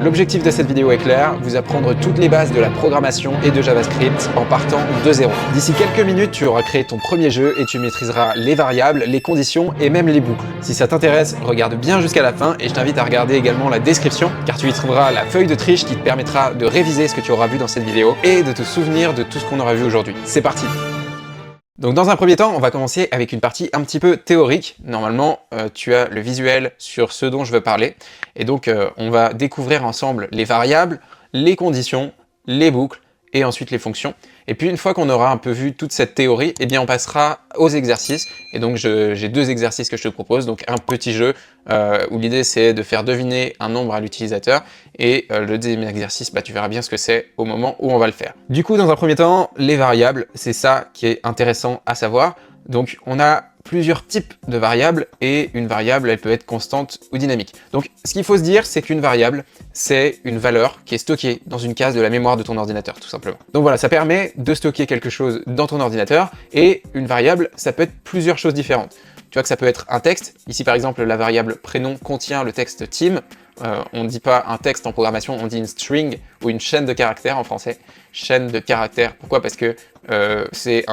L'objectif de cette vidéo est clair, vous apprendre toutes les bases de la programmation et de JavaScript en partant de zéro. D'ici quelques minutes, tu auras créé ton premier jeu et tu maîtriseras les variables, les conditions et même les boucles. Si ça t'intéresse, regarde bien jusqu'à la fin et je t'invite à regarder également la description car tu y trouveras la feuille de triche qui te permettra de réviser ce que tu auras vu dans cette vidéo et de te souvenir de tout ce qu'on aura vu aujourd'hui. C'est parti! Donc dans un premier temps, on va commencer avec une partie un petit peu théorique. Normalement, tu as le visuel sur ce dont je veux parler. Et donc, on va découvrir ensemble les variables, les conditions, les boucles et ensuite les fonctions. Et puis une fois qu'on aura un peu vu toute cette théorie, eh bien on passera aux exercices. Et donc j'ai deux exercices que je te propose. Donc un petit jeu où l'idée c'est de faire deviner un nombre à l'utilisateur. Et le deuxième exercice, tu verras bien ce que c'est au moment où on va le faire. Du coup, dans un premier temps, les variables, c'est ça qui est intéressant à savoir. Donc on a plusieurs types de variables et une variable, elle peut être constante ou dynamique. Donc ce qu'il faut se dire, c'est qu'une variable, c'est une valeur qui est stockée dans une case de la mémoire de ton ordinateur, tout simplement. Donc voilà, ça permet de stocker quelque chose dans ton ordinateur et une variable, ça peut être plusieurs choses différentes. Tu vois que ça peut être un texte. Ici, par exemple, la variable prénom contient le texte team. On ne dit pas un texte en programmation, on dit une string ou une chaîne de caractères en français. Chaîne de caractères, pourquoi? Parce que c'est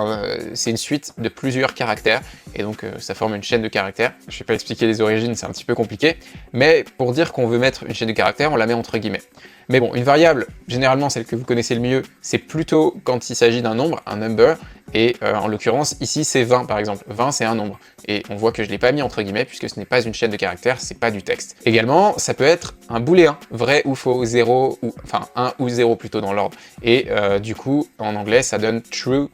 une suite de plusieurs caractères et donc ça forme une chaîne de caractères. Je ne vais pas expliquer les origines, c'est un petit peu compliqué, mais pour dire qu'on veut mettre une chaîne de caractères, on la met entre guillemets. Mais bon, une variable, généralement celle que vous connaissez le mieux, c'est plutôt quand il s'agit d'un nombre, un number, et en l'occurrence, ici c'est 20 par exemple. 20 c'est un nombre, et on voit que je ne l'ai pas mis entre guillemets puisque ce n'est pas une chaîne de caractères, c'est pas du texte. Également, ça peut être un booléen, vrai ou faux, 0, ou, enfin 1 ou 0 plutôt dans l'ordre. Et du coup, en anglais, ça donne true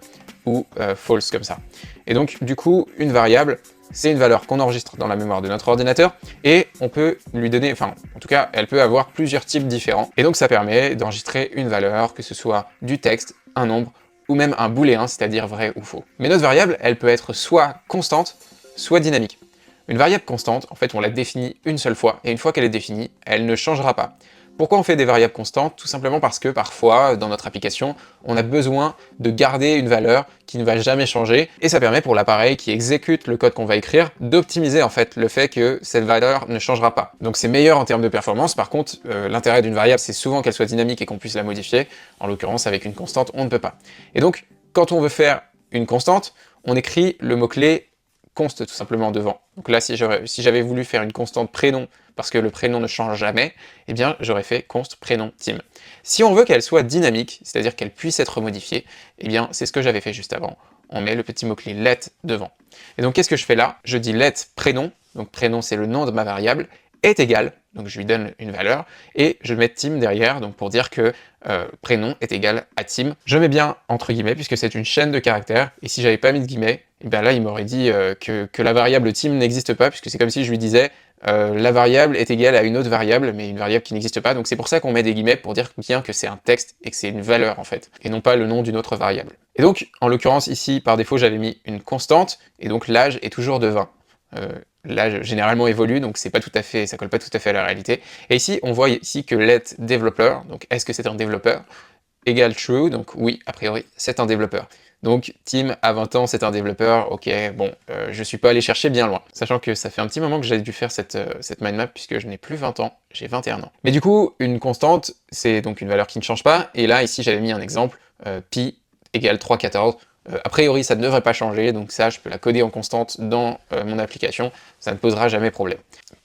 ou false comme ça. Et donc, du coup, une variable, c'est une valeur qu'on enregistre dans la mémoire de notre ordinateur et on peut lui donner, enfin, en tout cas, elle peut avoir plusieurs types différents. Et donc, ça permet d'enregistrer une valeur, que ce soit du texte, un nombre, ou même un booléen, c'est-à-dire vrai ou faux. Mais notre variable, elle peut être soit constante, soit dynamique. Une variable constante, en fait, on la définit une seule fois, et une fois qu'elle est définie, elle ne changera pas. Pourquoi on fait des variables constantes? Tout simplement parce que parfois, dans notre application, on a besoin de garder une valeur qui ne va jamais changer, et ça permet pour l'appareil qui exécute le code qu'on va écrire d'optimiser en fait le fait que cette valeur ne changera pas. Donc c'est meilleur en termes de performance. Par contre, l'intérêt d'une variable, c'est souvent qu'elle soit dynamique et qu'on puisse la modifier. En l'occurrence, avec une constante, on ne peut pas. Et donc, quand on veut faire une constante, on écrit le mot-clé const tout simplement devant. Donc là, si j'avais voulu faire une constante prénom, parce que le prénom ne change jamais, eh bien j'aurais fait const prénom Tim. Si on veut qu'elle soit dynamique, c'est-à-dire qu'elle puisse être modifiée, eh bien c'est ce que j'avais fait juste avant. On met le petit mot-clé let devant. Et donc qu'est-ce que je fais là? Je dis let prénom, donc prénom c'est le nom de ma variable, est égal, donc je lui donne une valeur, et je mets Tim derrière, donc pour dire que prénom est égal à Tim. Je mets bien entre guillemets, puisque c'est une chaîne de caractères, et si j'avais pas mis de guillemets, et bien là il m'aurait dit que la variable Tim n'existe pas, puisque c'est comme si je lui disais la variable est égale à une autre variable, mais une variable qui n'existe pas, donc c'est pour ça qu'on met des guillemets pour dire bien que c'est un texte et que c'est une valeur en fait, et non pas le nom d'une autre variable. Et donc, en l'occurrence ici, par défaut, j'avais mis une constante, et donc l'âge est toujours de 20. L'âge généralement évolue, donc c'est pas tout à fait, ça colle pas tout à fait à la réalité. Et ici, on voit ici que let developer, donc est-ce que c'est un développeur, égale true, donc oui, a priori, c'est un développeur. Donc Tim, à 20 ans, c'est un développeur, ok, bon, je suis pas allé chercher bien loin. Sachant que ça fait un petit moment que j'ai dû faire cette mind map, puisque je n'ai plus 20 ans, j'ai 21 ans. Mais du coup, une constante, c'est donc une valeur qui ne change pas, et là, ici, j'avais mis un exemple, pi égale 3,14. A priori, ça ne devrait pas changer, donc ça, je peux la coder en constante dans mon application, ça ne posera jamais problème.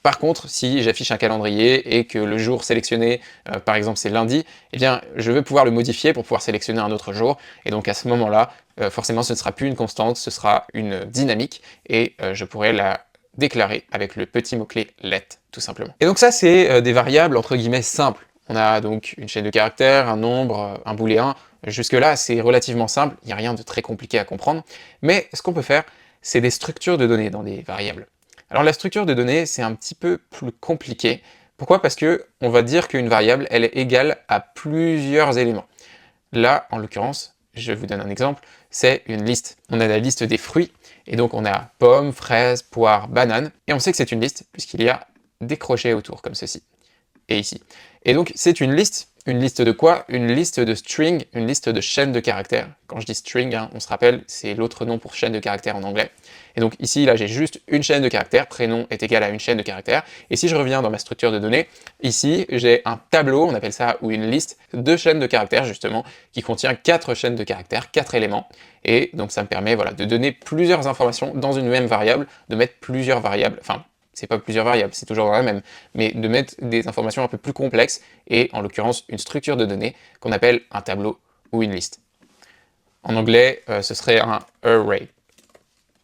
Par contre, si j'affiche un calendrier et que le jour sélectionné, par exemple c'est lundi, eh bien je veux pouvoir le modifier pour pouvoir sélectionner un autre jour, et donc à ce moment-là, forcément ce ne sera plus une constante, ce sera une dynamique, et je pourrais la déclarer avec le petit mot-clé let, tout simplement. Et donc ça, c'est des variables entre guillemets simples. On a donc une chaîne de caractères, un nombre, un booléen. Jusque-là, c'est relativement simple, il n'y a rien de très compliqué à comprendre, mais ce qu'on peut faire, c'est des structures de données dans des variables. Alors la structure de données, c'est un petit peu plus compliqué. Pourquoi? Parce que on va dire qu'une variable, elle est égale à plusieurs éléments. Là, en l'occurrence, je vous donne un exemple, c'est une liste. On a la liste des fruits, et donc on a pommes, fraises, poires, bananes, et on sait que c'est une liste, puisqu'il y a des crochets autour, comme ceci. et ici. Et donc c'est une liste de quoi? Une liste de string, une liste de chaînes de caractères. Quand je dis string, hein, on se rappelle, c'est l'autre nom pour chaîne de caractères en anglais. Et donc ici, là, j'ai juste une chaîne de caractères, prénom est égal à une chaîne de caractères. Et si je reviens dans ma structure de données, ici, j'ai un tableau, on appelle ça, ou une liste de chaînes de caractères, justement, qui contient 4 chaînes de caractères, 4 éléments. Et donc ça me permet, voilà, de donner plusieurs informations dans une même variable, de mettre plusieurs variables, enfin, c'est pas plusieurs variables, c'est toujours dans la même, mais de mettre des informations un peu plus complexes, et en l'occurrence une structure de données qu'on appelle un tableau ou une liste. En anglais, ce serait un array,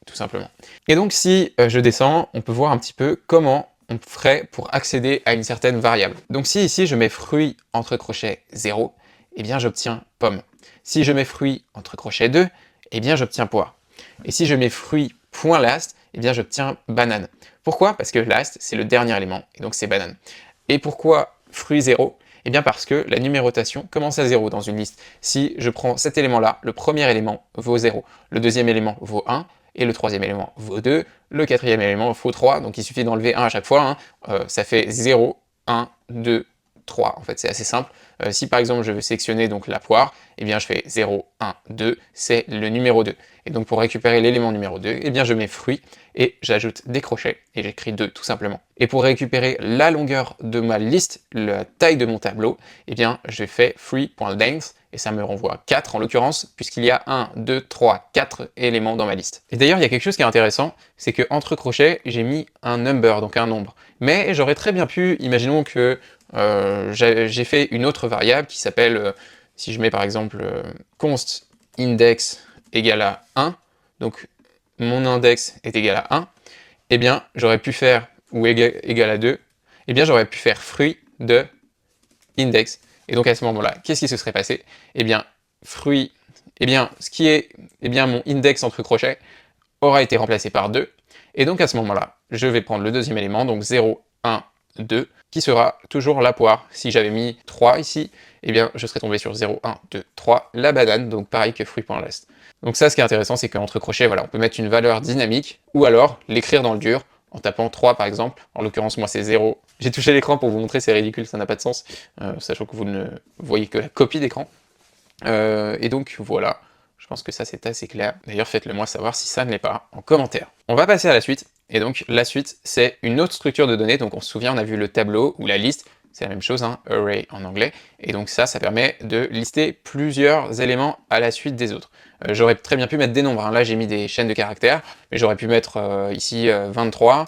tout simplement. Et donc si je descends, on peut voir un petit peu comment on ferait pour accéder à une certaine variable. Donc si ici je mets fruit entre crochets 0, eh bien j'obtiens pomme. Si je mets fruit entre crochets 2, eh bien j'obtiens poire. Et si je mets fruit point last, eh bien j'obtiens banane. Pourquoi? Parce que last, c'est le dernier élément, et donc c'est banane. Et pourquoi fruit 0? Eh bien parce que la numérotation commence à 0 dans une liste. Si je prends cet élément-là, le premier élément vaut 0, le deuxième élément vaut 1, et le troisième élément vaut 2, le quatrième élément vaut 3, donc il suffit d'enlever 1 à chaque fois, hein. Ça fait 0, 1, 2, 3, en fait c'est assez simple. Si par exemple je veux sélectionner donc la poire, eh bien je fais 0, 1, 2, c'est le numéro 2. Et donc pour récupérer l'élément numéro 2, eh bien je mets fruit, et j'ajoute des crochets, et j'écris 2 tout simplement. Et pour récupérer la longueur de ma liste, la taille de mon tableau, eh bien je fais free.length, et ça me renvoie 4 en l'occurrence, puisqu'il y a 1, 2, 3, 4 éléments dans ma liste. Et d'ailleurs, il y a quelque chose qui est intéressant, c'est que entre crochets, j'ai mis un number, donc un nombre. Mais j'aurais très bien pu, imaginons que j'ai fait une autre variable qui s'appelle, si je mets par exemple const index égale à 1, donc mon index est égal à 1, eh bien j'aurais pu faire, ou égal à 2, eh bien j'aurais pu faire fruit de index. Et donc à ce moment-là, qu'est-ce qui se serait passé? Eh bien, fruit, eh bien, ce qui est, eh bien, mon index entre crochets aura été remplacé par 2. Et donc à ce moment-là, je vais prendre le deuxième élément, donc 0, 1, 2, qui sera toujours la poire. Si j'avais mis 3 ici, eh bien, je serais tombé sur 0, 1, 2, 3, la banane, donc pareil que fruit.last. Donc ça, ce qui est intéressant, c'est qu'entre crochets, voilà, on peut mettre une valeur dynamique, ou alors l'écrire dans le dur, en tapant 3 par exemple, en l'occurrence moi c'est 0. J'ai touché l'écran pour vous montrer, c'est ridicule, ça n'a pas de sens, sachant que vous ne voyez que la copie d'écran. Et donc voilà, je pense que ça c'est assez clair. D'ailleurs faites-le moi savoir si ça ne l'est pas en commentaire. On va passer à la suite, et donc la suite c'est une autre structure de données, donc on se souvient on a vu le tableau ou la liste, c'est la même chose, hein, array en anglais, et donc ça permet de lister plusieurs éléments à la suite des autres. J'aurais très bien pu mettre des nombres, hein. Là j'ai mis des chaînes de caractères, mais j'aurais pu mettre ici 23,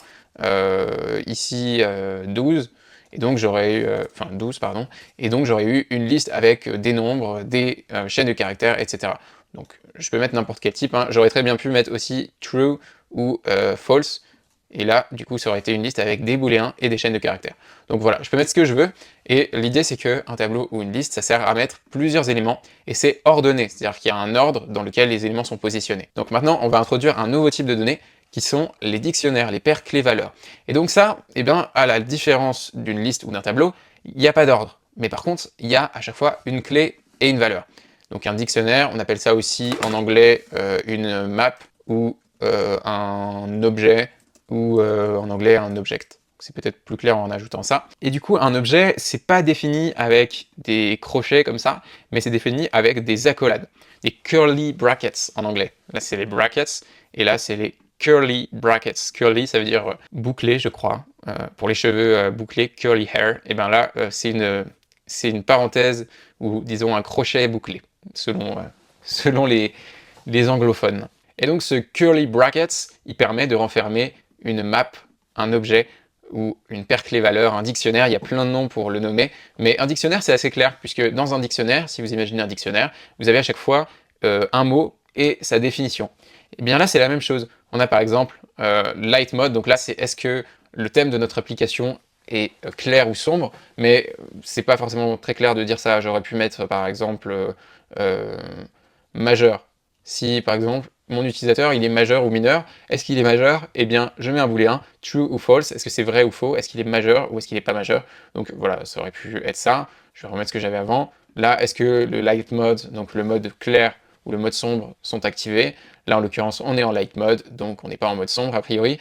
ici 12, et donc j'aurais eu, enfin 12 pardon, et donc j'aurais eu une liste avec des nombres, des chaînes de caractères, etc. Donc je peux mettre n'importe quel type, hein. J'aurais très bien pu mettre aussi true ou false, et là, du coup, ça aurait été une liste avec des booléens et des chaînes de caractères. Donc voilà, je peux mettre ce que je veux, et l'idée c'est qu'un tableau ou une liste, ça sert à mettre plusieurs éléments, et c'est ordonné, c'est-à-dire qu'il y a un ordre dans lequel les éléments sont positionnés. Donc maintenant, on va introduire un nouveau type de données, qui sont les dictionnaires, les paires clés-valeurs. Et donc ça, eh bien, à la différence d'une liste ou d'un tableau, il n'y a pas d'ordre. Mais par contre, il y a à chaque fois une clé et une valeur. Donc un dictionnaire, on appelle ça aussi en anglais une map, ou un objet, ou en anglais un object. C'est peut-être plus clair en ajoutant ça. Et du coup, un objet, c'est pas défini avec des crochets comme ça, mais c'est défini avec des accolades, des curly brackets en anglais. Là, c'est les brackets, et là, c'est les curly brackets. Curly, ça veut dire bouclé, je crois. Pour les cheveux bouclés, curly hair. Et bien là, c'est une parenthèse, ou disons un crochet bouclé, selon les anglophones. Et donc ce curly brackets, il permet de renfermer une map, un objet, ou une paire clé-valeur, un dictionnaire, il y a plein de noms pour le nommer, mais un dictionnaire c'est assez clair, puisque dans un dictionnaire, si vous imaginez un dictionnaire, vous avez à chaque fois un mot et sa définition. Et bien là c'est la même chose, on a par exemple light mode, donc là c'est est-ce que le thème de notre application est clair ou sombre, mais c'est pas forcément très clair de dire ça, j'aurais pu mettre par exemple majeur. Si par exemple mon utilisateur il est majeur ou mineur, est-ce qu'il est majeur? Eh bien je mets un booléen, true ou false, est-ce que c'est vrai ou faux, est-ce qu'il est majeur ou est-ce qu'il n'est pas majeur? Donc voilà, ça aurait pu être ça, je vais remettre ce que j'avais avant. Là, est-ce que le light mode, donc le mode clair ou le mode sombre sont activés? Là en l'occurrence on est en light mode, donc on n'est pas en mode sombre a priori.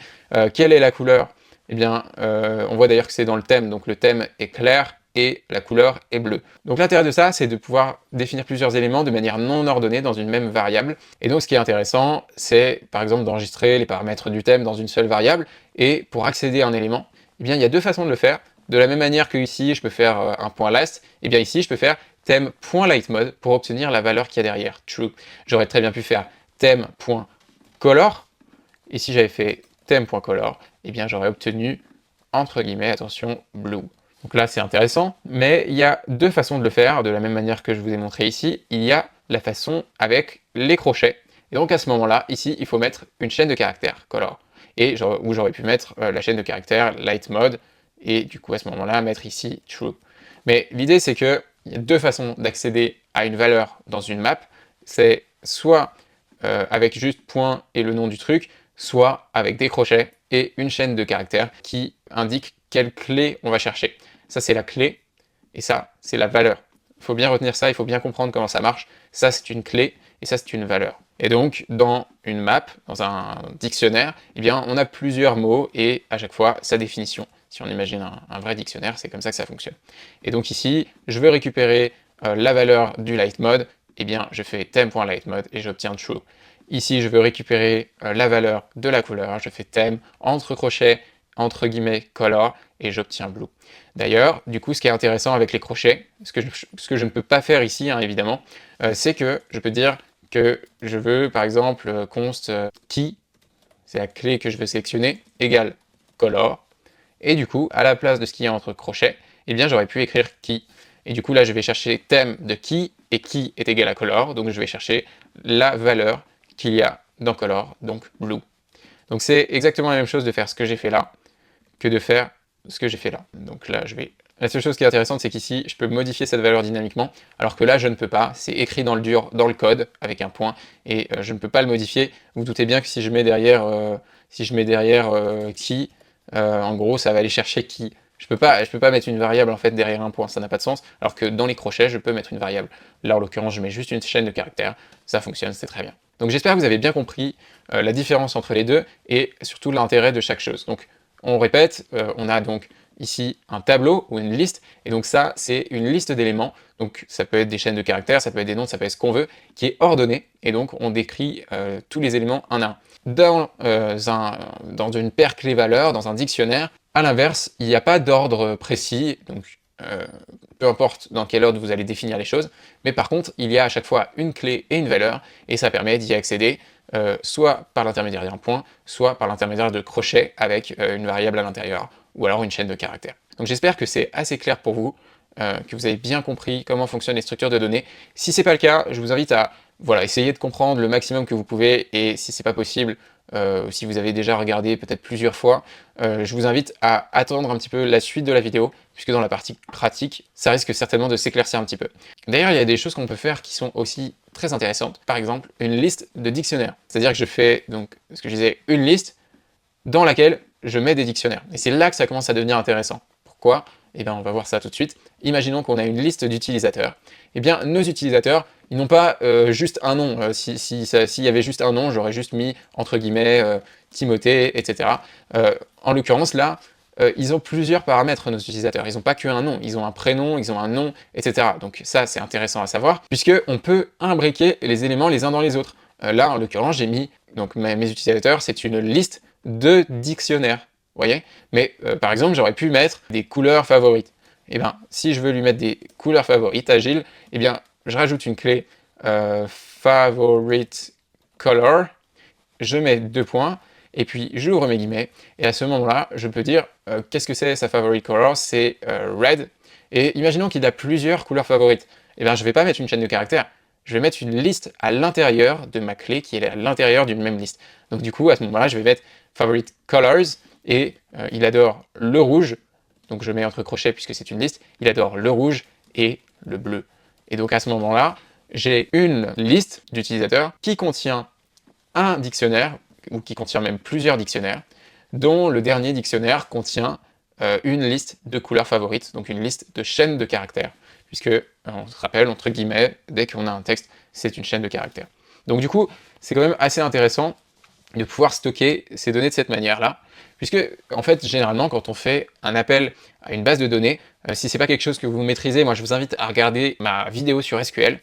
Quelle est la couleur? eh bien, on voit d'ailleurs que c'est dans le thème, donc le thème est clair et la couleur est bleue. Donc l'intérêt de ça, c'est de pouvoir définir plusieurs éléments de manière non ordonnée dans une même variable. Et donc ce qui est intéressant, c'est par exemple d'enregistrer les paramètres du thème dans une seule variable, et pour accéder à un élément, eh bien, il y a deux façons de le faire. De la même manière que ici, je peux faire un point last, et bien ici, je peux faire thème.lightMode pour obtenir la valeur qu'il y a derrière, true. J'aurais très bien pu faire thème.color, et si j'avais fait thème.color, eh bien j'aurais obtenu, entre guillemets, attention, blue. Donc là, c'est intéressant, mais il y a deux façons de le faire, de la même manière que je vous ai montré ici. Il y a la façon avec les crochets. Et donc à ce moment-là, ici, il faut mettre une chaîne de caractères, color. Et où j'aurais pu mettre la chaîne de caractères light mode, et du coup, à ce moment-là, mettre ici true. Mais l'idée, c'est qu'il y a deux façons d'accéder à une valeur dans une map. C'est soit avec juste point et le nom du truc, soit avec des crochets et une chaîne de caractères qui indique quelle clé on va chercher. Ça, c'est la clé, et ça, c'est la valeur. Il faut bien retenir ça, il faut bien comprendre comment ça marche. Ça, c'est une clé, et ça, c'est une valeur. Et donc, dans une map, dans un dictionnaire, eh bien, on a plusieurs mots, et à chaque fois, sa définition. Si on imagine un vrai dictionnaire, c'est comme ça que ça fonctionne. Et donc ici, je veux récupérer la valeur du light mode, eh bien, je fais theme.lightMode et j'obtiens true. Ici, je veux récupérer la valeur de la couleur, je fais thème, entre crochets, entre guillemets, color, et j'obtiens blue. D'ailleurs, du coup, ce qui est intéressant avec les crochets, ce que je ne peux pas faire ici, hein, évidemment, c'est que je peux dire que je veux, par exemple, const key, c'est la clé que je veux sélectionner, égale color, et du coup, à la place de ce qu'il y a entre crochets, eh bien, j'aurais pu écrire key. Et du coup, là, je vais chercher thème de key, et key est égal à color, donc je vais chercher la valeur qu'il y a dans color, donc blue. Donc c'est exactement la même chose de faire ce que j'ai fait là, que de faire ce que j'ai fait là. Donc là, La seule chose qui est intéressante, c'est qu'ici, je peux modifier cette valeur dynamiquement, alors que là, je ne peux pas. C'est écrit dans le dur, dans le code, avec un point, et je ne peux pas le modifier. Vous, vous doutez bien que si je mets derrière, key, en gros, ça va aller chercher key. Je peux pas mettre une variable en fait derrière un point, ça n'a pas de sens, alors que dans les crochets, je peux mettre une variable. Là, en l'occurrence, je mets juste une chaîne de caractères, ça fonctionne, c'est très bien. Donc j'espère que vous avez bien compris la différence entre les deux, et surtout l'intérêt de chaque chose. Donc on répète, on a donc ici un tableau ou une liste, et donc ça, c'est une liste d'éléments, donc ça peut être des chaînes de caractères, ça peut être des noms, ça peut être ce qu'on veut, qui est ordonnée, et donc on décrit tous les éléments un à un. Dans une paire clé-valeur, dans un dictionnaire, à l'inverse, il n'y a pas d'ordre précis, donc peu importe dans quel ordre vous allez définir les choses, mais par contre, il y a à chaque fois une clé et une valeur, et ça permet d'y accéder soit par l'intermédiaire d'un point, soit par l'intermédiaire de crochets avec une variable à l'intérieur, ou alors une chaîne de caractères. Donc j'espère que c'est assez clair pour vous, que vous avez bien compris comment fonctionnent les structures de données. Si c'est pas le cas, je vous invite à essayer de comprendre le maximum que vous pouvez, et si c'est pas possible, si vous avez déjà regardé peut-être plusieurs fois, je vous invite à attendre un petit peu la suite de la vidéo, puisque dans la partie pratique, ça risque certainement de s'éclaircir un petit peu. D'ailleurs, il y a des choses qu'on peut faire qui sont aussi très intéressantes. Par exemple, une liste de dictionnaires. C'est-à-dire que je fais, donc, ce que je disais, une liste dans laquelle je mets des dictionnaires. Et c'est là que ça commence à devenir intéressant. Pourquoi? Eh bien, on va voir ça tout de suite. Imaginons qu'on a une liste d'utilisateurs. Eh bien, nos utilisateurs, ils n'ont pas juste un nom. S'il y avait juste un nom, j'aurais juste mis, entre guillemets, Timothée, etc. En l'occurrence, là, ils ont plusieurs paramètres, nos utilisateurs. Ils n'ont pas qu'un nom, ils ont un prénom, ils ont un nom, etc. Donc ça, c'est intéressant à savoir, puisqu'on peut imbriquer les éléments les uns dans les autres. Là, en l'occurrence, j'ai mis, donc mes utilisateurs, c'est une liste de dictionnaires, vous voyez? Mais par exemple, j'aurais pu mettre des couleurs favorites. Et bien, si je veux lui mettre des couleurs favorites à Gilles, eh bien, je rajoute une clé favorite color, je mets deux points, et puis j'ouvre mes guillemets, et à ce moment-là, je peux dire qu'est-ce que c'est sa favorite color, c'est red, et imaginons qu'il a plusieurs couleurs favorites. Et bien, je ne vais pas mettre une chaîne de caractères, je vais mettre une liste à l'intérieur de ma clé qui est à l'intérieur d'une même liste. Donc du coup, à ce moment-là, je vais mettre favorite colors, et il adore le rouge, donc je mets entre crochets puisque c'est une liste, il adore le rouge et le bleu. Et donc à ce moment-là, j'ai une liste d'utilisateurs qui contient un dictionnaire, ou qui contient même plusieurs dictionnaires, dont le dernier dictionnaire contient une liste de couleurs favorites, donc une liste de chaînes de caractères, puisque, on se rappelle, entre guillemets, dès qu'on a un texte, c'est une chaîne de caractères. Donc du coup, c'est quand même assez intéressant de pouvoir stocker ces données de cette manière-là. Puisque, en fait, généralement, quand on fait un appel à une base de données, si c'est pas quelque chose que vous maîtrisez, moi je vous invite à regarder ma vidéo sur SQL,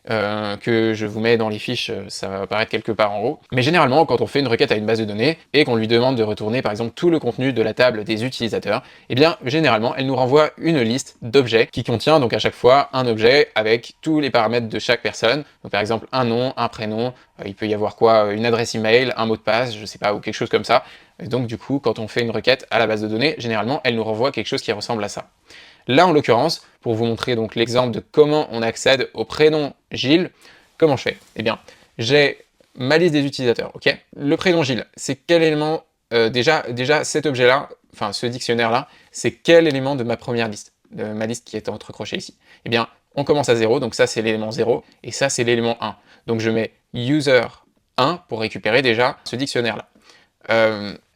que je vous mets dans les fiches, ça va apparaître quelque part en haut. Mais généralement, quand on fait une requête à une base de données, et qu'on lui demande de retourner par exemple tout le contenu de la table des utilisateurs, eh bien généralement, elle nous renvoie une liste d'objets qui contient donc à chaque fois un objet avec tous les paramètres de chaque personne. Donc par exemple un nom, un prénom, il peut y avoir quoi, une adresse email, un mot de passe, je sais pas, ou quelque chose comme ça. Et donc du coup, quand on fait une requête à la base de données, généralement, elle nous renvoie quelque chose qui ressemble à ça. Là, en l'occurrence, pour vous montrer donc l'exemple de comment on accède au prénom Gilles, comment je fais? Eh bien, j'ai ma liste des utilisateurs, ok? Le prénom Gilles, c'est quel élément, déjà cet objet-là, enfin ce dictionnaire-là, c'est quel élément de ma première liste, de ma liste qui est entre crochets ici? Eh bien, on commence à 0, donc ça c'est l'élément 0, et ça c'est l'élément 1. Donc je mets user 1 pour récupérer déjà ce dictionnaire-là.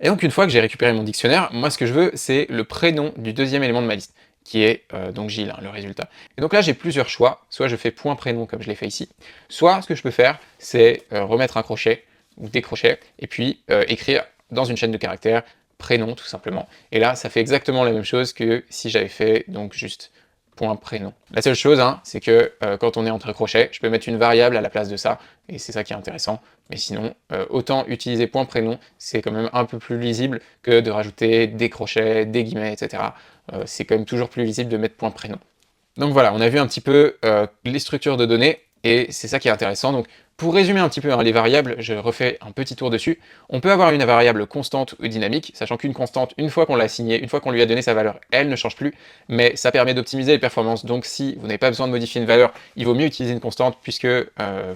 Et donc une fois que j'ai récupéré mon dictionnaire, moi ce que je veux, c'est le prénom du deuxième élément de ma liste, qui est donc Gilles, hein, le résultat. Et donc là j'ai plusieurs choix, soit je fais point prénom comme je l'ai fait ici, soit ce que je peux faire, c'est remettre un crochet, ou des crochets, et puis écrire dans une chaîne de caractères, prénom tout simplement. Et là ça fait exactement la même chose que si j'avais fait donc juste point prénom. La seule chose, hein, c'est que quand on est entre crochets, je peux mettre une variable à la place de ça, et c'est ça qui est intéressant. Mais sinon, autant utiliser point prénom, c'est quand même un peu plus lisible que de rajouter des crochets, des guillemets, etc. C'est quand même toujours plus lisible de mettre point prénom. Donc voilà, on a vu un petit peu les structures de données, et c'est ça qui est intéressant. Donc pour résumer un petit peu les variables, je refais un petit tour dessus. On peut avoir une variable constante ou dynamique, sachant qu'une constante, une fois qu'on l'a assignée, une fois qu'on lui a donné sa valeur, elle ne change plus, mais ça permet d'optimiser les performances. Donc si vous n'avez pas besoin de modifier une valeur, il vaut mieux utiliser une constante, puisque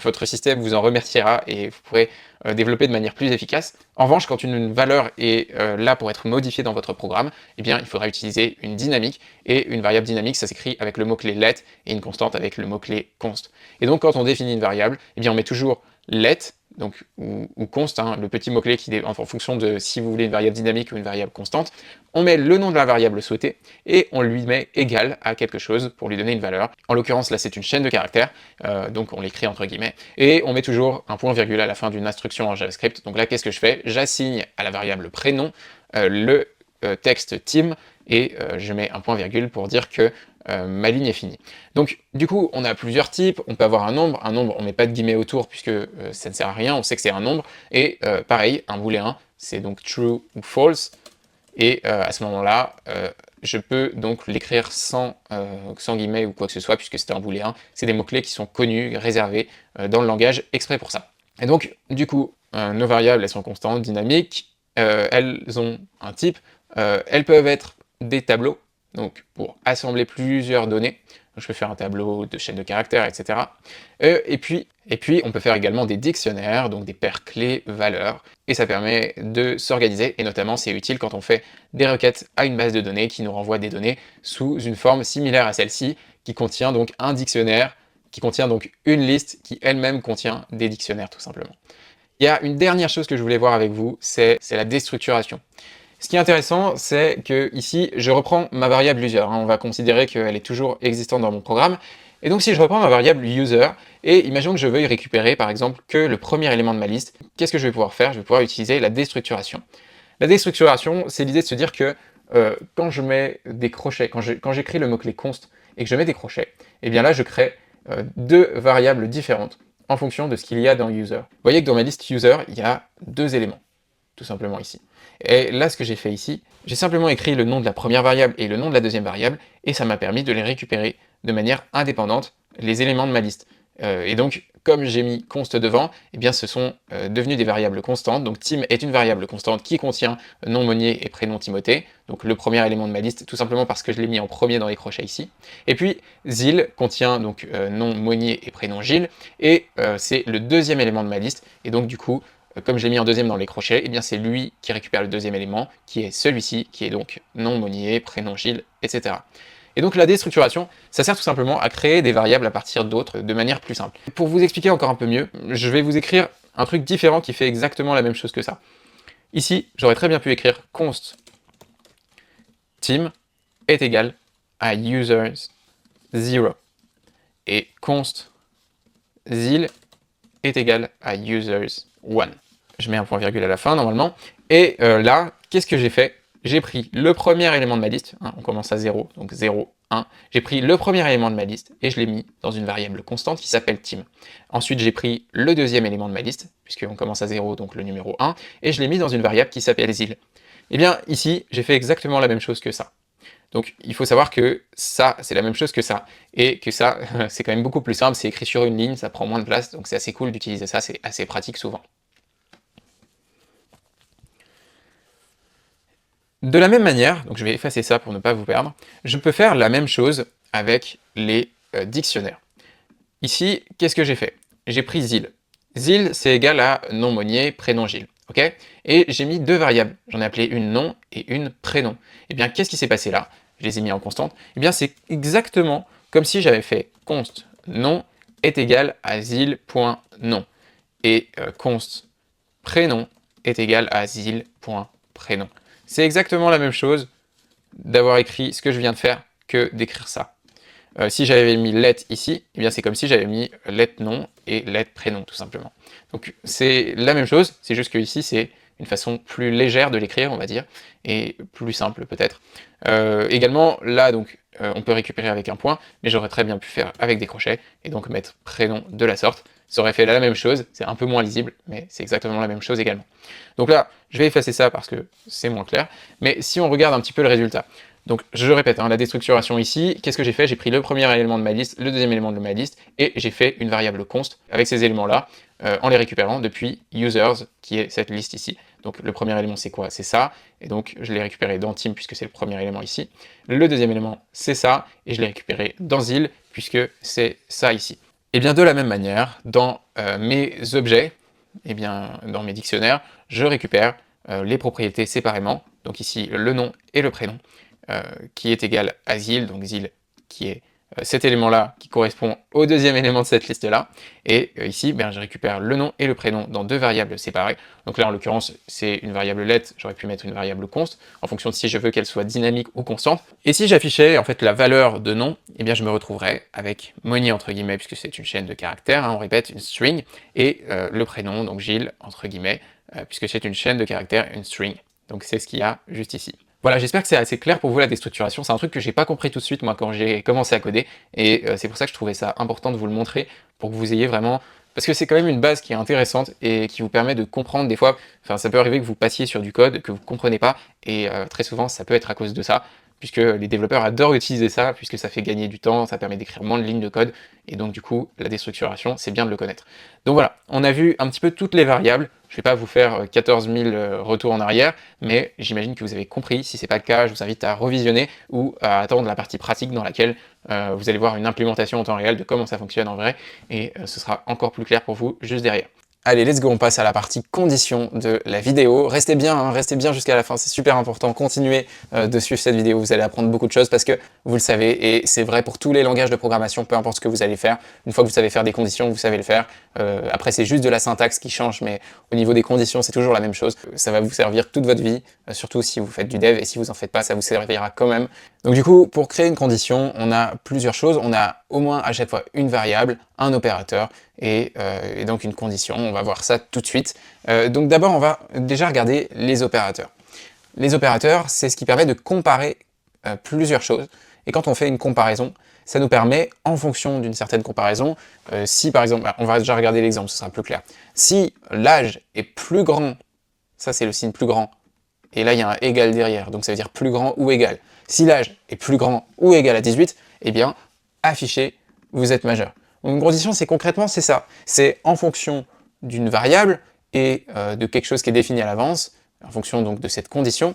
votre système vous en remerciera et vous pourrez développer de manière plus efficace. En revanche, quand une valeur est là pour être modifiée dans votre programme, eh bien il faudra utiliser une dynamique, et une variable dynamique, ça s'écrit avec le mot-clé let, et une constante avec le mot-clé const. Et donc quand on définit une variable, eh bien on met toujours let, donc, ou const, hein, le petit mot-clé qui en fonction de si vous voulez une variable dynamique ou une variable constante, on met le nom de la variable souhaitée, et on lui met égal à quelque chose pour lui donner une valeur. En l'occurrence, là c'est une chaîne de caractères, donc on l'écrit entre guillemets, et on met toujours un point-virgule à la fin d'une instruction en JavaScript. Donc là, qu'est-ce que je fais? J'assigne à la variable prénom le texte team, et je mets un point-virgule pour dire que ma ligne est finie. Donc du coup, on a plusieurs types, on peut avoir un nombre, on met pas de guillemets autour puisque ça ne sert à rien, on sait que c'est un nombre, et pareil, un booléen, c'est donc true ou false, et à ce moment-là, je peux donc l'écrire sans guillemets ou quoi que ce soit, puisque c'est un booléen, c'est des mots-clés qui sont connus, réservés dans le langage exprès pour ça. Et donc, du coup, nos variables, elles sont constantes, dynamiques, elles ont un type, elles peuvent être des tableaux, donc pour assembler plusieurs données. Donc je peux faire un tableau de chaîne de caractères, etc. Et puis, on peut faire également des dictionnaires, donc des paires clés-valeurs, et ça permet de s'organiser, et notamment c'est utile quand on fait des requêtes à une base de données qui nous renvoie des données sous une forme similaire à celle-ci, qui contient donc un dictionnaire, qui contient donc une liste qui elle-même contient des dictionnaires tout simplement. Il y a une dernière chose que je voulais voir avec vous, c'est la déstructuration. Ce qui est intéressant, c'est que ici, je reprends ma variable user, hein, on va considérer qu'elle est toujours existante dans mon programme, et donc si je reprends ma variable user, et imaginons que je veuille récupérer par exemple que le premier élément de ma liste, qu'est-ce que je vais pouvoir faire? Je vais pouvoir utiliser la déstructuration. La déstructuration, c'est l'idée de se dire que quand je mets des crochets, quand j'écris le mot-clé const et que je mets des crochets, et bien là je crée deux variables différentes en fonction de ce qu'il y a dans user. Vous voyez que dans ma liste user, il y a deux éléments, tout simplement ici. Et là, ce que j'ai fait ici, j'ai simplement écrit le nom de la première variable et le nom de la deuxième variable, et ça m'a permis de les récupérer de manière indépendante, les éléments de ma liste. Et donc, comme j'ai mis const devant, eh bien ce sont devenus des variables constantes. Donc Tim est une variable constante qui contient nom Monnier et prénom Timothée, donc le premier élément de ma liste, tout simplement parce que je l'ai mis en premier dans les crochets ici. Et puis Zil contient donc nom Monnier et prénom Gilles, et c'est le deuxième élément de ma liste, et donc du coup, comme je l'ai mis en deuxième dans les crochets, eh bien c'est lui qui récupère le deuxième élément, qui est celui-ci, qui est donc nom Monnier, prénom Gilles, etc. Et donc la déstructuration, ça sert tout simplement à créer des variables à partir d'autres de manière plus simple. Pour vous expliquer encore un peu mieux, je vais vous écrire un truc différent qui fait exactement la même chose que ça. Ici, j'aurais très bien pu écrire const Tim est égal à users 0, et const Zil est égal à users 1. Je mets un point virgule à la fin normalement, et là, qu'est-ce que j'ai fait? J'ai pris le premier élément de ma liste, hein, on commence à 0, donc 0, 1. J'ai pris le premier élément de ma liste et je l'ai mis dans une variable constante qui s'appelle team. Ensuite, j'ai pris le deuxième élément de ma liste, puisqu'on commence à 0, donc le numéro 1, et je l'ai mis dans une variable qui s'appelle zil. Eh bien, ici, j'ai fait exactement la même chose que ça. Donc, il faut savoir que ça, c'est la même chose que ça, et que ça, c'est quand même beaucoup plus simple, c'est écrit sur une ligne, ça prend moins de place, donc c'est assez cool d'utiliser ça, c'est assez pratique souvent. De la même manière, donc je vais effacer ça pour ne pas vous perdre, je peux faire la même chose avec les dictionnaires. Ici, qu'est-ce que j'ai fait? J'ai pris zil. Zil, c'est égal à nom Monnier, prénom Gilles, ok? Et j'ai mis deux variables, j'en ai appelé une nom et une prénom. Eh bien, qu'est-ce qui s'est passé là? Je les ai mis en constante. Eh bien, c'est exactement comme si j'avais fait const nom est égal à zil.nom et const prénom est égal à zil.prénom. C'est exactement la même chose d'avoir écrit ce que je viens de faire que d'écrire ça. Si j'avais mis let ici, eh bien c'est comme si j'avais mis let nom et let prénom tout simplement. Donc c'est la même chose, c'est juste que ici c'est une façon plus légère de l'écrire on va dire, et plus simple peut-être. Également là donc on peut récupérer avec un point, mais j'aurais très bien pu faire avec des crochets, et donc mettre prénom de la sorte. Ça aurait fait la même chose, c'est un peu moins lisible, mais c'est exactement la même chose également. Donc là, je vais effacer ça parce que c'est moins clair, mais si on regarde un petit peu le résultat, donc je répète, hein, la déstructuration ici, qu'est-ce que j'ai fait? J'ai pris le premier élément de ma liste, le deuxième élément de ma liste, et j'ai fait une variable const avec ces éléments-là, en les récupérant depuis users, qui est cette liste ici. Donc le premier élément c'est quoi? C'est ça, et donc je l'ai récupéré dans team puisque c'est le premier élément ici. Le deuxième élément c'est ça, et je l'ai récupéré dans zil puisque c'est ça ici. Et bien de la même manière, dans mes objets, et bien dans mes dictionnaires, je récupère les propriétés séparément, donc ici le nom et le prénom, qui est égal à zil, donc zil qui est cet élément-là qui correspond au deuxième élément de cette liste-là, et ici je récupère le nom et le prénom dans deux variables séparées. Donc là en l'occurrence c'est une variable let, j'aurais pu mettre une variable const, en fonction de si je veux qu'elle soit dynamique ou constante. Et si j'affichais en fait la valeur de nom, eh bien je me retrouverais avec Monnier entre guillemets, puisque c'est une chaîne de caractères, hein, on répète, une string, et le prénom, donc Gilles entre guillemets, puisque c'est une chaîne de caractères, une string. Donc c'est ce qu'il y a juste ici. Voilà, j'espère que c'est assez clair pour vous la déstructuration, c'est un truc que j'ai pas compris tout de suite moi quand j'ai commencé à coder, et c'est pour ça que je trouvais ça important de vous le montrer, pour que vous ayez vraiment... Parce que c'est quand même une base qui est intéressante et qui vous permet de comprendre des fois, enfin ça peut arriver que vous passiez sur du code que vous comprenez pas, et très souvent ça peut être à cause de ça, puisque les développeurs adorent utiliser ça, puisque ça fait gagner du temps, ça permet d'écrire moins de lignes de code, et donc du coup, la déstructuration, c'est bien de le connaître. Donc voilà, on a vu un petit peu toutes les variables, je vais pas vous faire 14 000 retours en arrière, mais j'imagine que vous avez compris. Si c'est pas le cas, je vous invite à revisionner ou à attendre la partie pratique dans laquelle vous allez voir une implémentation en temps réel de comment ça fonctionne en vrai, et ce sera encore plus clair pour vous juste derrière. Allez, let's go, on passe à la partie conditions de la vidéo. Restez bien, hein, restez bien jusqu'à la fin, c'est super important. Continuez de suivre cette vidéo, vous allez apprendre beaucoup de choses parce que vous le savez, et c'est vrai pour tous les langages de programmation, peu importe ce que vous allez faire. Une fois que vous savez faire des conditions, vous savez le faire. Après, c'est juste de la syntaxe qui change, mais au niveau des conditions, c'est toujours la même chose. Ça va vous servir toute votre vie, surtout si vous faites du dev, et si vous en faites pas, ça vous servira quand même. Donc du coup, pour créer une condition, on a plusieurs choses. On a au moins à chaque fois une variable, un opérateur, et donc une condition. On va voir ça tout de suite. Donc d'abord, on va déjà regarder les opérateurs. Les opérateurs, c'est ce qui permet de comparer plusieurs choses. Et quand on fait une comparaison, ça nous permet, en fonction d'une certaine comparaison, si par exemple, on va déjà regarder l'exemple, ce sera plus clair. Si l'âge est plus grand, ça c'est le signe plus grand, et là il y a un égal derrière, donc ça veut dire plus grand ou égal. Si l'âge est plus grand ou égal à 18, eh bien, affichez, vous êtes majeur. Donc une condition, c'est concrètement, c'est ça. C'est en fonction d'une variable et de quelque chose qui est défini à l'avance, en fonction donc de cette condition,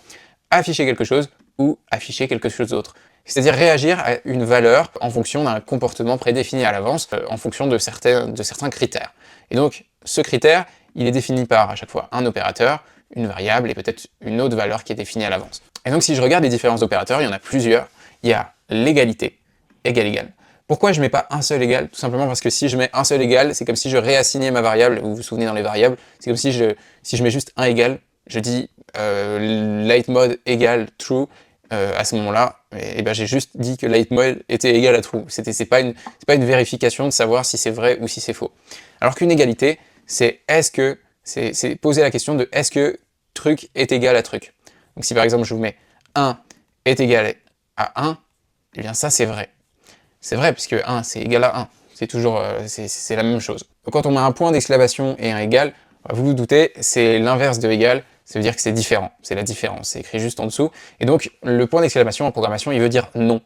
afficher quelque chose ou afficher quelque chose d'autre. C'est-à-dire réagir à une valeur en fonction d'un comportement prédéfini à l'avance, en fonction de certains critères. Et donc, ce critère, il est défini par, à chaque fois, un opérateur, une variable et peut-être une autre valeur qui est définie à l'avance. Et donc, si je regarde les différents opérateurs, il y en a plusieurs. Il y a l'égalité, égal. Pourquoi je mets pas un seul égal? Tout simplement parce que si je mets un seul égal, c'est comme si je réassignais ma variable. Vous vous souvenez dans les variables, c'est comme si je mets juste un égal, je dis light mode égale true, à ce moment-là, ben j'ai juste dit que light mode était égal à true. C'est pas une vérification de savoir si c'est vrai ou si c'est faux. Alors qu'une égalité, c'est poser la question de est-ce que truc est égal à truc. Donc si par exemple je vous mets 1 est égal à 1, eh bien ça c'est vrai. C'est vrai puisque 1 c'est égal à 1, c'est toujours c'est la même chose. Donc quand on met un point d'exclamation et un égal, vous vous doutez, c'est l'inverse de égal, ça veut dire que c'est différent, c'est la différence, c'est écrit juste en dessous. Et donc le point d'exclamation en programmation, il veut dire non.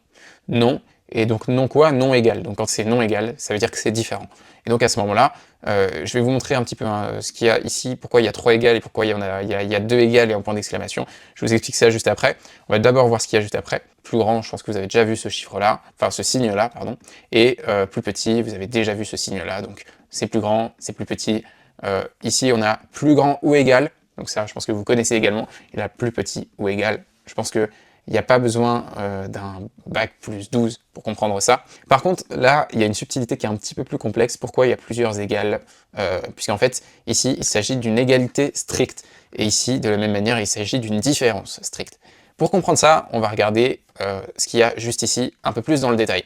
Non, et donc non quoi? Non égal. Donc quand c'est non égal, ça veut dire que c'est différent. Et donc à ce moment-là, je vais vous montrer un petit peu ce qu'il y a ici, pourquoi il y a 3 égales et pourquoi il y a 2 égales et un point d'exclamation. Je vous explique ça juste après. On va d'abord voir ce qu'il y a juste après. Plus grand, je pense que vous avez déjà vu ce chiffre-là, enfin ce signe-là, pardon. Et plus petit, vous avez déjà vu ce signe-là, donc c'est plus grand, c'est plus petit. Ici, on a plus grand ou égal, donc ça, je pense que vous connaissez également. Et là, plus petit ou égal, je pense que il n'y a pas besoin d'un bac plus 12 pour comprendre ça. Par contre, là, il y a une subtilité qui est un petit peu plus complexe. Pourquoi il y a plusieurs égales? Puisqu'en fait, ici, il s'agit d'une égalité stricte. Et ici, de la même manière, il s'agit d'une différence stricte. Pour comprendre ça, on va regarder ce qu'il y a juste ici, un peu plus dans le détail.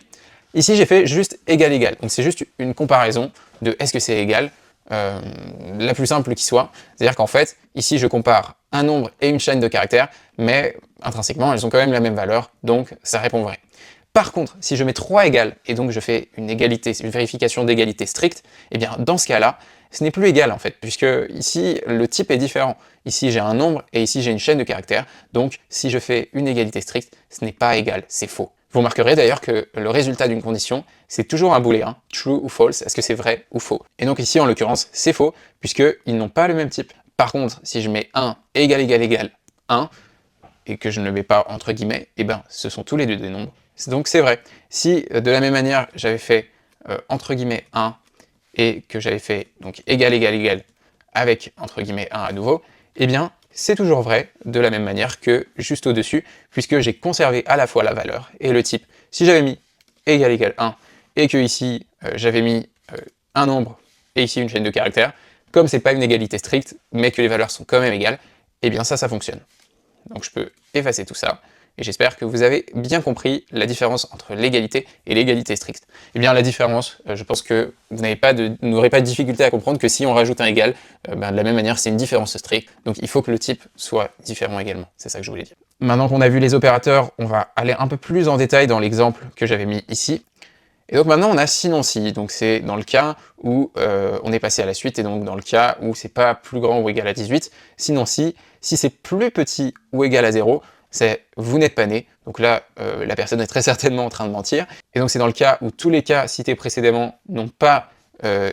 Ici, j'ai fait juste égal-égal. Donc c'est juste une comparaison de est-ce que c'est égal, la plus simple qui soit. C'est-à-dire qu'en fait, ici, je compare un nombre et une chaîne de caractères, mais intrinsèquement, elles ont quand même la même valeur, donc ça répond vrai. Par contre, si je mets 3 égales, et donc je fais une égalité, une vérification d'égalité stricte, eh bien dans ce cas-là, ce n'est plus égal en fait, puisque ici, le type est différent. Ici, j'ai un nombre, et ici, j'ai une chaîne de caractères, donc si je fais une égalité stricte, ce n'est pas égal, c'est faux. Vous remarquerez d'ailleurs que le résultat d'une condition, c'est toujours un booléen, true ou false, est-ce que c'est vrai ou faux. Et donc ici, en l'occurrence, c'est faux, puisqu'ils n'ont pas le même type. Par contre, si je mets 1 égale 1, et que je ne le mets pas entre guillemets, eh ben, ce sont tous les deux des nombres. Donc c'est vrai. Si de la même manière, j'avais fait entre guillemets 1, et que j'avais fait donc égal avec entre guillemets 1 à nouveau, eh bien, c'est toujours vrai, de la même manière que juste au-dessus, puisque j'ai conservé à la fois la valeur et le type. Si j'avais mis égal 1, et que ici, j'avais mis un nombre, et ici une chaîne de caractères, comme c'est pas une égalité stricte, mais que les valeurs sont quand même égales, eh bien ça fonctionne. Donc je peux effacer tout ça, et j'espère que vous avez bien compris la différence entre l'égalité et l'égalité stricte. Eh bien la différence, je pense que vous n'aurez pas de difficulté à comprendre que si on rajoute un égal, de la même manière c'est une différence stricte, donc il faut que le type soit différent également, c'est ça que je voulais dire. Maintenant qu'on a vu les opérateurs, on va aller un peu plus en détail dans l'exemple que j'avais mis ici. Et donc maintenant on a sinon si, donc c'est dans le cas où on est passé à la suite, et donc dans le cas où c'est pas plus grand ou égal à 18, sinon si c'est plus petit ou égal à 0, c'est vous n'êtes pas né, donc là la personne est très certainement en train de mentir, et donc c'est dans le cas où tous les cas cités précédemment n'ont pas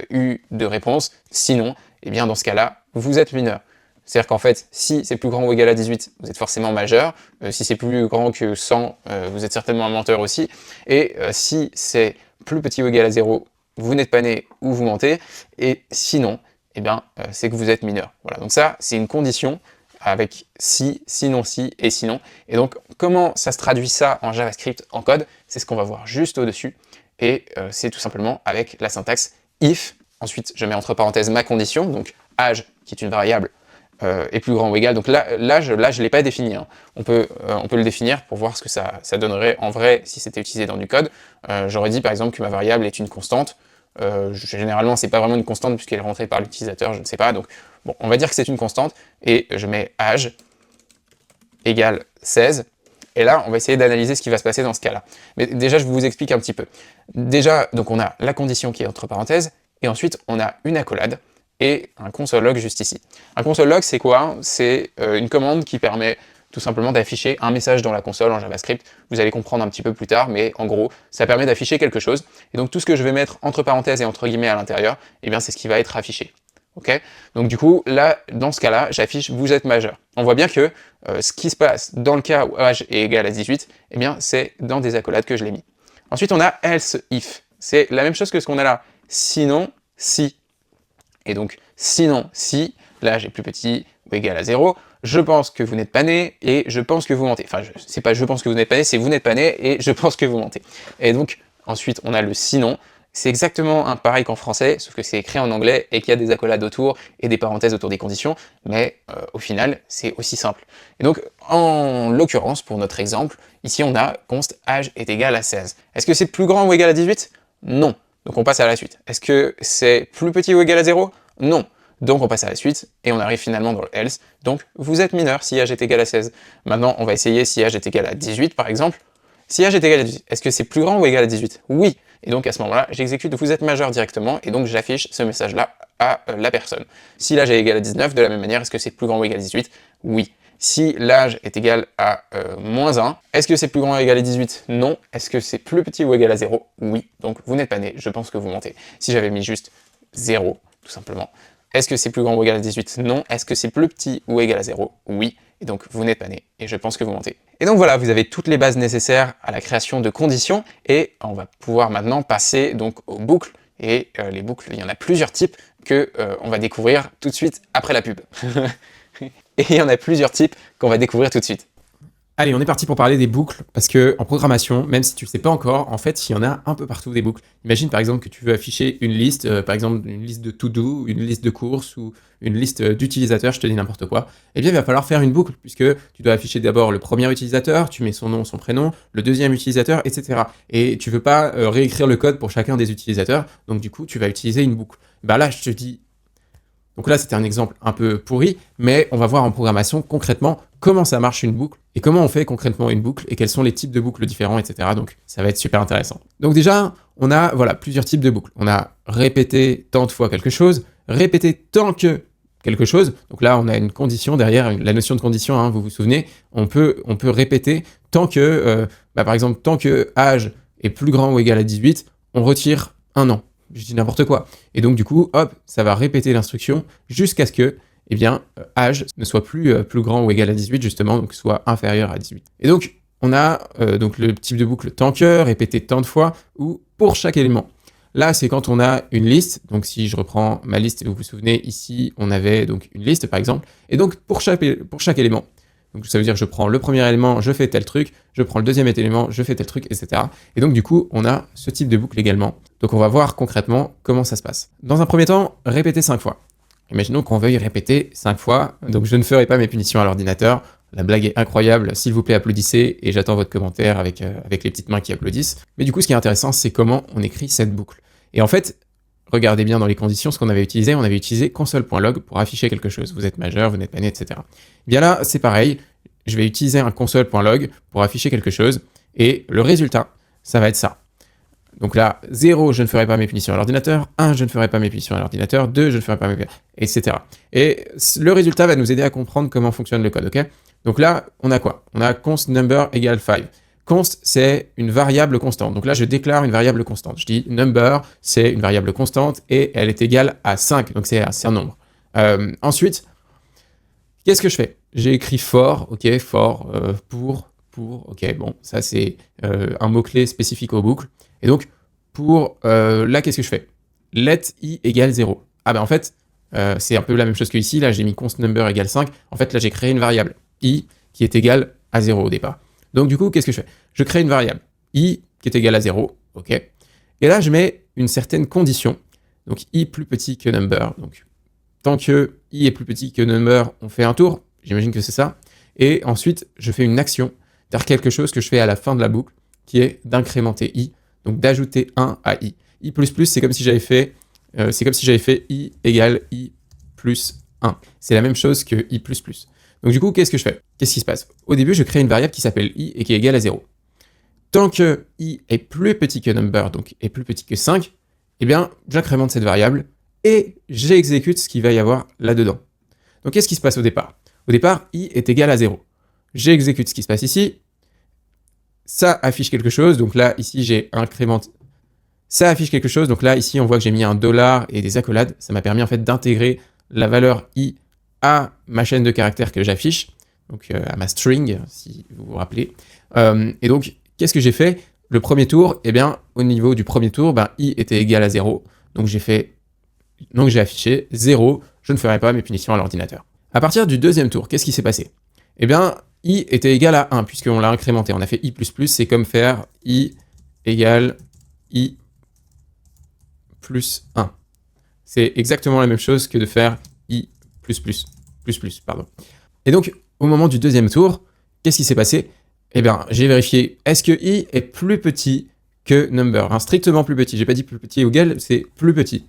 eu de réponse, sinon, et bien dans ce cas-là, vous êtes mineur. C'est-à-dire qu'en fait, si c'est plus grand ou égal à 18, vous êtes forcément majeur, si c'est plus grand que 100, vous êtes certainement un menteur aussi, et si c'est plus petit ou égal à 0, vous n'êtes pas né ou vous mentez, et sinon, eh bien, c'est que vous êtes mineur. Voilà, donc ça, c'est une condition avec si, sinon si et sinon. Et donc, comment ça se traduit ça en JavaScript, en code? C'est ce qu'on va voir juste au-dessus, et c'est tout simplement avec la syntaxe if. Ensuite, je mets entre parenthèses ma condition, donc âge, qui est une variable, est plus grand ou égal. Donc là, je ne l'ai pas défini. Hein. On peut le définir pour voir ce que ça donnerait en vrai si c'était utilisé dans du code. J'aurais dit par exemple que ma variable est une constante. Généralement, c'est pas vraiment une constante puisqu'elle est rentrée par l'utilisateur, je ne sais pas. Donc bon, on va dire que c'est une constante, et je mets âge égale 16. Et là, on va essayer d'analyser ce qui va se passer dans ce cas-là. Mais déjà, je vous explique un petit peu. Déjà, donc on a la condition qui est entre parenthèses, et ensuite on a une accolade, et un console log juste ici. Un console log, c'est quoi? C'est une commande qui permet tout simplement d'afficher un message dans la console en JavaScript. Vous allez comprendre un petit peu plus tard, mais en gros, ça permet d'afficher quelque chose. Et donc tout ce que je vais mettre entre parenthèses et entre guillemets à l'intérieur, eh bien c'est ce qui va être affiché. Ok? Donc du coup, là, dans ce cas-là, j'affiche vous êtes majeur. On voit bien que ce qui se passe dans le cas où âge est égal à 18, eh bien c'est dans des accolades que je l'ai mis. Ensuite, on a else if. C'est la même chose que ce qu'on a là. Sinon, si. Et donc, sinon, si l'âge est plus petit ou égal à 0, je pense que vous n'êtes pas né, et je pense que vous mentez. Enfin, c'est pas je pense que vous n'êtes pas né, c'est vous n'êtes pas né, et je pense que vous mentez. Et donc, ensuite, on a le sinon. C'est exactement pareil qu'en français, sauf que c'est écrit en anglais, et qu'il y a des accolades autour, et des parenthèses autour des conditions, mais au final, c'est aussi simple. Et donc, en l'occurrence, pour notre exemple, ici on a const âge est égal à 16. Est-ce que c'est plus grand ou égal à 18? Non. Donc on passe à la suite. Est-ce que c'est plus petit ou égal à 0? Non. Donc on passe à la suite, et on arrive finalement dans le else. Donc vous êtes mineur si âge est égal à 16. Maintenant on va essayer si âge est égal à 18 par exemple. Si âge est égal à 18, est-ce que c'est plus grand ou égal à 18? Oui. Et donc à ce moment-là, j'exécute vous êtes majeur directement, et donc j'affiche ce message-là à la personne. Si l'âge est égal à 19, de la même manière, est-ce que c'est plus grand ou égal à 18? Oui. Si l'âge est égal à moins 1, est-ce que c'est plus grand ou égal à 18? Non. Est-ce que c'est plus petit ou égal à 0? Oui. Donc vous n'êtes pas né, je pense que vous mentez. Si j'avais mis juste 0, tout simplement. Est-ce que c'est plus grand ou égal à 18? Non. Est-ce que c'est plus petit ou égal à 0? Oui. Et donc vous n'êtes pas né, et je pense que vous mentez. Et donc voilà, vous avez toutes les bases nécessaires à la création de conditions, et on va pouvoir maintenant passer donc aux boucles. Et les boucles, il y en a plusieurs types que on va découvrir tout de suite après la pub. Et il y en a plusieurs types qu'on va découvrir tout de suite. Allez, on est parti pour parler des boucles, parce que en programmation, même si tu le sais pas encore, en fait, il y en a un peu partout des boucles. Imagine par exemple que tu veux afficher une liste, par exemple une liste de to-do, une liste de courses ou une liste d'utilisateurs, je te dis n'importe quoi. Eh bien, il va falloir faire une boucle, puisque tu dois afficher d'abord le premier utilisateur, tu mets son nom, son prénom, le deuxième utilisateur, etc. Et tu veux pas réécrire le code pour chacun des utilisateurs, donc du coup, tu vas utiliser une boucle. Bah là, je te dis... Donc là, c'était un exemple un peu pourri, mais on va voir en programmation concrètement comment ça marche une boucle et comment on fait concrètement une boucle et quels sont les types de boucles différents, etc. Donc ça va être super intéressant. Donc déjà, on a plusieurs types de boucles. On a répéter tant de fois quelque chose, répéter tant que quelque chose. Donc là, on a une condition derrière, la notion de condition, hein, vous vous souvenez, on peut répéter tant que, par exemple, tant que âge est plus grand ou égal à 18, on retire un an. Je dis n'importe quoi. Et donc du coup, hop, ça va répéter l'instruction jusqu'à ce que, eh bien, âge ne soit plus grand ou égal à 18, justement, donc soit inférieur à 18. Et donc, on a donc le type de boucle tant que, répété tant de fois, ou pour chaque élément. Là, c'est quand on a une liste. Donc si je reprends ma liste, vous vous souvenez, ici, on avait donc une liste, par exemple. Et donc, pour chaque élément, donc ça veut dire que je prends le premier élément, je fais tel truc, je prends le deuxième élément, je fais tel truc, etc. Et donc du coup, on a ce type de boucle également. Donc on va voir concrètement comment ça se passe. Dans un premier temps, répéter 5 fois. Imaginons qu'on veuille répéter 5 fois, donc je ne ferai pas mes punitions à l'ordinateur. La blague est incroyable, s'il vous plaît applaudissez, et j'attends votre commentaire avec les petites mains qui applaudissent. Mais du coup, ce qui est intéressant, c'est comment on écrit cette boucle. Et en fait, regardez bien dans les conditions ce qu'on avait utilisé, on avait utilisé console.log pour afficher quelque chose. Vous êtes majeur, vous n'êtes pas né, etc. Bien là, c'est pareil, je vais utiliser un console.log pour afficher quelque chose, et le résultat, ça va être ça. Donc là, 0, je ne ferai pas mes punitions à l'ordinateur, 1, je ne ferai pas mes punitions à l'ordinateur, 2, je ne ferai pas mes punitions, etc. Et le résultat va nous aider à comprendre comment fonctionne le code, ok? Donc là, on a quoi? On a const number égale 5. Const, c'est une variable constante. Donc là, je déclare une variable constante. Je dis number, c'est une variable constante et elle est égale à 5. Donc c'est un nombre. Ensuite, qu'est-ce que je fais? J'ai écrit for, ok, for, pour, ok, bon, ça c'est un mot-clé spécifique aux boucles. Et donc, pour, là, qu'est-ce que je fais? Let i égale 0. Ah ben en fait, c'est un peu la même chose que ici. Là, j'ai mis const number égale 5. En fait, là, j'ai créé une variable i qui est égale à 0 au départ. Donc du coup, qu'est-ce que je fais? Je crée une variable i qui est égale à 0, ok. Et là, je mets une certaine condition. Donc i plus petit que number. Donc tant que i est plus petit que number, on fait un tour. J'imagine que c'est ça. Et ensuite, je fais une action, c'est-à-dire quelque chose que je fais à la fin de la boucle, qui est d'incrémenter i, donc d'ajouter 1 à i. i++, c'est comme si j'avais fait, i égale i plus 1. C'est la même chose que i++. Donc du coup, qu'est-ce que je fais? Qu'est-ce qui se passe? Au début, je crée une variable qui s'appelle i et qui est égale à 0. Tant que i est plus petit que number, donc est plus petit que 5, eh bien, j'incrémente cette variable et j'exécute ce qu'il va y avoir là-dedans. Donc qu'est-ce qui se passe au départ? Au départ, i est égal à 0. J'exécute ce qui se passe ici. Ça affiche quelque chose, donc là, ici, j'ai incrémenté. Ça affiche quelque chose, donc là, ici, on voit que j'ai mis un $ et des accolades. Ça m'a permis en fait d'intégrer la valeur i à ma chaîne de caractères que j'affiche, donc à ma string, si vous vous rappelez. Et donc, qu'est-ce que j'ai fait? Le premier tour, eh bien, au niveau du premier tour, i était égal à 0. Donc j'ai affiché 0, je ne ferai pas mes punitions à l'ordinateur. À partir du deuxième tour, qu'est-ce qui s'est passé? Eh bien, i était égal à 1, puisqu'on l'a incrémenté. On a fait i++, c'est comme faire i égale i plus 1. C'est exactement la même chose que de faire i++, pardon. Et donc, au moment du deuxième tour, qu'est-ce qui s'est passé? Eh bien, j'ai vérifié, est-ce que i est plus petit que number? Strictement plus petit. J'ai pas dit plus petit ou égal, c'est plus petit.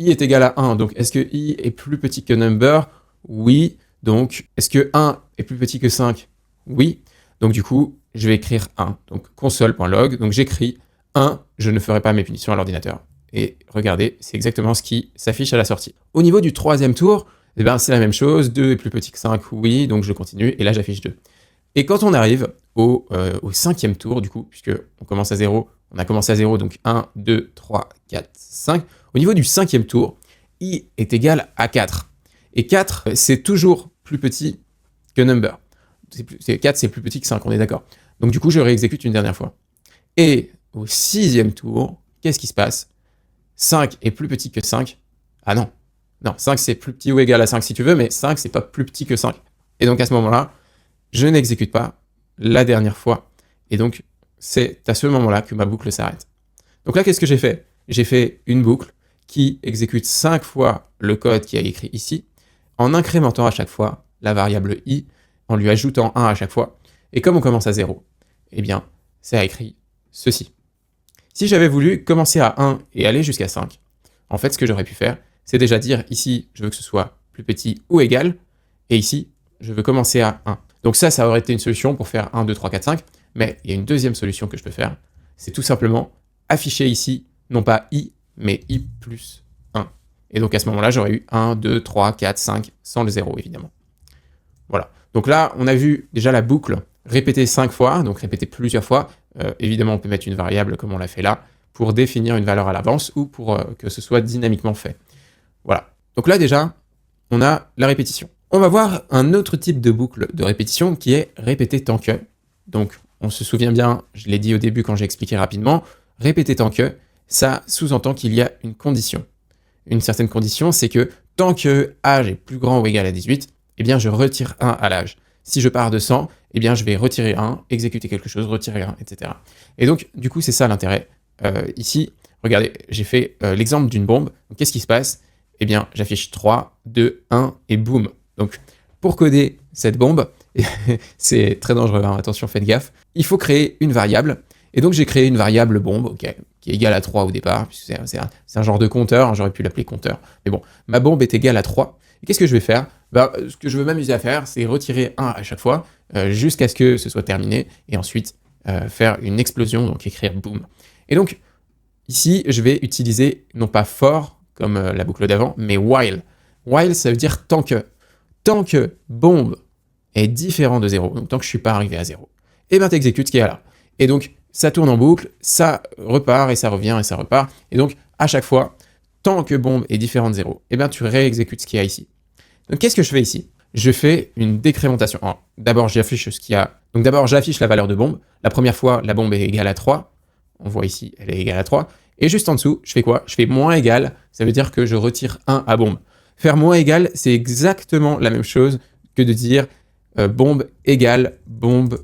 i est égal à 1, donc est-ce que i est plus petit que number? Oui. Donc, est-ce que 1 est plus petit que 5? Oui. Donc du coup, je vais écrire 1. Donc console.log, donc j'écris 1, je ne ferai pas mes punitions à l'ordinateur. Et regardez, c'est exactement ce qui s'affiche à la sortie. Au niveau du troisième tour, eh ben, c'est la même chose, 2 est plus petit que 5, oui, donc je continue, et là j'affiche 2. Et quand on arrive au cinquième tour, du coup, puisque on commence à 0, on a commencé à 0, donc 1, 2, 3, 4, 5. Au niveau du cinquième tour, i est égal à 4. Et 4, c'est toujours plus petit que number. 4, c'est plus petit que 5, on est d'accord. Donc du coup, je réexécute une dernière fois. Et au sixième tour, qu'est-ce qui se passe? 5 est plus petit que 5. Ah non. Non, 5 c'est plus petit ou égal à 5 si tu veux, mais 5 c'est pas plus petit que 5. Et donc à ce moment-là, je n'exécute pas la dernière fois. Et donc, c'est à ce moment-là que ma boucle s'arrête. Donc là, qu'est-ce que j'ai fait? J'ai fait une boucle qui exécute 5 fois le code qui est écrit ici, en incrémentant à chaque fois la variable i, en lui ajoutant 1 à chaque fois. Et comme on commence à 0, eh bien, ça a écrit ceci. Si j'avais voulu commencer à 1 et aller jusqu'à 5, en fait, ce que j'aurais pu faire, c'est déjà dire ici, je veux que ce soit plus petit ou égal, et ici, je veux commencer à 1. Donc ça aurait été une solution pour faire 1, 2, 3, 4, 5, mais il y a une deuxième solution que je peux faire, c'est tout simplement afficher ici, non pas i, mais i plus 1. Et donc à ce moment-là, j'aurais eu 1, 2, 3, 4, 5, sans le 0, évidemment. Voilà. Donc là, on a vu déjà la boucle répétée 5 fois, donc répétée plusieurs fois. Évidemment, on peut mettre une variable comme on l'a fait là, pour définir une valeur à l'avance ou pour que ce soit dynamiquement fait. Voilà. Donc là, déjà, on a la répétition. On va voir un autre type de boucle de répétition qui est répéter tant que. Donc, on se souvient bien, je l'ai dit au début quand j'ai expliqué rapidement, répéter tant que, ça sous-entend qu'il y a une condition. Une certaine condition, c'est que tant que âge est plus grand ou égal à 18, eh bien je retire 1 à l'âge. Si je pars de 100, eh bien je vais retirer 1, exécuter quelque chose, retirer 1, etc. Et donc, du coup, c'est ça l'intérêt. Ici, regardez, j'ai fait l'exemple d'une bombe. Donc, qu'est-ce qui se passe? Eh bien, j'affiche 3, 2, 1 et boum. Donc, pour coder cette bombe, c'est très dangereux, hein, attention, faites gaffe, il faut créer une variable. Et donc, j'ai créé une variable bombe, okay, qui est égale à 3 au départ, puisque c'est un genre de compteur, hein, j'aurais pu l'appeler compteur. Mais bon, ma bombe est égale à 3. Et qu'est-ce que je vais faire? Ce que je veux m'amuser à faire, c'est retirer 1 à chaque fois, jusqu'à ce que ce soit terminé, et ensuite faire une explosion, donc écrire boom. Et donc, ici, je vais utiliser, non pas for, comme la boucle d'avant, mais while. While, ça veut dire tant que. Tant que bombe est différent de 0, donc tant que je ne suis pas arrivé à 0, et bien tu exécutes ce qui est là. Et donc, ça tourne en boucle, ça repart, et ça revient, et ça repart. Et donc, à chaque fois, tant que bombe est différent de 0, et bien tu réexécutes ce qu'il y a ici. Donc, qu'est-ce que je fais ici? Je fais une décrémentation. D'abord, j'affiche ce qu'il y a. Donc, d'abord, j'affiche la valeur de bombe. La première fois, la bombe est égale à 3. On voit ici, elle est égale à 3. Et juste en dessous, je fais quoi? Je fais moins égal, ça veut dire que je retire 1 à bombe. Faire moins égal, c'est exactement la même chose que de dire bombe égale bombe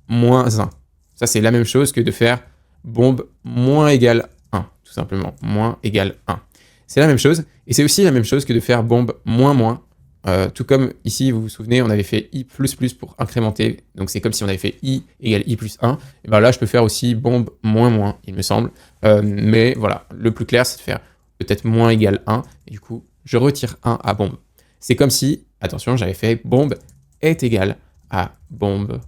moins 1. Ça, c'est la même chose que de faire bombe moins égale 1, tout simplement. Moins égale 1. C'est la même chose, et c'est aussi la même chose que de faire bombe moins moins. Tout comme ici, vous vous souvenez, on avait fait i++ pour incrémenter, donc c'est comme si on avait fait i égale i plus 1. Et bien là, je peux faire aussi bombe moins moins, il me semble. Mais voilà, le plus clair, c'est de faire peut-être moins égale 1, et du coup, je retire 1 à bombe. C'est comme si, attention, j'avais fait bombe est égal à bombe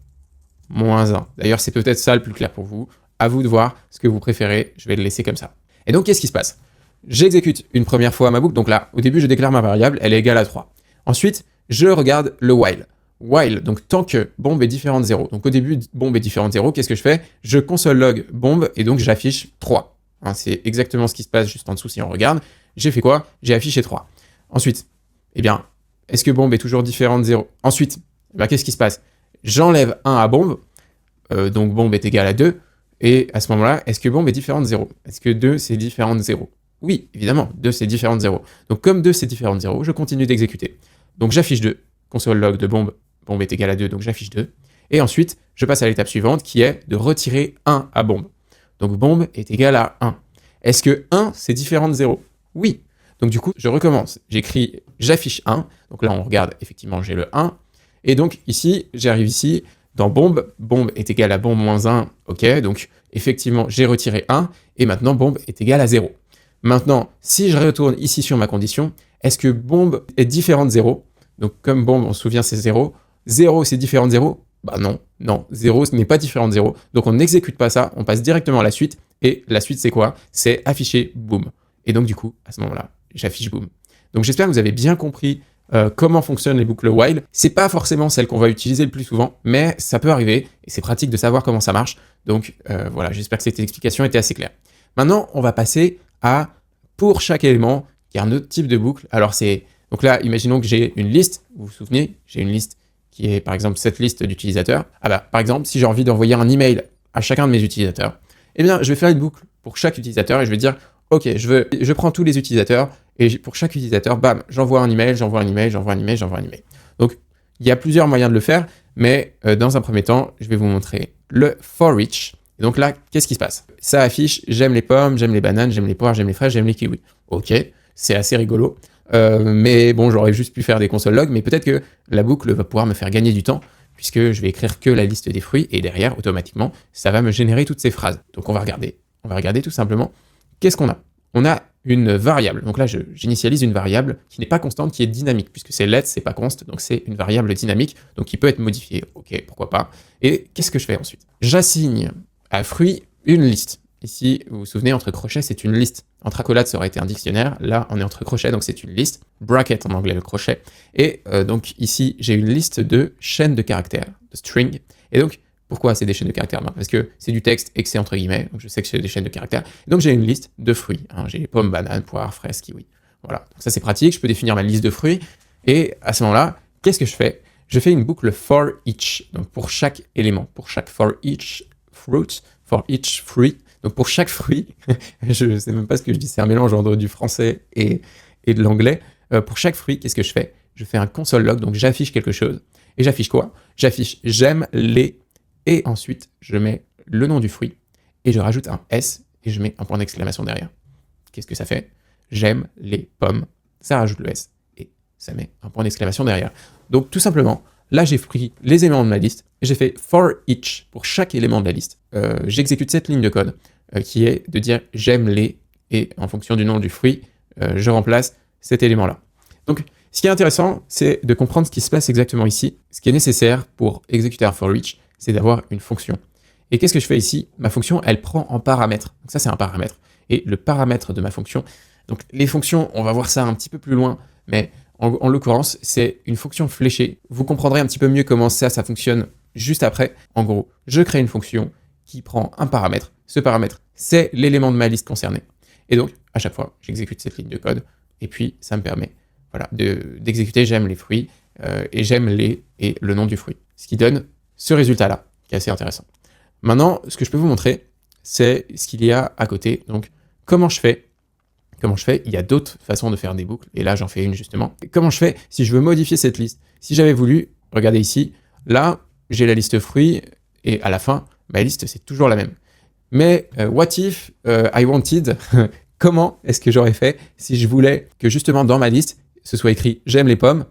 moins 1. D'ailleurs, c'est peut-être ça le plus clair pour vous. À vous de voir ce que vous préférez, je vais le laisser comme ça. Et donc, qu'est-ce qui se passe? J'exécute une première fois ma boucle, donc là, au début, je déclare ma variable, elle est égale à 3. Ensuite, je regarde le while. While, donc tant que bombe est différent de 0. Donc au début, bombe est différent de 0, qu'est-ce que je fais? Je console log bombe, et donc j'affiche 3. Hein, c'est exactement ce qui se passe juste en dessous si on regarde. J'ai fait quoi? J'ai affiché 3. Ensuite, eh bien, est-ce que bombe est toujours différent de 0? Ensuite, eh bien, qu'est-ce qui se passe? J'enlève 1 à bombe, donc bombe est égal à 2, et à ce moment-là, est-ce que bombe est différent de 0? Est-ce que 2 c'est différent de 0? Oui, évidemment, 2 c'est différent de 0. Donc comme 2 c'est différent de 0, je continue d'exécuter. Donc j'affiche 2, console log de bombe, bombe est égal à 2, donc j'affiche 2. Et ensuite, je passe à l'étape suivante qui est de retirer 1 à bombe. Donc bombe est égal à 1. Est-ce que 1 c'est différent de 0? Oui. Donc du coup, je recommence. J'écris, j'affiche 1. Donc là, on regarde, effectivement, j'ai le 1. Et donc ici, j'arrive ici, dans bombe, bombe est égal à bombe moins 1. Ok, donc effectivement, j'ai retiré 1. Et maintenant, bombe est égal à 0. Maintenant, si je retourne ici sur ma condition, est-ce que bombe est différent de 0? Donc comme bombe, on se souvient, c'est 0. 0, c'est différent de 0? Bah non, non, 0, ce n'est pas différent de 0. Donc on n'exécute pas ça, on passe directement à la suite. Et la suite, c'est quoi? C'est afficher boom. Et donc du coup, à ce moment-là, j'affiche boom. Donc j'espère que vous avez bien compris comment fonctionnent les boucles while. C'est pas forcément celle qu'on va utiliser le plus souvent, mais ça peut arriver, et c'est pratique de savoir comment ça marche. Donc voilà, j'espère que cette explication était assez claire. Maintenant, on va passer à, pour chaque élément, il y a un autre type de boucle. Alors donc là, imaginons que j'ai une liste, vous vous souvenez, j'ai une liste qui est par exemple cette liste d'utilisateurs. Ah bah, par exemple, si j'ai envie d'envoyer un email à chacun de mes utilisateurs, eh bien, je vais faire une boucle pour chaque utilisateur et je vais dire, ok, je prends tous les utilisateurs et pour chaque utilisateur, bam, j'envoie un email, j'envoie un email, j'envoie un email, j'envoie un email. Donc, il y a plusieurs moyens de le faire, mais dans un premier temps, je vais vous montrer le for each. Et donc là, qu'est-ce qui se passe? Ça affiche j'aime les pommes, j'aime les bananes, j'aime les poires, j'aime les fraises, j'aime les kiwis. Ok, c'est assez rigolo. Mais bon, j'aurais juste pu faire des console logs, mais peut-être que la boucle va pouvoir me faire gagner du temps, puisque je vais écrire que la liste des fruits, et derrière, automatiquement, ça va me générer toutes ces phrases. Donc on va regarder tout simplement, qu'est-ce qu'on a? On a une variable, donc là j'initialise une variable qui n'est pas constante, qui est dynamique, puisque c'est let, c'est pas const, donc c'est une variable dynamique, donc qui peut être modifiée, ok, pourquoi pas. Et qu'est-ce que je fais ensuite? J'assigne à fruit une liste. Ici, vous vous souvenez, entre crochets, c'est une liste. Entre accolades, ça aurait été un dictionnaire. Là, on est entre crochets, donc c'est une liste. Bracket en anglais, le crochet. Et donc ici, j'ai une liste de chaînes de caractères, de string. Et donc, pourquoi c'est des chaînes de caractères? Parce que c'est du texte et que c'est entre guillemets, donc je sais que c'est des chaînes de caractères. Et donc j'ai une liste de fruits. J'ai pommes, bananes, poires, fraises, kiwis. Voilà, donc ça c'est pratique, je peux définir ma liste de fruits. Et à ce moment-là, qu'est-ce que je fais? Je fais une boucle for each, donc pour chaque élément, pour chaque for each fruit, for each fruit. Donc pour chaque fruit, je ne sais même pas ce que je dis, c'est un mélange entre du français et de l'anglais. Pour chaque fruit, qu'est-ce que je fais? Je fais un console log, donc j'affiche quelque chose. Et j'affiche quoi? J'affiche j'aime les, et ensuite je mets le nom du fruit, et je rajoute un S, et je mets un point d'exclamation derrière. Qu'est-ce que ça fait? J'aime les pommes, ça rajoute le S, et ça met un point d'exclamation derrière. Donc tout simplement, là j'ai pris les éléments de ma liste, et j'ai fait for each pour chaque élément de la liste. J'exécute cette ligne de code qui est de dire j'aime les, et en fonction du nom du fruit, je remplace cet élément-là. Donc ce qui est intéressant, c'est de comprendre ce qui se passe exactement ici. Ce qui est nécessaire pour exécuter un for each, c'est d'avoir une fonction. Et qu'est-ce que je fais ici? Ma fonction, elle prend en paramètre. Donc ça, c'est un paramètre. Et le paramètre de ma fonction, donc les fonctions, on va voir ça un petit peu plus loin, mais en l'occurrence, c'est une fonction fléchée. Vous comprendrez un petit peu mieux comment ça fonctionne juste après. En gros, je crée une fonction qui prend un paramètre. Ce paramètre, c'est l'élément de ma liste concernée. Et donc, à chaque fois, j'exécute cette ligne de code, et puis ça me permet d'exécuter j'aime les fruits, et j'aime les, et le nom du fruit. Ce qui donne ce résultat-là, qui est assez intéressant. Maintenant, ce que je peux vous montrer, c'est ce qu'il y a à côté. Donc, comment je fais? Il y a d'autres façons de faire des boucles, et là, j'en fais une justement. Comment je fais si je veux modifier cette liste? Si j'avais voulu, regardez ici, là, j'ai la liste fruits, et à la fin, ma liste, c'est toujours la même. Mais what if I wanted, comment est-ce que j'aurais fait si je voulais que justement dans ma liste, ce soit écrit j'aime les pommes,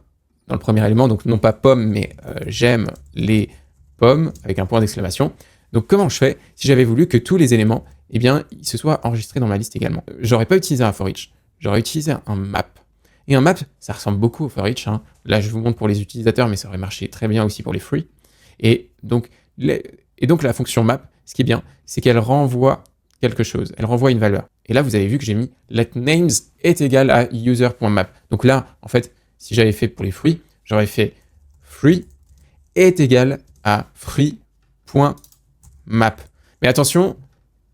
dans le premier élément, donc non pas pommes, mais j'aime les pommes, avec un point d'exclamation. Donc comment je fais si j'avais voulu que tous les éléments, eh bien, ils se soient enregistrés dans ma liste également? J'aurais pas utilisé un for each, j'aurais utilisé un map. Et un map, ça ressemble beaucoup au for each. Là, je vous montre pour les utilisateurs, mais ça aurait marché très bien aussi pour les fruits. Et donc la fonction map, ce qui est bien, c'est qu'elle renvoie quelque chose, elle renvoie une valeur. Et là, vous avez vu que j'ai mis letNames est égal à user.map. Donc là, en fait, si j'avais fait pour les fruits, j'aurais fait fruit est égal à fruit.map. Mais attention,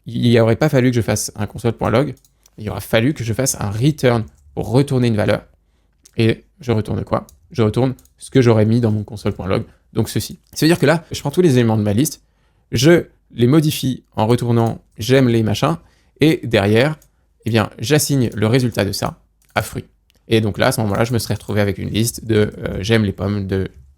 il n'aurait pas fallu que je fasse un console.log, il aurait fallu que je fasse un return pour retourner une valeur. Et je retourne quoi? Je retourne ce que j'aurais mis dans mon console.log, donc ceci. Ça veut dire que là, je prends tous les éléments de ma liste, je les modifie en retournant j'aime les machins, et derrière, eh bien, j'assigne le résultat de ça à fruit. Et donc là, à ce moment-là, je me serais retrouvé avec une liste de j'aime les pommes,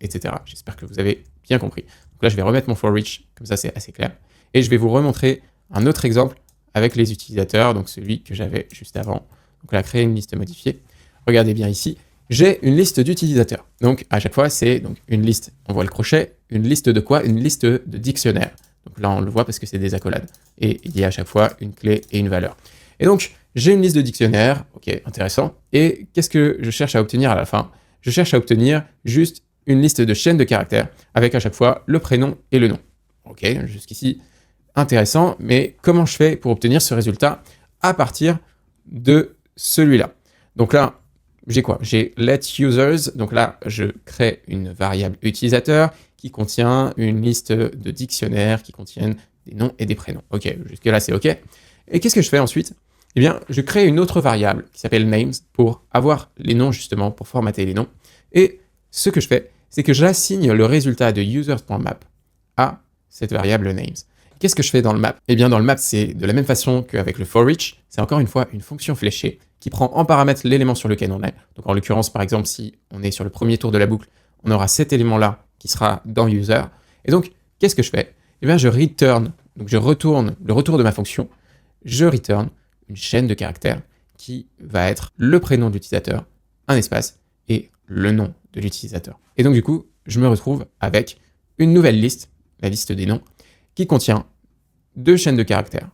etc. J'espère que vous avez bien compris. Donc là, je vais remettre mon for each, comme ça c'est assez clair. Et je vais vous remontrer un autre exemple avec les utilisateurs, donc celui que j'avais juste avant. Donc là, créer une liste modifiée. Regardez bien ici, j'ai une liste d'utilisateurs. Donc à chaque fois, c'est donc une liste, on voit le crochet, une liste de quoi? Une liste de dictionnaires. Donc là, on le voit parce que c'est des accolades. Et il y a à chaque fois une clé et une valeur. Et donc, j'ai une liste de dictionnaires, ok, intéressant. Et qu'est-ce que je cherche à obtenir à la fin? Je cherche à obtenir juste une liste de chaînes de caractères avec à chaque fois le prénom et le nom. Ok, jusqu'ici, intéressant, mais comment je fais pour obtenir ce résultat à partir de celui-là? Donc là, j'ai quoi? J'ai let users, donc là, je crée une variable utilisateur qui contient une liste de dictionnaires qui contiennent des noms et des prénoms. Ok, jusque-là, c'est ok. Et qu'est-ce que je fais ensuite? Eh bien, je crée une autre variable qui s'appelle names pour avoir les noms justement, pour formater les noms. Et ce que je fais, c'est que j'assigne le résultat de users.map à cette variable names. Qu'est-ce que je fais dans le map? Eh bien, dans le map, c'est de la même façon qu'avec le for-each, c'est encore une fois une fonction fléchée qui prend en paramètre l'élément sur lequel on est. Donc en l'occurrence, par exemple, si on est sur le premier tour de la boucle, on aura cet élément-là qui sera dans user. Et donc, qu'est-ce que je fais? Eh bien, je return, donc je retourne le retour de ma fonction, je return une chaîne de caractères qui va être le prénom de l'utilisateur, un espace, et le nom de l'utilisateur. Et donc, du coup, je me retrouve avec une nouvelle liste, la liste des noms, qui contient 2 chaînes de caractères.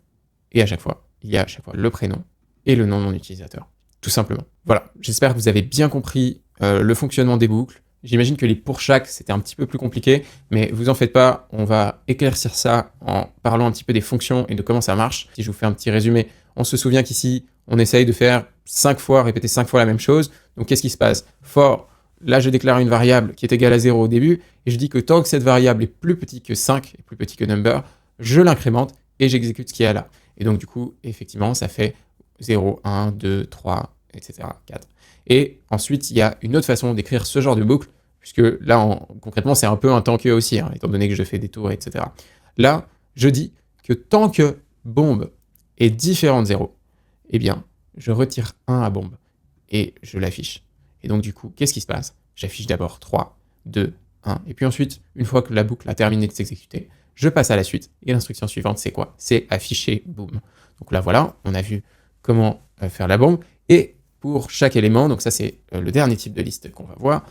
Et à chaque fois, il y a à chaque fois le prénom et le nom de mon utilisateur. Tout simplement. Voilà, j'espère que vous avez bien compris le fonctionnement des boucles. J'imagine que les pour chaque, c'était un petit peu plus compliqué, mais vous en faites pas, on va éclaircir ça en parlant un petit peu des fonctions et de comment ça marche. Si je vous fais un petit résumé, on se souvient qu'ici, on essaye de faire répéter 5 fois la même chose. Donc qu'est-ce qui se passe? For, là je déclare une variable qui est égale à 0 au début, et je dis que tant que cette variable est plus petite que 5, et plus petit que number, je l'incrémente et j'exécute ce qu'il y a là. Et donc du coup, effectivement, ça fait 0, 1, 2, 3, etc., 4. Et ensuite, il y a une autre façon d'écrire ce genre de boucle, puisque là, concrètement, c'est un peu un tant que aussi, hein, étant donné que je fais des tours, etc. Là, je dis que tant que bombe est différent de 0, eh bien, je retire 1 à bombe et je l'affiche. Et donc, du coup, qu'est-ce qui se passe? J'affiche d'abord 3, 2, 1. Et puis ensuite, une fois que la boucle a terminé de s'exécuter, je passe à la suite. Et l'instruction suivante, c'est quoi? C'est afficher boom. Donc là, voilà, on a vu comment faire la bombe. Et pour chaque élément, donc ça, c'est le dernier type de liste qu'on va voir.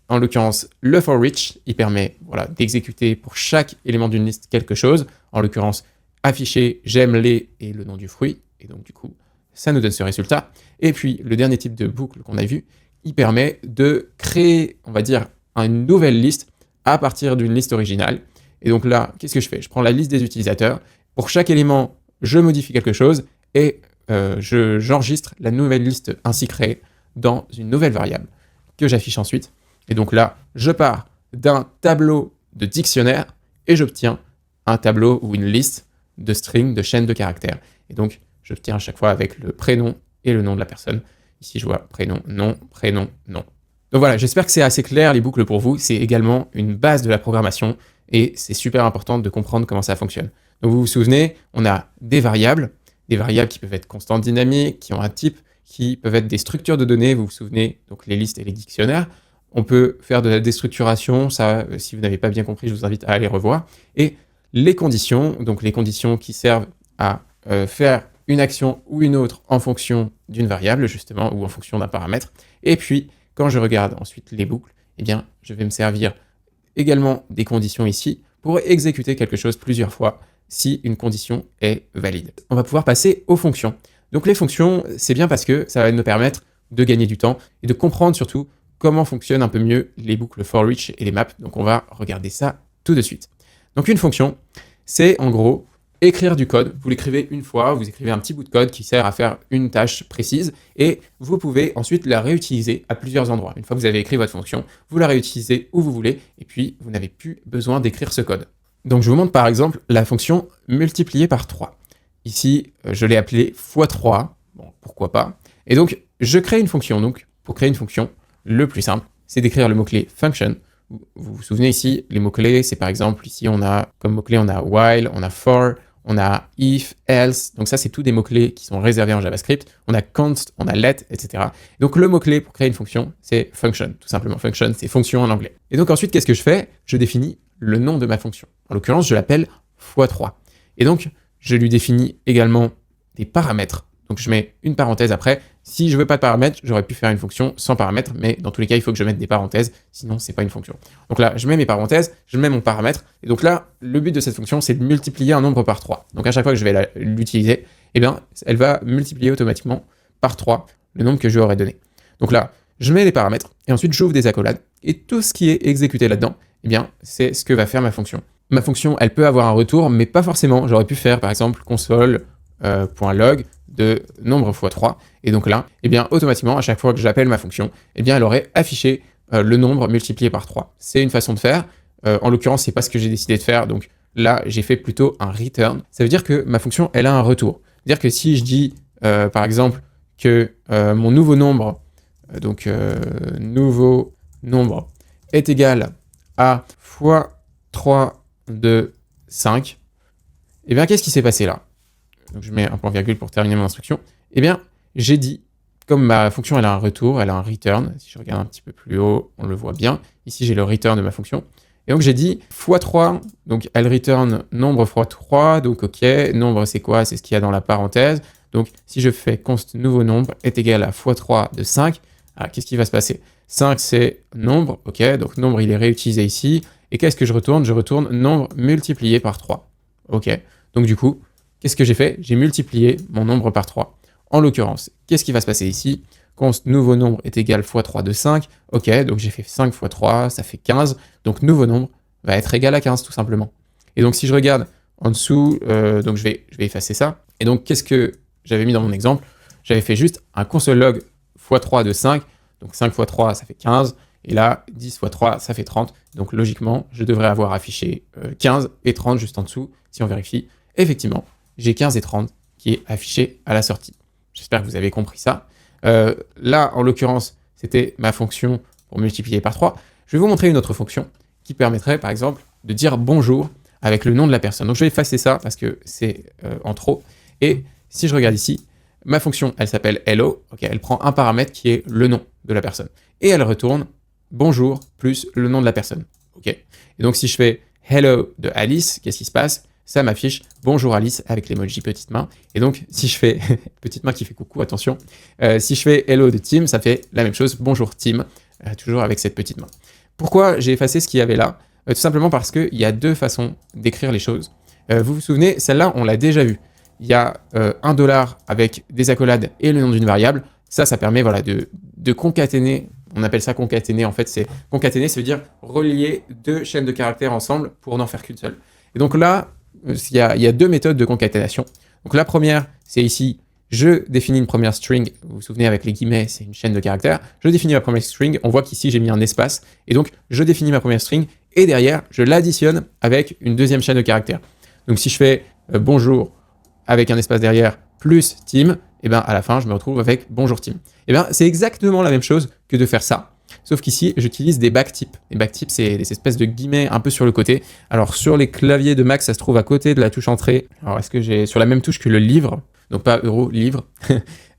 En l'occurrence, le for each, il permet d'exécuter pour chaque élément d'une liste quelque chose. En l'occurrence, afficher j'aime les et le nom du fruit. Et donc, du coup, ça nous donne ce résultat. Et puis, le dernier type de boucle qu'on a vu, il permet de créer, on va dire, une nouvelle liste à partir d'une liste originale. Et donc là, qu'est-ce que je fais? Je prends la liste des utilisateurs. Pour chaque élément, je modifie quelque chose et j'enregistre la nouvelle liste ainsi créée dans une nouvelle variable que j'affiche ensuite. Et donc là, je pars d'un tableau de dictionnaire et j'obtiens un tableau ou une liste de strings, de chaînes de caractères. Et donc, j'obtiens à chaque fois avec le prénom et le nom de la personne. Ici, je vois prénom, nom. Donc voilà, j'espère que c'est assez clair les boucles pour vous. C'est également une base de la programmation et c'est super important de comprendre comment ça fonctionne. Donc vous vous souvenez, on a des variables qui peuvent être constantes dynamiques, qui ont un type, qui peuvent être des structures de données, vous vous souvenez, donc les listes et les dictionnaires. On peut faire de la déstructuration, ça, si vous n'avez pas bien compris, je vous invite à aller revoir. Et les conditions, donc les conditions qui servent à faire une action ou une autre en fonction d'une variable, justement, ou en fonction d'un paramètre. Et puis, quand je regarde ensuite les boucles, eh bien, je vais me servir également des conditions ici pour exécuter quelque chose plusieurs fois si une condition est valide. On va pouvoir passer aux fonctions. Donc les fonctions, c'est bien parce que ça va nous permettre de gagner du temps et de comprendre surtout comment fonctionnent un peu mieux les boucles for each et les maps. Donc on va regarder ça tout de suite. Donc une fonction, c'est en gros écrire du code. Vous l'écrivez une fois, vous écrivez un petit bout de code qui sert à faire une tâche précise et vous pouvez ensuite la réutiliser à plusieurs endroits. Une fois que vous avez écrit votre fonction, vous la réutilisez où vous voulez et puis vous n'avez plus besoin d'écrire ce code. Donc je vous montre par exemple la fonction multiplier par 3. Ici, je l'ai appelée x3, bon, pourquoi pas. Et donc, je crée une fonction. Donc, pour créer une fonction, le plus simple, c'est d'écrire le mot-clé function. Vous vous souvenez ici, les mots-clés, c'est par exemple, ici, on a comme mot-clé, on a while, on a for, on a if, else. Donc ça, c'est tous des mots-clés qui sont réservés en JavaScript. On a const, on a let, etc. Donc le mot-clé pour créer une fonction, c'est function, tout simplement. Function, c'est fonction en anglais. Et donc ensuite, qu'est-ce que je fais? Je définis le nom de ma fonction. En l'occurrence, je l'appelle x3. Et donc, je lui définis également des paramètres. Donc je mets une parenthèse après. Si je veux pas de paramètres, j'aurais pu faire une fonction sans paramètres, mais dans tous les cas, il faut que je mette des parenthèses, sinon c'est pas une fonction. Donc là, je mets mes parenthèses, je mets mon paramètre, et donc là, le but de cette fonction, c'est de multiplier un nombre par 3. Donc à chaque fois que je vais l'utiliser, eh bien, elle va multiplier automatiquement par 3 le nombre que je lui aurais donné. Donc là, je mets les paramètres, et ensuite j'ouvre des accolades, et tout ce qui est exécuté là-dedans, eh bien, c'est ce que va faire ma fonction. Ma fonction, elle peut avoir un retour, mais pas forcément. J'aurais pu faire, par exemple, console.log de nombre x 3, et donc là, eh bien, automatiquement, à chaque fois que j'appelle ma fonction, eh bien, elle aurait affiché le nombre multiplié par 3. C'est une façon de faire. En l'occurrence, c'est pas ce que j'ai décidé de faire, donc là, j'ai fait plutôt un return. Ça veut dire que ma fonction, elle a un retour. C'est-à-dire que si je dis, par exemple, que mon nouveau nombre, nouveau nombre est égal à fois 3 de 5, et bien, qu'est-ce qui s'est passé là? Donc, je mets un point virgule pour terminer mon instruction. Eh bien, j'ai dit, comme ma fonction, elle a un retour, elle a un return. Si je regarde un petit peu plus haut, on le voit bien. Ici, j'ai le return de ma fonction. Et donc, j'ai dit x3, donc elle return nombre x 3, donc ok, nombre c'est quoi? C'est ce qu'il y a dans la parenthèse. Donc, si je fais const nouveau nombre est égal à x3 de 5, qu'est-ce qui va se passer? 5, c'est nombre, ok, donc nombre, il est réutilisé ici. Et qu'est-ce que je retourne? Je retourne nombre multiplié par 3. Ok, donc du coup, qu'est-ce que j'ai fait? J'ai multiplié mon nombre par 3. En l'occurrence, qu'est-ce qui va se passer ici? Const nouveau nombre est égal x3 de 5. Ok, donc j'ai fait 5 x 3, ça fait 15. Donc nouveau nombre va être égal à 15 tout simplement. Et donc si je regarde en dessous, donc je vais effacer ça. Et donc qu'est-ce que j'avais mis dans mon exemple? J'avais fait juste un console log x3 de 5. Donc 5 x 3, ça fait 15. Et là, 10 x 3, ça fait 30. Donc logiquement, je devrais avoir affiché 15 et 30 juste en dessous. Si on vérifie, effectivement, j'ai 15 et 30 qui est affiché à la sortie. J'espère que vous avez compris ça. Là, en l'occurrence, c'était ma fonction pour multiplier par 3. Je vais vous montrer une autre fonction qui permettrait, par exemple, de dire bonjour avec le nom de la personne. Donc, je vais effacer ça parce que c'est en trop. Et si je regarde ici, ma fonction, elle s'appelle hello. Okay, elle prend un paramètre qui est le nom de la personne. Et elle retourne bonjour plus le nom de la personne. Okay. Et donc, si je fais hello de Alice, qu'est-ce qui se passe? Ça m'affiche bonjour Alice avec l'emoji petite main. Et donc, si je fais petite main qui fait coucou, attention. Si je fais hello de Tim, ça fait la même chose, bonjour Tim, toujours avec cette petite main. Pourquoi j'ai effacé ce qu'il y avait là? Tout simplement parce qu'il y a deux façons d'écrire les choses. Vous vous souvenez, celle-là, on l'a déjà vue. Il y a $1 avec des accolades et le nom d'une variable. Ça permet voilà, de concaténer. On appelle ça concaténer. En fait, c'est concaténer, ça veut dire relier deux chaînes de caractères ensemble pour n'en faire qu'une seule. Et donc là, il y a deux méthodes de concaténation. Donc la première, c'est ici, je définis une première string. Vous vous souvenez, avec les guillemets, c'est une chaîne de caractères. Je définis ma première string. On voit qu'ici, j'ai mis un espace. Et donc, je définis ma première string. Et derrière, je l'additionne avec une deuxième chaîne de caractères. Donc si je fais bonjour avec un espace derrière plus Tim, et bien à la fin, je me retrouve avec bonjour Tim. Et bien c'est exactement la même chose que de faire ça. Sauf qu'ici, j'utilise des backtips. Les backtips, c'est des espèces de guillemets un peu sur le côté. Alors, sur les claviers de Mac, ça se trouve à côté de la touche entrée. Alors, est-ce que j'ai sur la même touche que le livre? Donc, pas euro, livre.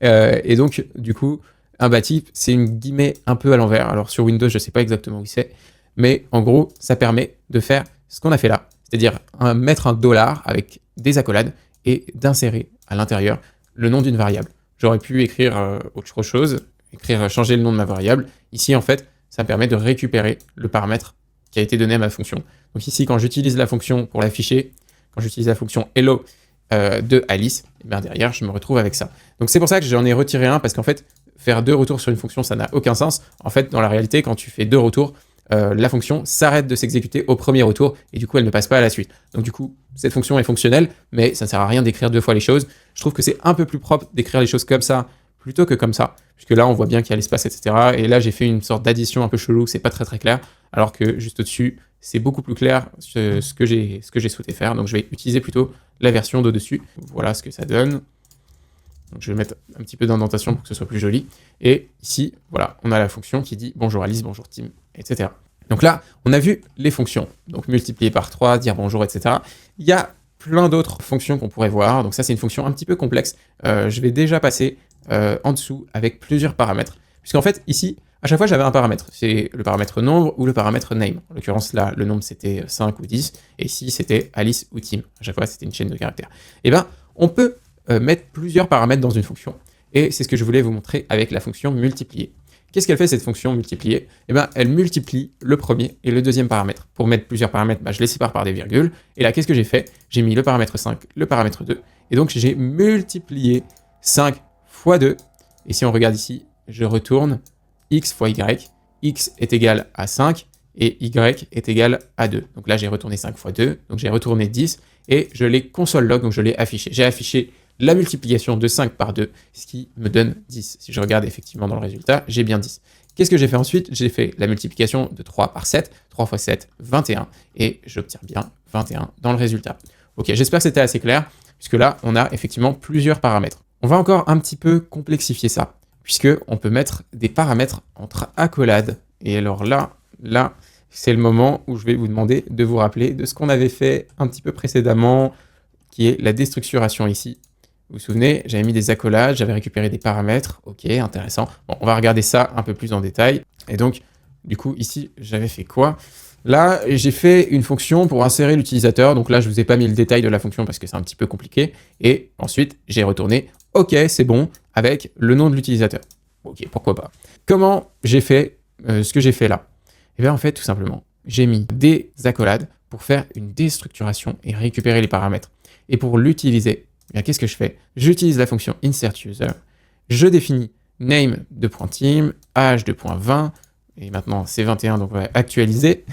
Et donc, du coup, un backtip, c'est une guillemet un peu à l'envers. Alors, sur Windows, je ne sais pas exactement où c'est. Mais en gros, ça permet de faire ce qu'on a fait là. C'est-à-dire mettre un $, avec des accolades, et d'insérer à l'intérieur le nom d'une variable. J'aurais pu écrire autre chose, changer le nom de ma variable. Ici, en fait, ça me permet de récupérer le paramètre qui a été donné à ma fonction. Donc ici, quand j'utilise la fonction pour l'afficher, quand j'utilise la fonction hello de Alice, et bien derrière, je me retrouve avec ça. Donc c'est pour ça que j'en ai retiré un, parce qu'en fait, faire deux retours sur une fonction, ça n'a aucun sens. En fait, dans la réalité, quand tu fais deux retours, la fonction s'arrête de s'exécuter au premier retour, et du coup, elle ne passe pas à la suite. Donc du coup, cette fonction est fonctionnelle, mais ça ne sert à rien d'écrire deux fois les choses. Je trouve que c'est un peu plus propre d'écrire les choses comme ça, plutôt que comme ça, puisque là, on voit bien qu'il y a l'espace, etc. Et là, j'ai fait une sorte d'addition un peu chelou, c'est pas très très clair, alors que juste au-dessus, c'est beaucoup plus clair ce que j'ai souhaité faire. Donc je vais utiliser plutôt la version d'au-dessus. Voilà ce que ça donne. Donc je vais mettre un petit peu d'indentation pour que ce soit plus joli. Et ici, voilà, on a la fonction qui dit bonjour Alice, bonjour Tim, etc. Donc là, on a vu les fonctions. Donc multiplier par 3, dire bonjour, etc. Il y a plein d'autres fonctions qu'on pourrait voir. Donc ça, c'est une fonction un petit peu complexe. Je vais déjà passer en dessous avec plusieurs paramètres. Puisqu'en fait, ici, à chaque fois, j'avais un paramètre. C'est le paramètre nombre ou le paramètre name. En l'occurrence, là, le nombre, c'était 5 ou 10. Et ici, c'était Alice ou Tim. À chaque fois, c'était une chaîne de caractères. Et bien, on peut mettre plusieurs paramètres dans une fonction. Et c'est ce que je voulais vous montrer avec la fonction multiplier. Qu'est-ce qu'elle fait, cette fonction multiplier? Eh bien, elle multiplie le premier et le deuxième paramètre. Pour mettre plusieurs paramètres, je les sépare par des virgules. Et là, qu'est-ce que j'ai fait? J'ai mis le paramètre 5, le paramètre 2. Et donc, j'ai multiplié 5 fois 2. Et si on regarde ici, je retourne x fois y. X est égal à 5 et y est égal à 2. Donc là, j'ai retourné 5 fois 2. Donc j'ai retourné 10 et je l'ai console log, donc je l'ai affiché. J'ai affiché la multiplication de 5 par 2, ce qui me donne 10. Si je regarde effectivement dans le résultat, j'ai bien 10. Qu'est-ce que j'ai fait ensuite? J'ai fait la multiplication de 3 par 7. 3 fois 7, 21. Et j'obtiens bien 21 dans le résultat. Ok, j'espère que c'était assez clair, puisque là, on a effectivement plusieurs paramètres. On va encore un petit peu complexifier ça, puisqu'on peut mettre des paramètres entre accolades. Et alors là, c'est le moment où je vais vous demander de vous rappeler de ce qu'on avait fait un petit peu précédemment, qui est la déstructuration ici. Vous vous souvenez, j'avais mis des accolades, j'avais récupéré des paramètres. Ok, intéressant. Bon, on va regarder ça un peu plus en détail. Et donc, du coup, ici, j'avais fait quoi? Là, j'ai fait une fonction pour insérer l'utilisateur. Donc là, je ne vous ai pas mis le détail de la fonction parce que c'est un petit peu compliqué. Et ensuite, j'ai retourné « Ok, c'est bon » avec le nom de l'utilisateur. Ok, pourquoi pas. Comment j'ai fait ce que j'ai fait là? Eh bien, en fait, tout simplement, j'ai mis des accolades pour faire une déstructuration et récupérer les paramètres. Et pour l'utiliser, eh bien, qu'est-ce que je fais? J'utilise la fonction insertUser, je définis name de .team, age de .20, et maintenant c'est 21, donc on va actualiser.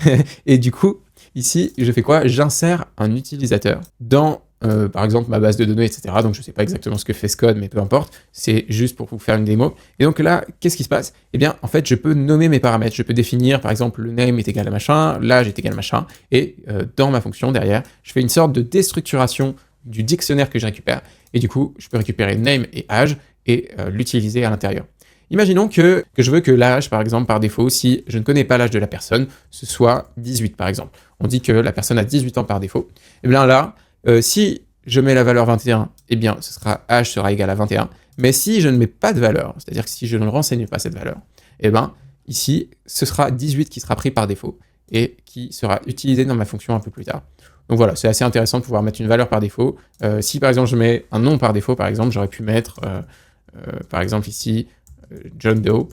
Et du coup, ici, je fais quoi? J'insère un utilisateur dans, par exemple, ma base de données, etc. Donc je ne sais pas exactement ce que fait ce code, mais peu importe, c'est juste pour vous faire une démo. Et donc là, qu'est-ce qui se passe? Eh bien, en fait, je peux nommer mes paramètres. Je peux définir, par exemple, le name est égal à machin, l'âge est égal à machin, et dans ma fonction derrière, je fais une sorte de déstructuration du dictionnaire que je récupère, et du coup, je peux récupérer name et âge et l'utiliser à l'intérieur. Imaginons que je veux que l'âge, par exemple, par défaut, si je ne connais pas l'âge de la personne, ce soit 18, par exemple. On dit que la personne a 18 ans par défaut. Et bien là, si je mets la valeur 21, eh bien, âge sera égal à 21. Mais si je ne mets pas de valeur, c'est-à-dire que si je ne renseigne pas cette valeur, eh bien, ici, ce sera 18 qui sera pris par défaut et qui sera utilisé dans ma fonction un peu plus tard. Donc voilà, c'est assez intéressant de pouvoir mettre une valeur par défaut. Si par exemple je mets un nom par défaut, par exemple, j'aurais pu mettre, par exemple ici, John Doe.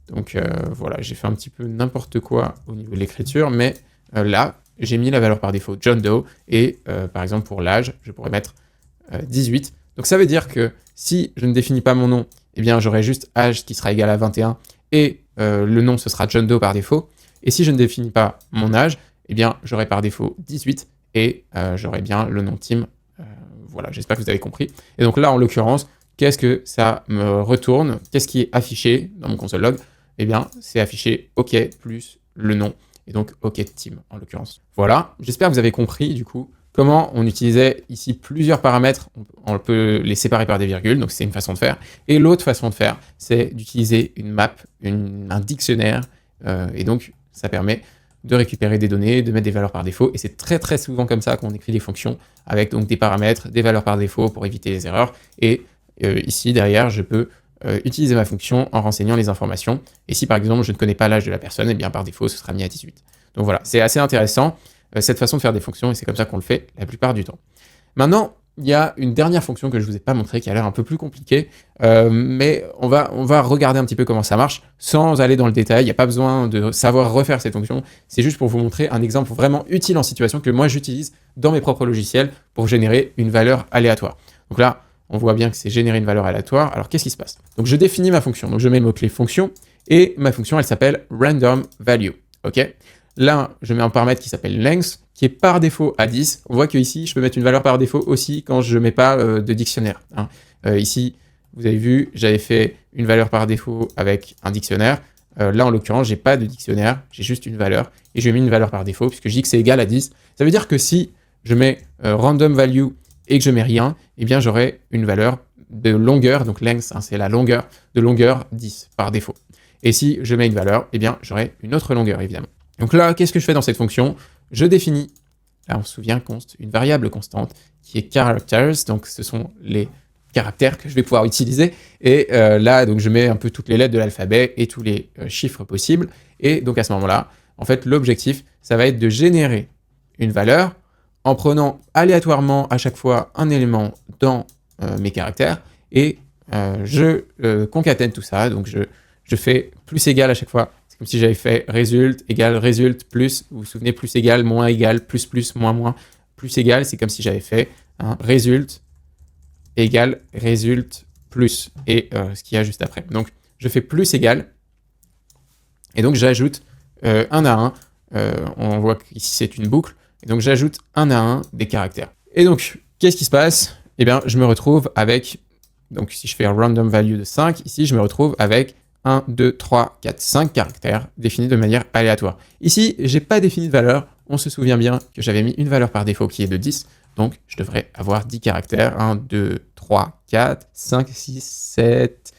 Donc voilà, j'ai fait un petit peu n'importe quoi au niveau de l'écriture, mais là, j'ai mis la valeur par défaut John Doe, et par exemple pour l'âge, je pourrais mettre 18. Donc ça veut dire que si je ne définis pas mon nom, eh bien j'aurai juste âge qui sera égal à 21, et le nom ce sera John Doe par défaut. Et si je ne définis pas mon âge, eh bien, j'aurai par défaut 18 et j'aurai bien le nom team. Voilà, j'espère que vous avez compris. Et donc là, en l'occurrence, qu'est-ce que ça me retourne? Qu'est-ce qui est affiché dans mon console log? Eh bien, c'est affiché OK plus le nom. Et donc OK team, en l'occurrence. Voilà, j'espère que vous avez compris, du coup, comment on utilisait ici plusieurs paramètres. On peut les séparer par des virgules, donc c'est une façon de faire. Et l'autre façon de faire, c'est d'utiliser une map, un dictionnaire. Et donc, ça permet de récupérer des données, de mettre des valeurs par défaut, et c'est très très souvent comme ça qu'on écrit des fonctions, avec donc des paramètres, des valeurs par défaut pour éviter les erreurs, et ici derrière je peux utiliser ma fonction en renseignant les informations, et si par exemple je ne connais pas l'âge de la personne, et bien par défaut ce sera mis à 18. Donc voilà, c'est assez intéressant cette façon de faire des fonctions, et c'est comme ça qu'on le fait la plupart du temps. Maintenant, il y a une dernière fonction que je ne vous ai pas montrée qui a l'air un peu plus compliquée, mais on va regarder un petit peu comment ça marche sans aller dans le détail. Il n'y a pas besoin de savoir refaire cette fonction, c'est juste pour vous montrer un exemple vraiment utile en situation que moi j'utilise dans mes propres logiciels pour générer une valeur aléatoire. Donc là, on voit bien que c'est générer une valeur aléatoire. Alors qu'est-ce qui se passe? Donc je définis ma fonction, donc je mets le mot-clé fonction, et ma fonction elle s'appelle random value. Ok? Là, je mets un paramètre qui s'appelle length, qui est par défaut à 10. On voit que ici, je peux mettre une valeur par défaut aussi quand je ne mets pas de dictionnaire. Hein. Ici, vous avez vu, j'avais fait une valeur par défaut avec un dictionnaire. Là, en l'occurrence, j'ai pas de dictionnaire, j'ai juste une valeur. Et je mets une valeur par défaut, puisque je dis que c'est égal à 10. Ça veut dire que si je mets random value et que je mets rien, eh bien, j'aurai une valeur de longueur, donc length, hein, c'est la longueur, de longueur 10 par défaut. Et si je mets une valeur, eh bien, j'aurai une autre longueur, évidemment. Donc là, qu'est-ce que je fais dans cette fonction? Je définis, là on se souvient, const, une variable constante qui est characters, donc ce sont les caractères que je vais pouvoir utiliser, et là donc je mets un peu toutes les lettres de l'alphabet et tous les chiffres possibles, et donc à ce moment-là, en fait l'objectif, ça va être de générer une valeur en prenant aléatoirement à chaque fois un élément dans mes caractères, et je concatène tout ça, donc je fais plus égal à chaque fois. Comme si j'avais fait résulte égale résulte plus, vous vous souvenez, plus égal, moins égal, plus, moins, plus égal, c'est comme si j'avais fait hein, résulte égale résulte plus, et ce qu'il y a juste après. Donc, je fais plus égal, et donc j'ajoute un à un, on voit qu'ici c'est une boucle, et donc j'ajoute un à un des caractères. Et donc, qu'est-ce qui se passe? Eh bien, je me retrouve avec, donc si je fais un random value de 5, ici je me retrouve avec 1, 2, 3, 4, 5 caractères définis de manière aléatoire. Ici, j'ai pas défini de valeur, on se souvient bien que j'avais mis une valeur par défaut qui est de 10, donc je devrais avoir 10 caractères, 1, 2, 3, 4, 5, 6, 7,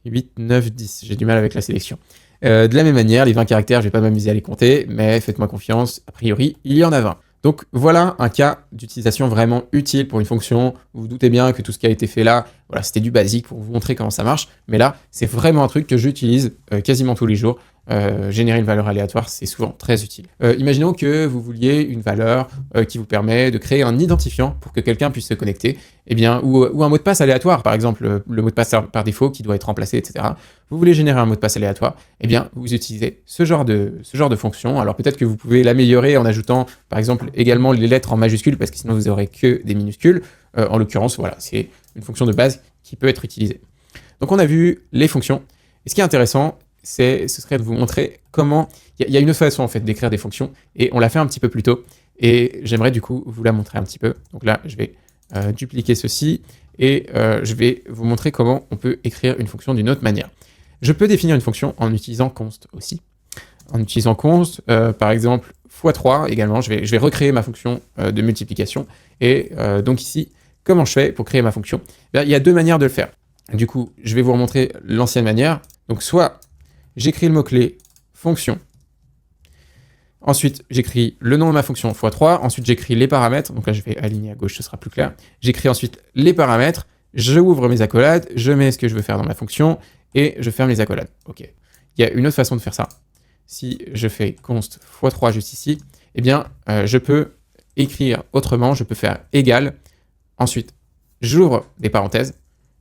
8, 9, 10. J'ai du mal avec la sélection. De la même manière, les 20 caractères, je vais pas m'amuser à les compter, mais faites-moi confiance, a priori, il y en a 20. Donc voilà un cas d'utilisation vraiment utile pour une fonction. Vous vous doutez bien que tout ce qui a été fait là, voilà, c'était du basique pour vous montrer comment ça marche, mais là, c'est vraiment un truc que j'utilise quasiment tous les jours. Générer une valeur aléatoire, c'est souvent très utile. Imaginons que vous vouliez une valeur qui vous permet de créer un identifiant pour que quelqu'un puisse se connecter, eh bien, ou un mot de passe aléatoire, par exemple le mot de passe par défaut qui doit être remplacé, etc. Vous voulez générer un mot de passe aléatoire, eh bien, vous utilisez ce genre de fonction. Alors peut-être que vous pouvez l'améliorer en ajoutant, par exemple, également les lettres en majuscules, parce que sinon vous n'aurez que des minuscules. En l'occurrence, voilà, c'est une fonction de base qui peut être utilisée. Donc on a vu les fonctions. Et ce qui est intéressant, ce serait de vous montrer comment... Il y a une autre façon en fait d'écrire des fonctions, et on l'a fait un petit peu plus tôt, et j'aimerais du coup vous la montrer un petit peu. Donc là, je vais dupliquer ceci, et je vais vous montrer comment on peut écrire une fonction d'une autre manière. Je peux définir une fonction en utilisant const aussi. En utilisant const, par exemple, x3 également, je vais recréer ma fonction de multiplication, et donc ici, comment je fais pour créer ma fonction? Là, il y a deux manières de le faire. Du coup, je vais vous remontrer l'ancienne manière. Donc soit j'écris le mot-clé fonction, ensuite j'écris le nom de ma fonction x3, ensuite j'écris les paramètres, donc là je vais aligner à gauche, ce sera plus clair. J'écris ensuite les paramètres, je ouvre mes accolades, je mets ce que je veux faire dans ma fonction, et je ferme les accolades. Ok. Il y a une autre façon de faire ça. Si je fais const x3 juste ici, eh bien je peux écrire autrement, je peux faire égal, ensuite j'ouvre des parenthèses,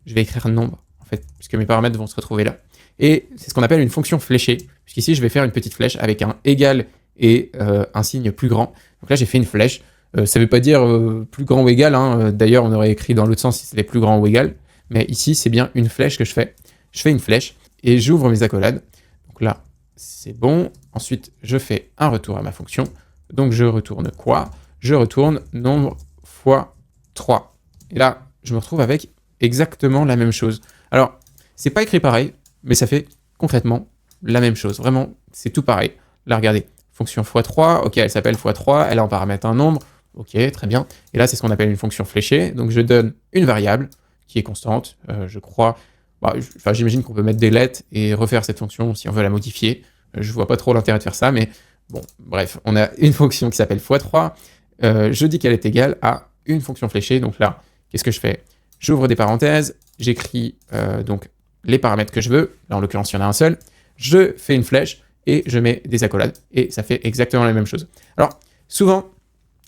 je vais écrire nombre, en fait, puisque mes paramètres vont se retrouver là. Et c'est ce qu'on appelle une fonction fléchée, puisqu'ici je vais faire une petite flèche avec un égal et un signe plus grand. Donc là j'ai fait une flèche, ça ne veut pas dire plus grand ou égal, hein. D'ailleurs on aurait écrit dans l'autre sens si c'était plus grand ou égal, mais ici c'est bien une flèche que je fais. Je fais une flèche et j'ouvre mes accolades, donc là c'est bon. Ensuite je fais un retour à ma fonction, donc je retourne quoi? Je retourne nombre fois 3. Et là je me retrouve avec exactement la même chose. Alors c'est pas écrit pareil, mais ça fait concrètement la même chose. Vraiment, c'est tout pareil. Là, regardez, fonction x3, ok, elle s'appelle x3, elle a en paramètre un nombre, ok, très bien. Et là, c'est ce qu'on appelle une fonction fléchée. Donc, je donne une variable qui est constante, je crois. J'imagine qu'on peut mettre des lettres et refaire cette fonction si on veut la modifier. Je vois pas trop l'intérêt de faire ça, mais bon, bref, on a une fonction qui s'appelle x3. Je dis qu'elle est égale à une fonction fléchée. Donc là, qu'est-ce que je fais? J'ouvre des parenthèses, j'écris donc les paramètres que je veux, là en l'occurrence il y en a un seul, je fais une flèche et je mets des accolades, et ça fait exactement la même chose. Alors, souvent,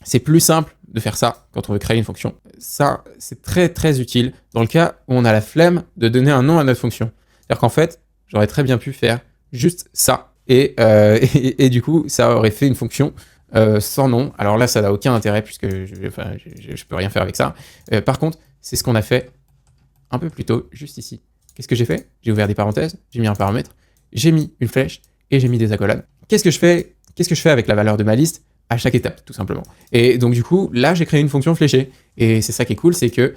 c'est plus simple de faire ça quand on veut créer une fonction. Ça, c'est très très utile dans le cas où on a la flemme de donner un nom à notre fonction. C'est-à-dire qu'en fait, j'aurais très bien pu faire juste ça, et du coup, ça aurait fait une fonction sans nom. Alors là, ça n'a aucun intérêt, puisque je peux rien faire avec ça. Par contre, c'est ce qu'on a fait un peu plus tôt, juste ici. Qu'est-ce que j'ai fait? J'ai ouvert des parenthèses, j'ai mis un paramètre, j'ai mis une flèche et j'ai mis des accolades. Qu'est-ce que je fais avec la valeur de ma liste à chaque étape, tout simplement? Et donc du coup, là, j'ai créé une fonction fléchée. Et c'est ça qui est cool, c'est que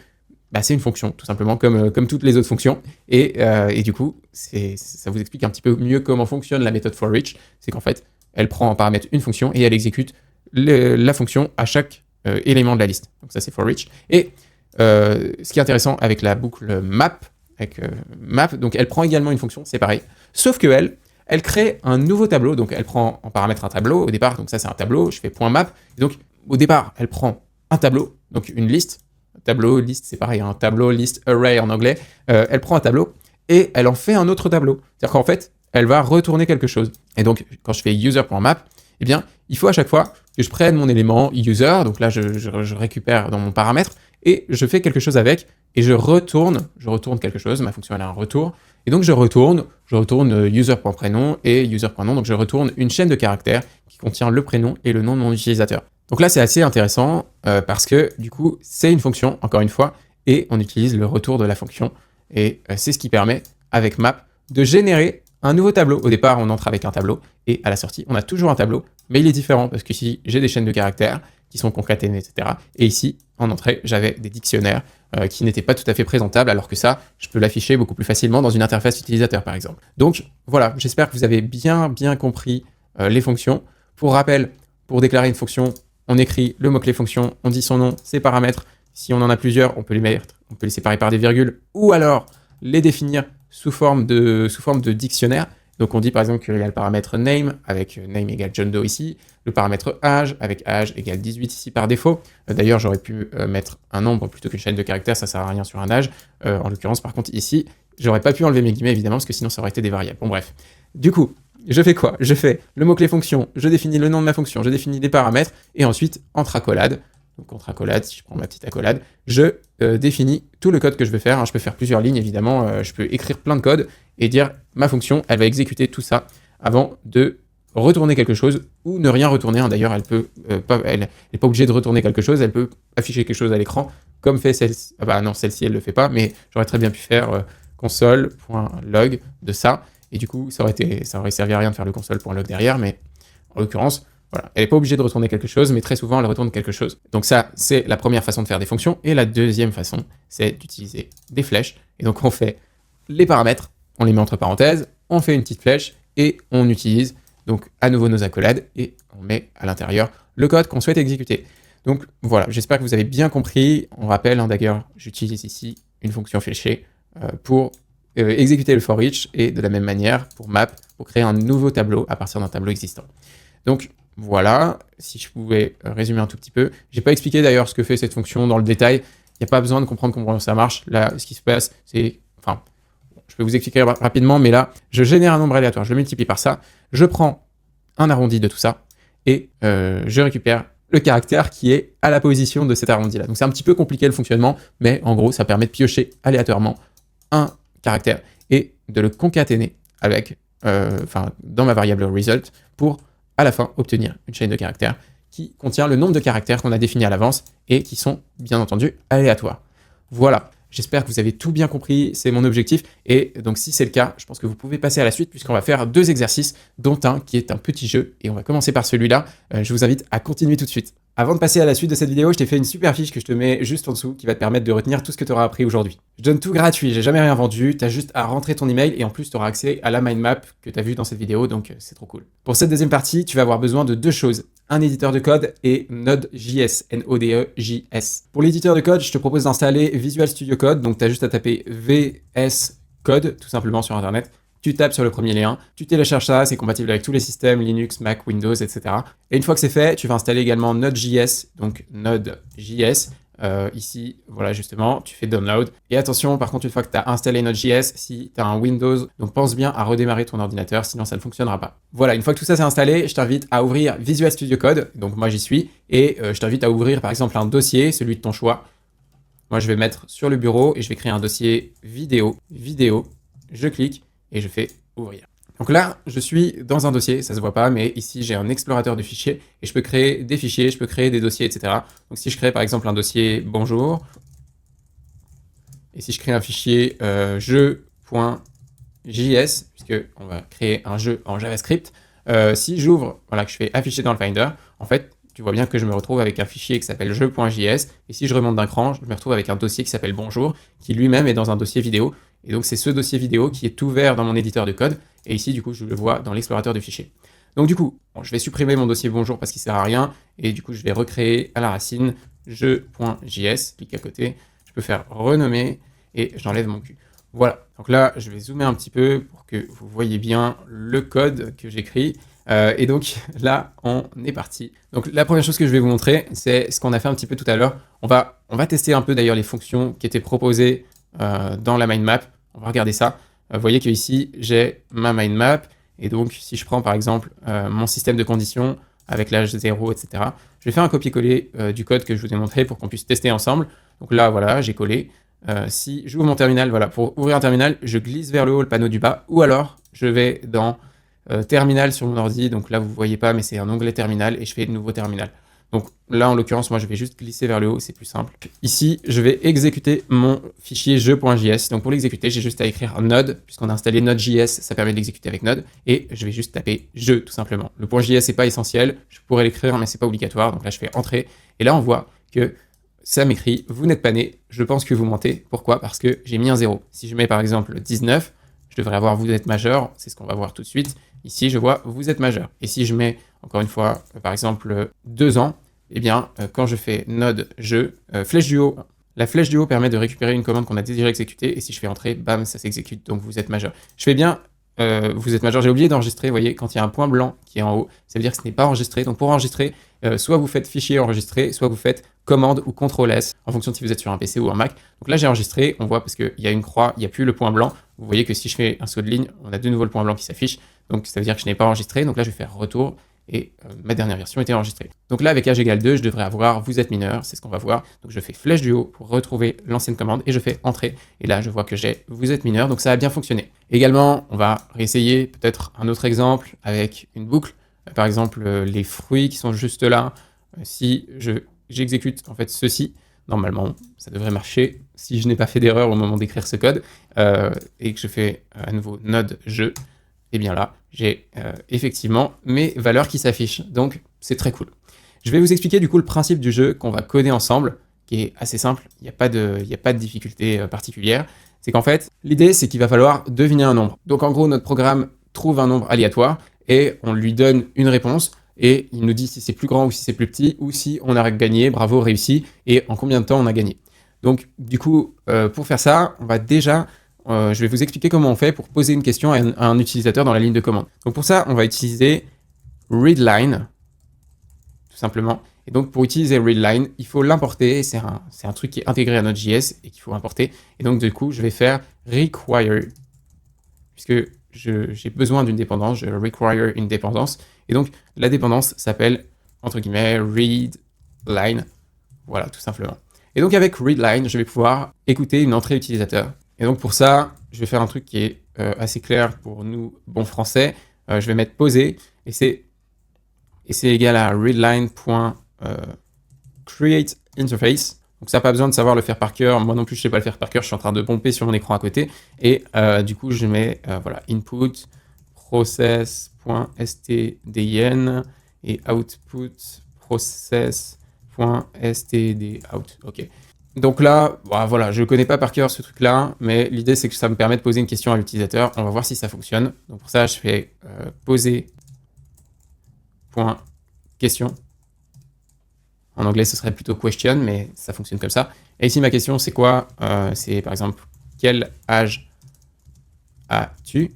c'est une fonction, tout simplement, comme toutes les autres fonctions. Et du coup, ça vous explique un petit peu mieux comment fonctionne la méthode for each. C'est qu'en fait, elle prend en paramètre une fonction et elle exécute la fonction à chaque élément de la liste. Donc ça, c'est for each. Et ce qui est intéressant avec la boucle map, donc elle prend également une fonction, c'est pareil, sauf que elle crée un nouveau tableau, donc elle prend en paramètre un tableau au départ, donc ça c'est un tableau, je fais .map, et donc au départ elle prend un tableau, donc une liste, tableau, liste, c'est pareil, un tableau, liste, array en anglais, elle prend un tableau, et elle en fait un autre tableau, c'est-à-dire qu'en fait, elle va retourner quelque chose, et donc quand je fais user.map, eh bien, il faut à chaque fois que je prenne mon élément user, donc là je récupère dans mon paramètre, et je fais quelque chose avec, et je retourne quelque chose, ma fonction elle a un retour, et donc je retourne user.prénom et user.nom, donc je retourne une chaîne de caractères qui contient le prénom et le nom de mon utilisateur. Donc là, c'est assez intéressant parce que du coup, c'est une fonction, encore une fois, et on utilise le retour de la fonction. Et c'est ce qui permet, avec map, de générer un nouveau tableau. Au départ, on entre avec un tableau, et à la sortie, on a toujours un tableau, mais il est différent parce qu'ici, j'ai des chaînes de caractères qui sont concaténées, etc. Et ici, en entrée, j'avais des dictionnaires qui n'étaient pas tout à fait présentables, alors que ça, je peux l'afficher beaucoup plus facilement dans une interface utilisateur, par exemple. Donc voilà, j'espère que vous avez bien compris les fonctions. Pour rappel, pour déclarer une fonction, on écrit le mot-clé fonction, on dit son nom, ses paramètres. Si on en a plusieurs, on peut les séparer par des virgules, ou alors les définir sous forme de dictionnaire. Donc on dit par exemple qu'il y a le paramètre name, avec name égale John Doe ici, le paramètre âge, avec âge égale 18 ici par défaut. D'ailleurs, j'aurais pu mettre un nombre plutôt qu'une chaîne de caractères, ça sert à rien sur un âge. En l'occurrence, par contre, ici, j'aurais pas pu enlever mes guillemets, évidemment, parce que sinon ça aurait été des variables. Bon bref. Du coup, je fais quoi? Je fais le mot-clé fonction, je définis le nom de ma fonction, je définis des paramètres, et ensuite, entre accolades, donc entre accolades, si je prends ma petite accolade, je définis tout le code que je vais faire. Je peux faire plusieurs lignes, évidemment, je peux écrire plein de code et dire ma fonction, elle va exécuter tout ça avant de retourner quelque chose ou ne rien retourner. D'ailleurs, elle n'est pas obligée de retourner quelque chose, elle peut afficher quelque chose à l'écran, comme fait celle-ci. Ah bah non, celle-ci, elle ne le fait pas, mais j'aurais très bien pu faire console.log de ça, et du coup, ça aurait servi à rien de faire le console.log derrière, mais en l'occurrence, voilà, elle n'est pas obligée de retourner quelque chose, mais très souvent, elle retourne quelque chose. Donc ça, c'est la première façon de faire des fonctions. Et la deuxième façon, c'est d'utiliser des flèches. Et donc, on fait les paramètres, on les met entre parenthèses, on fait une petite flèche, et on utilise donc à nouveau nos accolades, et on met à l'intérieur le code qu'on souhaite exécuter. Donc voilà, j'espère que vous avez bien compris. On rappelle, d'ailleurs, j'utilise ici une fonction fléchée pour exécuter le for each, et de la même manière, pour map, pour créer un nouveau tableau à partir d'un tableau existant. Donc, voilà, si je pouvais résumer un tout petit peu. J'ai pas expliqué d'ailleurs ce que fait cette fonction dans le détail. Il n'y a pas besoin de comprendre comment ça marche. Là, ce qui se passe, c'est... Enfin, je peux vous expliquer rapidement, mais là, je génère un nombre aléatoire, je le multiplie par ça, je prends un arrondi de tout ça, et je récupère le caractère qui est à la position de cet arrondi-là. Donc c'est un petit peu compliqué le fonctionnement, mais en gros, ça permet de piocher aléatoirement un caractère et de le concaténer avec, dans ma variable result pour à la fin obtenir une chaîne de caractères qui contient le nombre de caractères qu'on a définis à l'avance et qui sont bien entendu aléatoires. Voilà, j'espère que vous avez tout bien compris, c'est mon objectif, et donc si c'est le cas, je pense que vous pouvez passer à la suite puisqu'on va faire 2 exercices, dont un qui est un petit jeu, et on va commencer par celui-là. Je vous invite à continuer tout de suite. Avant de passer à la suite de cette vidéo, je t'ai fait une super fiche que je te mets juste en dessous qui va te permettre de retenir tout ce que tu auras appris aujourd'hui. Je donne tout gratuit, j'ai jamais rien vendu, tu as juste à rentrer ton email et en plus tu auras accès à la mind map que tu as vue dans cette vidéo, donc c'est trop cool. Pour cette deuxième partie, tu vas avoir besoin de 2 choses, un éditeur de code et Node.js, N-O-D-E-J-S. Pour l'éditeur de code, je te propose d'installer Visual Studio Code, donc tu as juste à taper VS Code tout simplement sur internet. Tu tapes sur le premier lien, tu télécharges ça, c'est compatible avec tous les systèmes, Linux, Mac, Windows, etc. Et une fois que c'est fait, tu vas installer également Node.js, donc Node.js. Ici, voilà, justement, tu fais download. Et attention, par contre, une fois que tu as installé Node.js, si tu as un Windows, donc pense bien à redémarrer ton ordinateur, sinon ça ne fonctionnera pas. Voilà, une fois que tout ça c'est installé, je t'invite à ouvrir Visual Studio Code, donc moi j'y suis, et je t'invite à ouvrir par exemple un dossier, celui de ton choix. Moi je vais mettre sur le bureau et je vais créer un dossier vidéo, je clique, et je fais ouvrir. Donc là, je suis dans un dossier, ça se voit pas, mais ici j'ai un explorateur de fichiers et je peux créer des fichiers, je peux créer des dossiers, etc. Donc si je crée par exemple un dossier bonjour, et si je crée un fichier jeu.js, puisque on va créer un jeu en JavaScript, si j'ouvre, voilà, que je fais afficher dans le Finder, en fait, tu vois bien que je me retrouve avec un fichier qui s'appelle jeu.js, et si je remonte d'un cran, je me retrouve avec un dossier qui s'appelle bonjour, qui lui-même est dans un dossier vidéo, et donc c'est ce dossier vidéo qui est ouvert dans mon éditeur de code, et ici du coup je le vois dans l'explorateur de fichiers. Donc du coup, bon, je vais supprimer mon dossier bonjour parce qu'il sert à rien, et du coup je vais recréer à la racine jeu.js, clique à côté, je peux faire renommer, et j'enlève mon cul. Voilà, donc là je vais zoomer un petit peu pour que vous voyez bien le code que j'écris. Et donc là, on est parti. Donc la première chose que je vais vous montrer, c'est ce qu'on a fait un petit peu tout à l'heure. On va tester un peu d'ailleurs les fonctions qui étaient proposées dans la mind map. On va regarder ça. Vous voyez que ici j'ai ma mind map. Et donc si je prends par exemple mon système de conditions avec l'âge 0, etc. Je vais faire un copier-coller du code que je vous ai montré pour qu'on puisse tester ensemble. Donc là, voilà, j'ai collé. Si j'ouvre mon terminal, voilà, pour ouvrir un terminal, je glisse vers le haut le panneau du bas. Ou alors, je vais dans terminal sur mon ordi, donc là vous voyez pas mais c'est un onglet terminal et je fais nouveau terminal. Donc là, en l'occurrence, moi, je vais juste glisser vers le haut, c'est plus simple. Ici, je vais exécuter mon fichier jeu.js. Donc pour l'exécuter, j'ai juste à écrire Node, puisqu'on a installé Node.js, ça permet de l'exécuter avec Node, et je vais juste taper jeu, tout simplement. Le .js n'est pas essentiel, je pourrais l'écrire, mais c'est pas obligatoire. Donc là, je fais entrer, et là, on voit que ça m'écrit « Vous n'êtes pas né, je pense que vous mentez ». Pourquoi? Parce que j'ai mis un 0. Si je mets par exemple 19, je devrais avoir « Vous êtes majeur », c'est ce qu'on va voir tout de suite. Ici, je vois « Vous êtes majeur ». Et si je mets, encore une fois, par exemple 2 ans, eh bien, quand je fais node jeu, flèche du haut, la flèche du haut permet de récupérer une commande qu'on a déjà exécutée, et si je fais entrer, bam, ça s'exécute, donc vous êtes majeur. Je fais bien, vous êtes majeur, j'ai oublié d'enregistrer, vous voyez, quand il y a un point blanc qui est en haut, ça veut dire que ce n'est pas enregistré. Donc pour enregistrer, soit vous faites fichier enregistré, soit vous faites commande ou CTRL-S, en fonction de si vous êtes sur un PC ou un Mac. Donc là, j'ai enregistré, on voit parce qu'il y a une croix, il n'y a plus le point blanc. Vous voyez que si je fais un saut de ligne, on a de nouveau le point blanc qui s'affiche, donc ça veut dire que je n'ai pas enregistré. Donc là, je vais faire retour, et ma dernière version était enregistrée. Donc là, avec âge égale 2, je devrais avoir vous êtes mineur, c'est ce qu'on va voir. Donc je fais flèche du haut pour retrouver l'ancienne commande, et je fais entrer. Et là, je vois que j'ai vous êtes mineur, donc ça a bien fonctionné. Également, on va réessayer peut-être un autre exemple avec une boucle. Par exemple, les fruits qui sont juste là. Si j'exécute en fait ceci, normalement, ça devrait marcher. Si je n'ai pas fait d'erreur au moment d'écrire ce code, et que je fais à nouveau node jeu, et bien là, j'ai effectivement mes valeurs qui s'affichent. Donc, c'est très cool. Je vais vous expliquer du coup le principe du jeu qu'on va coder ensemble, qui est assez simple. Il n'y a pas de difficulté particulière. C'est qu'en fait, l'idée, c'est qu'il va falloir deviner un nombre. Donc, en gros, notre programme trouve un nombre aléatoire et on lui donne une réponse. Et il nous dit si c'est plus grand ou si c'est plus petit, ou si on a gagné, bravo, réussi, et en combien de temps on a gagné. Donc, du coup, pour faire ça, on va déjà... je vais vous expliquer comment on fait pour poser une question à un utilisateur dans la ligne de commande. Donc pour ça, on va utiliser readline, tout simplement. Et donc pour utiliser readline, il faut l'importer. C'est un truc qui est intégré à Node.js et qu'il faut importer. Et donc du coup, je vais faire require, puisque j'ai besoin d'une dépendance, je require une dépendance. Et donc la dépendance s'appelle, entre guillemets, readline. Voilà, tout simplement. Et donc avec readline, je vais pouvoir écouter une entrée utilisateur. Et donc pour ça, je vais faire un truc qui est assez clair pour nous, bons français. Je vais mettre poser, et c'est égal à readline.createInterface. Donc ça, pas besoin de savoir le faire par cœur. Moi non plus, je ne sais pas le faire par cœur. Je suis en train de pomper sur mon écran à côté. Et du coup, je mets voilà, input process.stdin et output process.stdout. Ok. Donc là, voilà, je ne connais pas par cœur ce truc-là, mais l'idée, c'est que ça me permet de poser une question à l'utilisateur. On va voir si ça fonctionne. Donc pour ça, je fais poser.question. En anglais, ce serait plutôt question, mais ça fonctionne comme ça. Et ici, ma question, c'est quoi? C'est par exemple, quel âge as-tu?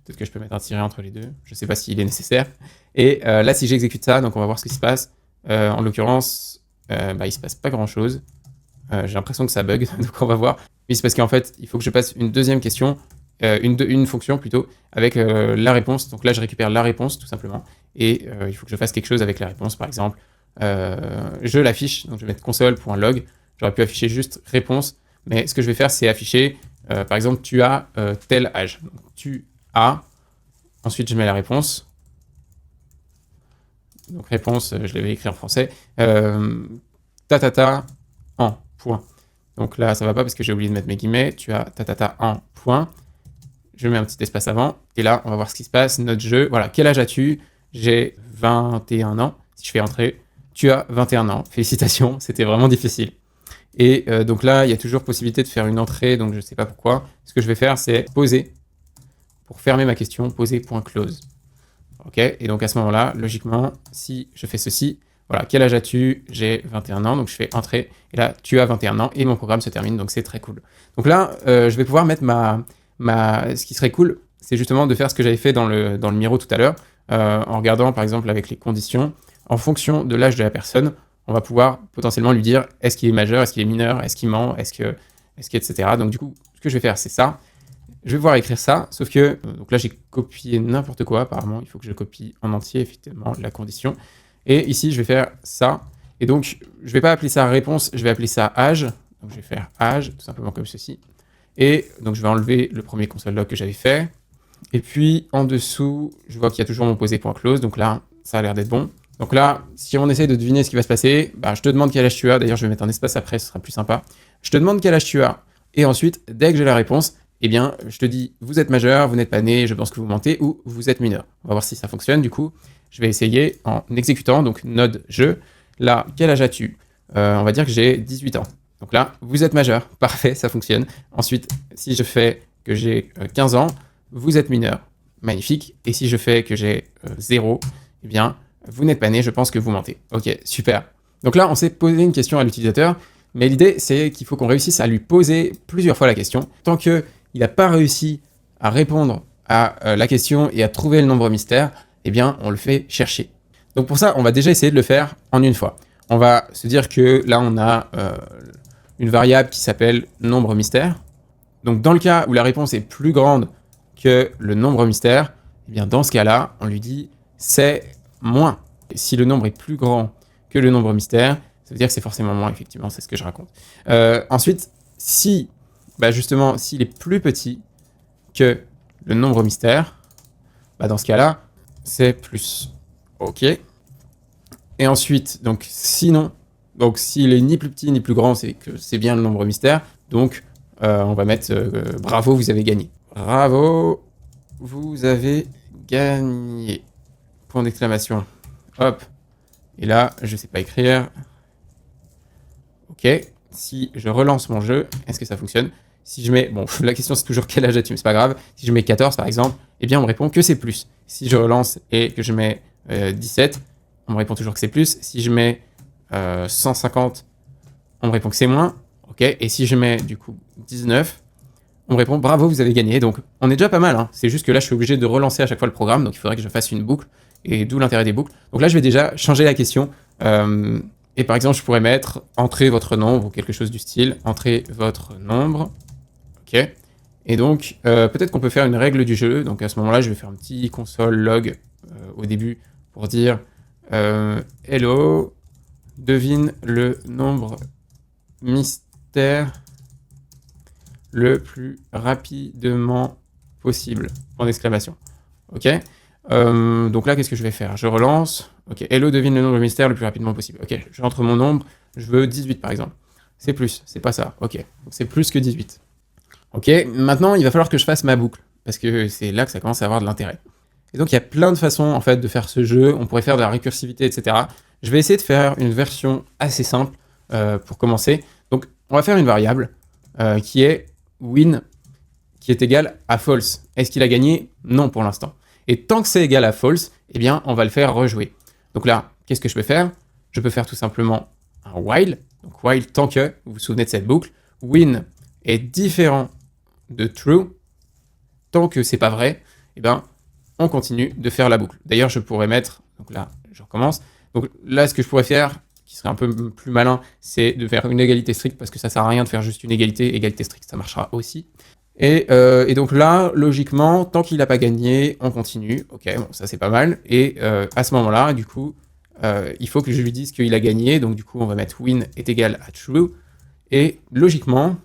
Peut-être que je peux mettre un tiret entre les deux. Je ne sais pas s'il est nécessaire. Et là, si j'exécute ça, donc on va voir ce qui se passe. En l'occurrence, il ne se passe pas grand-chose. J'ai l'impression que ça bug, donc on va voir. Oui, c'est parce qu'en fait, il faut que je passe une deuxième question, une fonction plutôt, avec la réponse. Donc là, je récupère la réponse, tout simplement. Et il faut que je fasse quelque chose avec la réponse, par exemple. Je l'affiche, donc je vais mettre console.log. J'aurais pu afficher juste réponse, mais ce que je vais faire, c'est afficher, par exemple, tu as tel âge. Donc, tu as, ensuite je mets la réponse. Donc réponse, je l'avais écrit en français. En point. Donc là, ça va pas parce que j'ai oublié de mettre mes guillemets. Tu as en point. Je mets un petit espace avant. Et là, on va voir ce qui se passe. Notre jeu. Voilà. Quel âge as-tu? J'ai 21 ans. Si je fais entrer, tu as 21 ans. Félicitations. C'était vraiment difficile. Et donc là, il y a toujours possibilité de faire une entrée. Donc je ne sais pas pourquoi. Ce que je vais faire, c'est poser. Pour fermer ma question, poser.close. Ok. Et donc à ce moment-là, logiquement, si je fais ceci, voilà, quel âge as-tu? J'ai 21 ans, donc je fais entrer, et là, tu as 21 ans, et mon programme se termine, donc c'est très cool. Donc là, je vais pouvoir mettre ce qui serait cool, c'est justement de faire ce que j'avais fait dans le Miro tout à l'heure, en regardant, par exemple, avec les conditions, en fonction de l'âge de la personne, on va pouvoir potentiellement lui dire, est-ce qu'il est majeur, est-ce qu'il est mineur, est-ce qu'il ment, etc. Donc du coup, ce que je vais faire, c'est ça. Je vais pouvoir écrire ça, sauf que, donc là, j'ai copié n'importe quoi, apparemment, il faut que je copie en entier, effectivement, la condition. Et ici, je vais faire ça. Et donc, je ne vais pas appeler ça réponse, je vais appeler ça âge. Donc, je vais faire âge, tout simplement comme ceci. Et donc, je vais enlever le premier console.log que j'avais fait. Et puis, en dessous, je vois qu'il y a toujours mon poser.close. Donc là, ça a l'air d'être bon. Donc là, si on essaye de deviner ce qui va se passer, bah, je te demande quel âge tu as. D'ailleurs, je vais mettre un espace après, ce sera plus sympa. Je te demande quel âge tu as. Et ensuite, dès que j'ai la réponse, eh bien, je te dis, vous êtes majeur, vous n'êtes pas né, je pense que vous mentez, ou vous êtes mineur. On va voir si ça fonctionne. Du coup, je vais essayer en exécutant, donc node jeu. Là, quel âge as-tu? On va dire que j'ai 18 ans. Donc là, vous êtes majeur. Parfait, ça fonctionne. Ensuite, si je fais que j'ai 15 ans, vous êtes mineur. Magnifique. Et si je fais que j'ai 0, eh bien, vous n'êtes pas né, je pense que vous mentez. Ok, super. Donc là, on s'est posé une question à l'utilisateur, mais l'idée, c'est qu'il faut qu'on réussisse à lui poser plusieurs fois la question. Tant qu'il n'a pas réussi à répondre à la question et à trouver le nombre mystère, eh bien, on le fait chercher. Donc pour ça, on va déjà essayer de le faire en une fois. On va se dire que là, on a une variable qui s'appelle nombre mystère. Donc dans le cas où la réponse est plus grande que le nombre mystère, eh bien dans ce cas-là, on lui dit c'est moins. Et si le nombre est plus grand que le nombre mystère, ça veut dire que c'est forcément moins, effectivement, c'est ce que je raconte. Ensuite, si, justement, s'il est plus petit que le nombre mystère, dans ce cas-là, c'est plus. Ok. Et ensuite, donc sinon, donc s'il est ni plus petit ni plus grand, c'est que c'est bien le nombre mystère. Donc, on va mettre bravo, vous avez gagné. Bravo, vous avez gagné. Point d'exclamation. Hop. Et là, je sais pas écrire. Ok. Si je relance mon jeu, est-ce que ça fonctionne? Si je mets, bon, la question c'est toujours quel âge as-tu, mais c'est pas grave. Si je mets 14 par exemple, eh bien on me répond que c'est plus. Si je relance et que je mets 17, on me répond toujours que c'est plus. Si je mets 150, on me répond que c'est moins. Ok. Et si je mets du coup 19, on me répond bravo, vous avez gagné. Donc on est déjà pas mal, hein. C'est juste que là je suis obligé de relancer à chaque fois le programme, donc il faudrait que je fasse une boucle, et d'où l'intérêt des boucles. Donc là je vais déjà changer la question, et par exemple je pourrais mettre entrez votre nombre ou quelque chose du style, entrez votre nombre, ok. Et donc peut-être qu'on peut faire une règle du jeu, donc à ce moment-là je vais faire un petit console log au début pour dire hello, devine le nombre mystère le plus rapidement possible. Point d'exclamation. Ok. Donc là, qu'est-ce que je vais faire? Je relance. Ok. Hello, devine le nombre mystère le plus rapidement possible. Ok. Je rentre mon nombre. Je veux 18 par exemple. C'est plus. C'est pas ça. Ok. Donc c'est plus que 18. Ok. Maintenant, il va falloir que je fasse ma boucle. Parce que c'est là que ça commence à avoir de l'intérêt. Et donc il y a plein de façons en fait de faire ce jeu. On pourrait faire de la récursivité, etc. Je vais essayer de faire une version assez simple pour commencer. Donc on va faire une variable qui est win, qui est égal à false. Est-ce qu'il a gagné? Non pour l'instant. Et tant que c'est égal à false, eh bien, on va le faire rejouer. Donc là, qu'est-ce que je peux faire? Je peux faire tout simplement un while. Donc while tant que, vous vous souvenez de cette boucle, win est différent de true. Tant que c'est pas vrai, eh bien, on continue de faire la boucle. D'ailleurs, je pourrais mettre, donc là, je recommence. Donc là, ce que je pourrais faire, qui serait un peu plus malin, c'est de faire une égalité stricte, parce que ça sert à rien de faire juste une égalité stricte, ça marchera aussi. Et donc là, logiquement, tant qu'il n'a pas gagné, on continue. Ok, bon, ça c'est pas mal. Et à ce moment-là, du coup, il faut que je lui dise qu'il a gagné. Donc du coup, on va mettre win est égal à true. Et logiquement,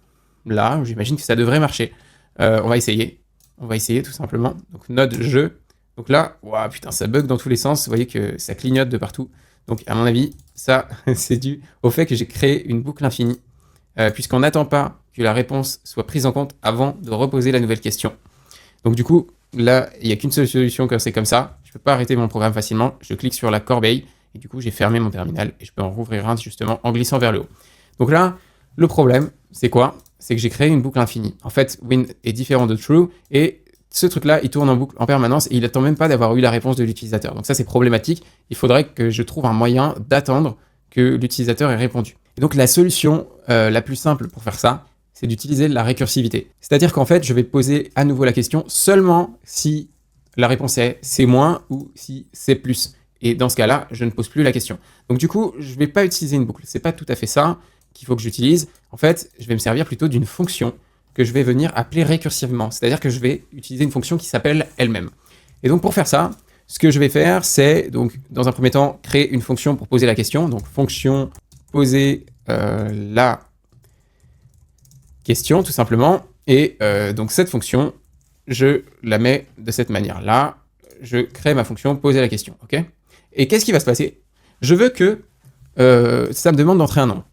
là, j'imagine que ça devrait marcher. On va essayer. On va essayer tout simplement. Donc node jeu. Donc là, waouh, putain, ça bug dans tous les sens. Vous voyez que ça clignote de partout. Donc, à mon avis, ça, c'est dû au fait que j'ai créé une boucle infinie, puisqu'on n'attend pas que la réponse soit prise en compte avant de reposer la nouvelle question. Donc, du coup, là, il n'y a qu'une seule solution quand c'est comme ça. Je ne peux pas arrêter mon programme facilement. Je clique sur la corbeille, et du coup, j'ai fermé mon terminal, et je peux en rouvrir un, justement, en glissant vers le haut. Donc là, le problème, c'est quoi? C'est que j'ai créé une boucle infinie. En fait, win est différent de true, et ce truc-là, il tourne en boucle en permanence et il n'attend même pas d'avoir eu la réponse de l'utilisateur. Donc ça, c'est problématique. Il faudrait que je trouve un moyen d'attendre que l'utilisateur ait répondu. Et donc la solution la plus simple pour faire ça, c'est d'utiliser la récursivité. C'est-à-dire qu'en fait, je vais poser à nouveau la question seulement si la réponse est c'est moins ou si c'est plus. Et dans ce cas-là, je ne pose plus la question. Donc du coup, je ne vais pas utiliser une boucle. C'est pas tout à fait ça qu'il faut que j'utilise. En fait, je vais me servir plutôt d'une fonction que je vais venir appeler récursivement. C'est-à-dire que je vais utiliser une fonction qui s'appelle elle-même. Et donc pour faire ça, ce que je vais faire, c'est donc dans un premier temps créer une fonction pour poser la question. Donc fonction poser la question tout simplement. Et donc cette fonction, je la mets de cette manière-là. Je crée ma fonction poser la question. Ok ? Et qu'est-ce qui va se passer Je veux que ça me demande d'entrer un nombre.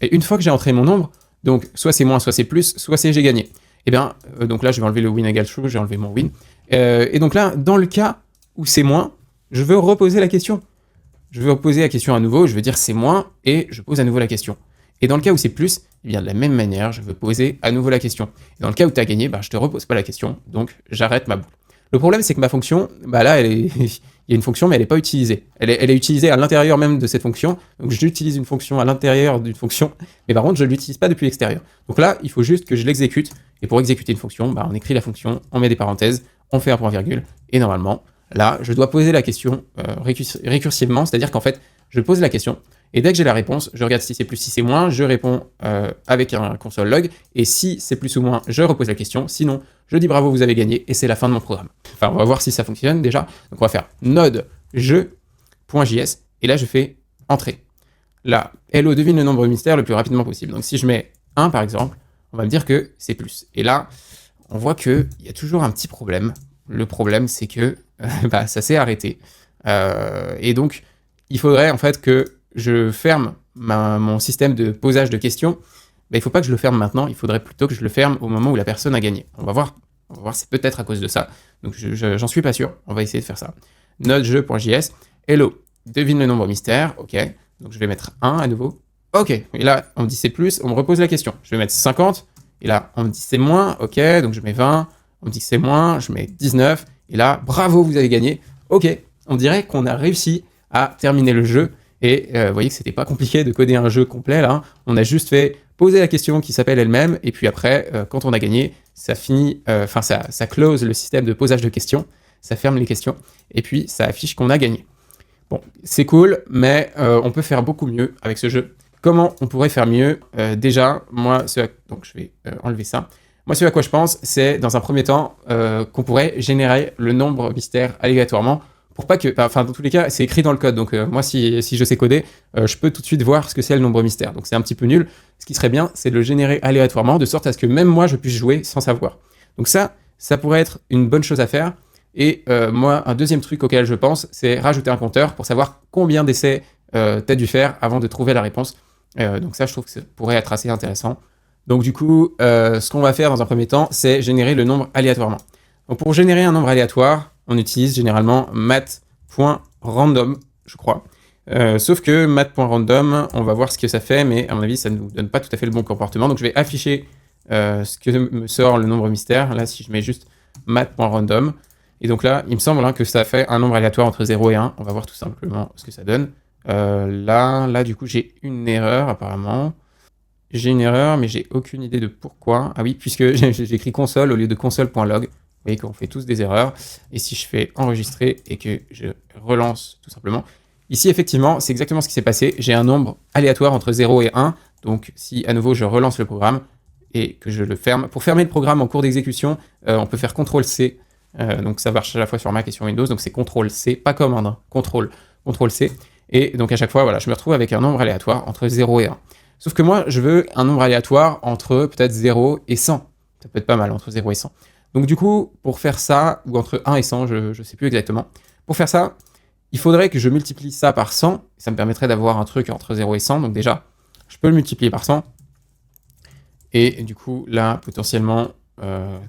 Et une fois que j'ai entré mon nombre, donc soit c'est moins, soit c'est plus, soit c'est j'ai gagné. Et bien, donc là, je vais enlever le win égale true, j'ai enlevé mon win. Et donc là, dans le cas où c'est moins, je veux reposer la question. Je veux reposer la question à nouveau, je veux dire c'est moins, et je pose à nouveau la question. Et dans le cas où c'est plus, eh bien de la même manière, je veux poser à nouveau la question. Et dans le cas où tu as gagné, bah, je te repose pas la question, donc j'arrête ma boucle. Le problème, c'est que ma fonction, bah là, il y a une fonction, mais elle n'est pas utilisée. Elle est utilisée à l'intérieur même de cette fonction. Donc, j'utilise une fonction à l'intérieur d'une fonction, mais par contre, je ne l'utilise pas depuis l'extérieur. Donc là, il faut juste que je l'exécute. Et pour exécuter une fonction, bah, on écrit la fonction, on met des parenthèses, on fait un point virgule, et normalement, là, je dois poser la question récursivement, c'est-à-dire qu'en fait, je pose la question, et dès que j'ai la réponse, je regarde si c'est plus, si c'est moins, je réponds avec un console log, et si c'est plus ou moins, je repose la question, sinon, je dis bravo, vous avez gagné, et c'est la fin de mon programme. Enfin, on va voir si ça fonctionne déjà. Donc on va faire node jeu.js, et là je fais entrée. Là, hello devine le nombre mystère le plus rapidement possible. Donc si je mets 1 par exemple, on va me dire que c'est plus. Et là, on voit qu'il y a toujours un petit problème. Le problème, c'est que ça s'est arrêté. Et donc, il faudrait en fait que je ferme mon système de posage de questions. Il ne faut pas que je le ferme maintenant, il faudrait plutôt que je le ferme au moment où la personne a gagné. On va voir, c'est peut-être à cause de ça. Donc j'en suis pas sûr, on va essayer de faire ça. Node jeu.js, hello, devine le nombre mystère, ok. Donc je vais mettre 1 à nouveau. Ok, et là on me dit c'est plus, on me repose la question. Je vais mettre 50, et là on me dit c'est moins, ok, donc je mets 20, on me dit que c'est moins, je mets 19, et là bravo, vous avez gagné. Ok, on dirait qu'on a réussi à terminer le jeu, et vous voyez que c'était pas compliqué de coder un jeu complet là, on a juste fait poser la question qui s'appelle elle-même, et puis après, quand on a gagné, ça finit, ça close le système de posage de questions, ça ferme les questions, et puis ça affiche qu'on a gagné. Bon, c'est cool, mais on peut faire beaucoup mieux avec ce jeu. Comment on pourrait faire mieux déjà, moi, donc je vais enlever ça. Moi, ce à quoi je pense, c'est dans un premier temps qu'on pourrait générer le nombre mystère aléatoirement pour pas que, enfin, dans tous les cas, c'est écrit dans le code. Donc moi, si je sais coder, je peux tout de suite voir ce que c'est le nombre mystère. Donc c'est un petit peu nul. Ce qui serait bien, c'est de le générer aléatoirement de sorte à ce que même moi, je puisse jouer sans savoir. Donc ça pourrait être une bonne chose à faire. Et moi, un deuxième truc auquel je pense, c'est rajouter un compteur pour savoir combien d'essais t'as dû faire avant de trouver la réponse. Donc ça, je trouve que ça pourrait être assez intéressant. Donc du coup, ce qu'on va faire dans un premier temps, c'est générer le nombre aléatoirement. Donc pour générer un nombre aléatoire, on utilise généralement math.random, je crois. Sauf que math.random, on va voir ce que ça fait, mais à mon avis, ça ne nous donne pas tout à fait le bon comportement. Donc je vais afficher ce que me sort le nombre mystère. Là, si je mets juste math.random, et donc là, il me semble que ça fait un nombre aléatoire entre 0 et 1. On va voir tout simplement ce que ça donne. Là, du coup, j'ai une erreur apparemment. J'ai une erreur, mais j'ai aucune idée de pourquoi. Ah oui, puisque j'ai écrit console au lieu de console.log. Vous voyez qu'on fait tous des erreurs. Et si je fais enregistrer et que je relance tout simplement, ici, effectivement, c'est exactement ce qui s'est passé. J'ai un nombre aléatoire entre 0 et 1. Donc, si à nouveau, je relance le programme et que je le ferme. Pour fermer le programme en cours d'exécution, on peut faire CTRL-C. Donc, ça marche à la fois sur Mac et sur Windows. Donc, c'est CTRL-C, pas commande, hein. CTRL-C. Et donc, à chaque fois, voilà, je me retrouve avec un nombre aléatoire entre 0 et 1. Sauf que moi, je veux un nombre aléatoire entre peut-être 0 et 100. Ça peut être pas mal, entre 0 et 100. Donc du coup, pour faire ça, ou entre 1 et 100, je ne sais plus exactement. Pour faire ça, il faudrait que je multiplie ça par 100. Ça me permettrait d'avoir un truc entre 0 et 100. Donc déjà, je peux le multiplier par 100. Et du coup, là, potentiellement,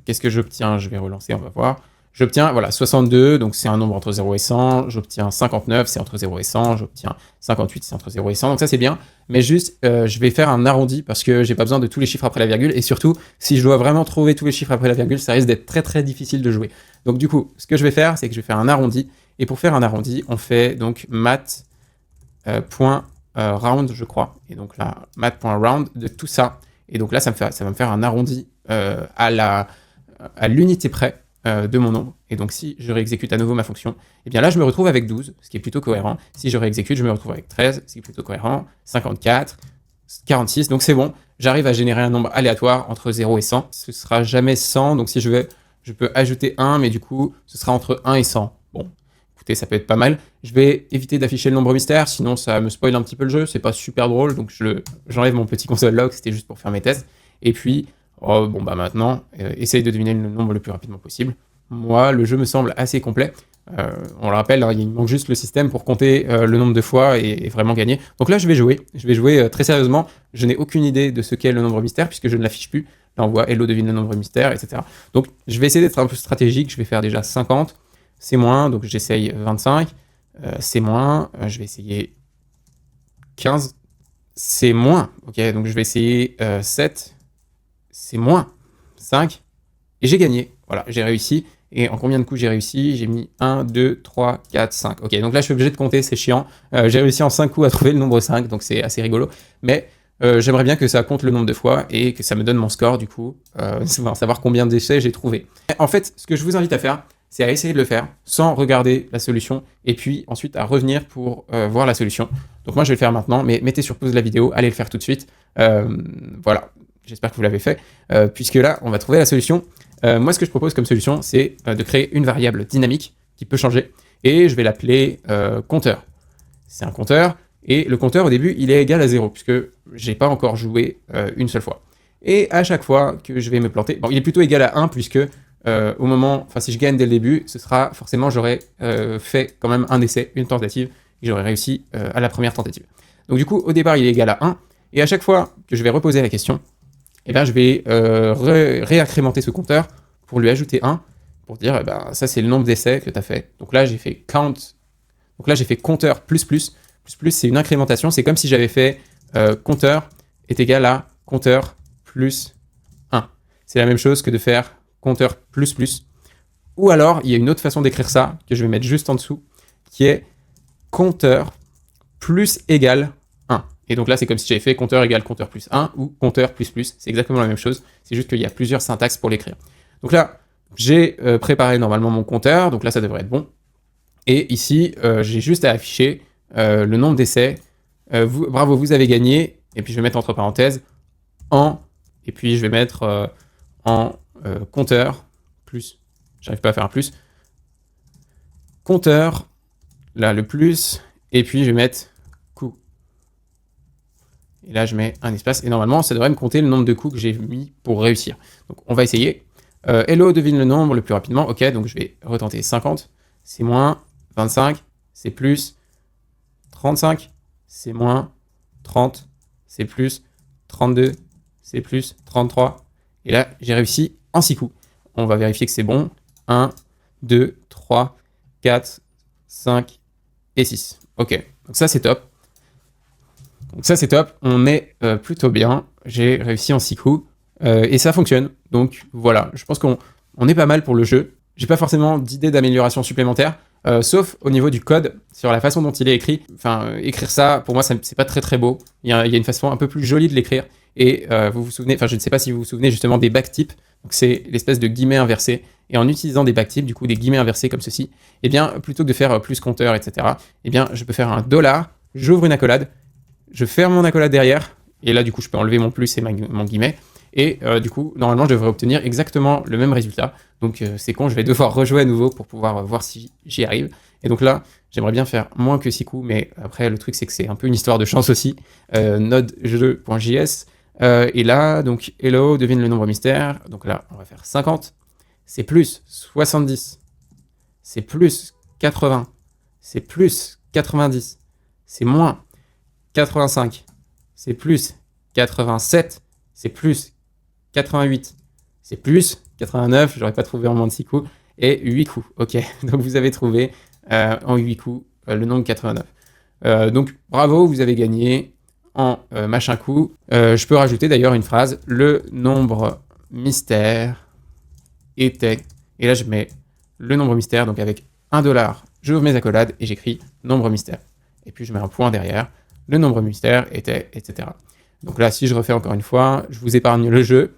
qu'est-ce que j'obtiens? Je vais relancer, on va voir. J'obtiens, voilà, 62, donc c'est un nombre entre 0 et 100. J'obtiens 59, c'est entre 0 et 100. J'obtiens 58, c'est entre 0 et 100. Donc ça, c'est bien. Mais juste, je vais faire un arrondi parce que j'ai pas besoin de tous les chiffres après la virgule. Et surtout, si je dois vraiment trouver tous les chiffres après la virgule, ça risque d'être très, très difficile de jouer. Donc du coup, ce que je vais faire, c'est que je vais faire un arrondi. Et pour faire un arrondi, on fait donc math.round, je crois. Et donc là, math.round de tout ça. Et donc là, ça va me faire un arrondi à l'unité près de mon nombre. Et donc si je réexécute à nouveau ma fonction, et bien là je me retrouve avec 12, ce qui est plutôt cohérent. Si je réexécute, je me retrouve avec 13, ce qui est plutôt cohérent, 54, 46, donc c'est bon, j'arrive à générer un nombre aléatoire entre 0 et 100. Ce sera jamais 100, donc si je peux ajouter 1, mais du coup ce sera entre 1 et 100. Bon, écoutez, ça peut être pas mal. Je vais éviter d'afficher le nombre mystère, sinon ça me spoil un petit peu le jeu, c'est pas super drôle, donc j'enlève mon petit console log, c'était juste pour faire mes tests. Et puis maintenant, essaye de deviner le nombre le plus rapidement possible. Moi, le jeu me semble assez complet. On le rappelle, hein, il manque juste le système pour compter le nombre de fois et vraiment gagner. Donc là, je vais jouer très sérieusement. Je n'ai aucune idée de ce qu'est le nombre mystère puisque je ne l'affiche plus. Là, on voit Hello devine le nombre mystère, etc. Donc, je vais essayer d'être un peu stratégique. Je vais faire déjà 50. C'est moins, donc j'essaye 25. C'est moins, je vais essayer 15. C'est moins, ok, donc je vais essayer 7. C'est moins 5. Et j'ai gagné. Voilà, j'ai réussi. Et en combien de coups j'ai réussi? J'ai mis 1, 2, 3, 4, 5. Ok, donc là, je suis obligé de compter, c'est chiant. J'ai réussi en 5 coups à trouver le nombre 5, donc c'est assez rigolo. Mais j'aimerais bien que ça compte le nombre de fois et que ça me donne mon score, du coup, savoir combien d'essais j'ai trouvé. En fait, ce que je vous invite à faire, c'est à essayer de le faire sans regarder la solution et puis ensuite à revenir pour voir la solution. Donc moi, je vais le faire maintenant, mais mettez sur pause la vidéo, allez le faire tout de suite. Voilà, j'espère que vous l'avez fait, puisque là, on va trouver la solution. Moi, ce que je propose comme solution, c'est de créer une variable dynamique qui peut changer, et je vais l'appeler compteur. C'est un compteur, et le compteur, au début, il est égal à 0, puisque j'ai pas encore joué une seule fois. Et à chaque fois que je vais me planter, bon, il est plutôt égal à 1, puisque au moment, enfin si je gagne dès le début, ce sera forcément, j'aurai fait quand même un essai, une tentative, et j'aurai réussi à la première tentative. Donc du coup, au départ, il est égal à 1, et à chaque fois que je vais reposer la question, eh ben, je vais réincrémenter ce compteur pour lui ajouter 1, pour dire, eh ben, ça c'est le nombre d'essais que tu as fait. Donc là, j'ai fait count, donc là j'ai fait compteur plus, c'est une incrémentation, c'est comme si j'avais fait compteur est égal à compteur plus 1. C'est la même chose que de faire compteur plus. Ou alors, il y a une autre façon d'écrire ça, que je vais mettre juste en dessous, qui est compteur plus égale 1. Et donc là, c'est comme si j'avais fait compteur égale compteur plus 1 ou compteur plus. C'est exactement la même chose, c'est juste qu'il y a plusieurs syntaxes pour l'écrire. Donc là, j'ai préparé normalement mon compteur, donc là, ça devrait être bon. Et ici, j'ai juste à afficher le nombre d'essais. Bravo, vous avez gagné. Et puis, je vais mettre entre parenthèses en, et puis je vais mettre en compteur plus. J'arrive pas à faire un plus. Compteur, là, le plus, et puis je vais mettre coup. Et là, je mets un espace, et normalement, ça devrait me compter le nombre de coups que j'ai mis pour réussir. Donc, on va essayer. Hello, devine le nombre le plus rapidement. Ok, donc je vais retenter 50. C'est moins 25. C'est plus 35. C'est moins 30. C'est plus 32. C'est plus 33. Et là, j'ai réussi en 6 coups. On va vérifier que c'est bon. 1, 2, 3, 4, 5 et 6. Ok, donc ça c'est top. On est plutôt bien. J'ai réussi en 6 coups. Et ça fonctionne. Donc voilà, je pense qu'on est pas mal pour le jeu. J'ai pas forcément d'idée d'amélioration supplémentaire. Sauf au niveau du code, sur la façon dont il est écrit. Enfin, écrire ça, pour moi, c'est pas très très beau. Il y a une façon un peu plus jolie de l'écrire. Et vous vous souvenez, enfin je ne sais pas si vous vous souvenez justement des backtips. Donc c'est l'espèce de guillemets inversés. Et en utilisant des backtips, du coup des guillemets inversés comme ceci, eh bien plutôt que de faire plus compteur, etc., eh bien je peux faire un $, j'ouvre une accolade, je ferme mon accolade derrière, et là du coup je peux enlever mon plus et mon guillemet. Et du coup, normalement, je devrais obtenir exactement le même résultat. Donc c'est con, je vais devoir rejouer à nouveau pour pouvoir voir si j'y arrive. Et donc là, j'aimerais bien faire moins que 6 coups, mais après, le truc, c'est que c'est un peu une histoire de chance aussi. Node.jeu.js. Et là, donc, hello, devine le nombre mystère. Donc là, on va faire 50. C'est plus 70. C'est plus 80. C'est plus 90. C'est moins 85. C'est plus 87. C'est plus 88, c'est plus 89, j'aurais pas trouvé en moins de 6 coups, et 8 coups, ok, donc vous avez trouvé en 8 coups le nombre 89. Donc bravo, vous avez gagné en machin coup. Je peux rajouter d'ailleurs une phrase, le nombre mystère était, et là je mets le nombre mystère, donc avec $, j'ouvre mes accolades et j'écris nombre mystère, et puis je mets un point derrière, le nombre mystère était, etc. Donc là, si je refais encore une fois, je vous épargne le jeu.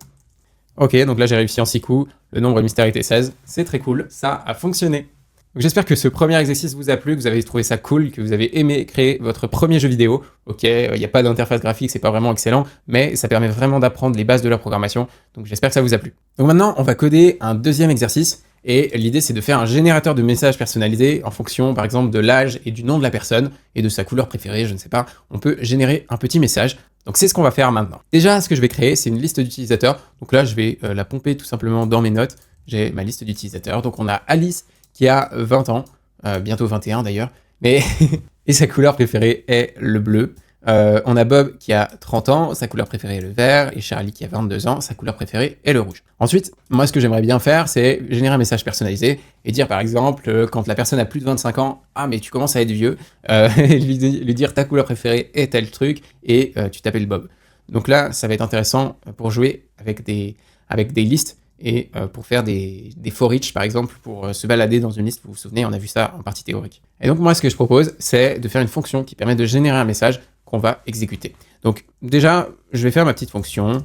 Ok, donc là j'ai réussi en 6 coups, le nombre mystère était 16, c'est très cool, ça a fonctionné. Donc j'espère que ce premier exercice vous a plu, que vous avez trouvé ça cool, que vous avez aimé créer votre premier jeu vidéo. Ok, il n'y a pas d'interface graphique, c'est pas vraiment excellent, mais ça permet vraiment d'apprendre les bases de la programmation, donc j'espère que ça vous a plu. Donc maintenant, on va coder un deuxième exercice, et l'idée c'est de faire un générateur de messages personnalisés en fonction par exemple de l'âge et du nom de la personne, et de sa couleur préférée, je ne sais pas, on peut générer un petit message. Donc c'est ce qu'on va faire maintenant. Déjà, ce que je vais créer, c'est une liste d'utilisateurs. Donc là, je vais la pomper tout simplement dans mes notes. J'ai ma liste d'utilisateurs. Donc on a Alice qui a 20 ans. bientôt 21 d'ailleurs, mais et sa couleur préférée est le bleu. On a Bob qui a 30 ans, sa couleur préférée est le vert, et Charlie qui a 22 ans, sa couleur préférée est le rouge. Ensuite, moi ce que j'aimerais bien faire, c'est générer un message personnalisé et dire par exemple, quand la personne a plus de 25 ans, ah mais tu commences à être vieux, lui dire ta couleur préférée est tel truc, et tu t'appelles Bob. Donc là, ça va être intéressant pour jouer avec des listes, et pour faire des for each par exemple, pour se balader dans une liste. Vous vous souvenez, on a vu ça en partie théorique. Et donc moi ce que je propose, c'est de faire une fonction qui permet de générer un message qu'on va exécuter. Donc déjà, je vais faire ma petite fonction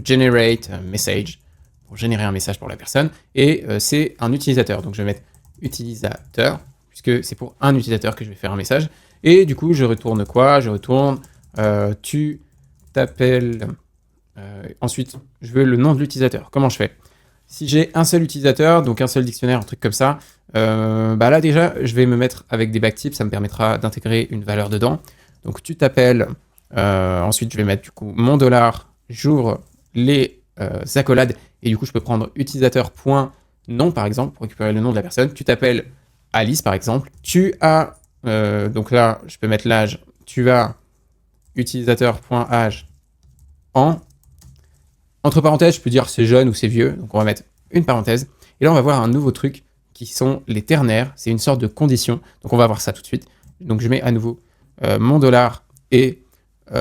generate message pour générer un message pour la personne, et c'est un utilisateur. Donc je vais mettre utilisateur, puisque c'est pour un utilisateur que je vais faire un message. Et du coup, je retourne quoi? Je retourne tu t'appelles... ensuite, je veux le nom de l'utilisateur. Comment je fais? Si j'ai un seul utilisateur, donc un seul dictionnaire, un truc comme ça, bah là déjà, je vais me mettre avec des backtips, ça me permettra d'intégrer une valeur dedans. Donc tu t'appelles, ensuite je vais mettre du coup mon $, j'ouvre les accolades, et du coup je peux prendre utilisateur.nom par exemple, pour récupérer le nom de la personne. Tu t'appelles Alice par exemple, tu as, donc là je peux mettre l'âge, tu as utilisateur.âge entre parenthèses, je peux dire c'est jeune ou c'est vieux, donc on va mettre une parenthèse, et là on va voir un nouveau truc qui sont les ternaires, c'est une sorte de condition, donc on va voir ça tout de suite. Donc je mets à nouveau mon $ et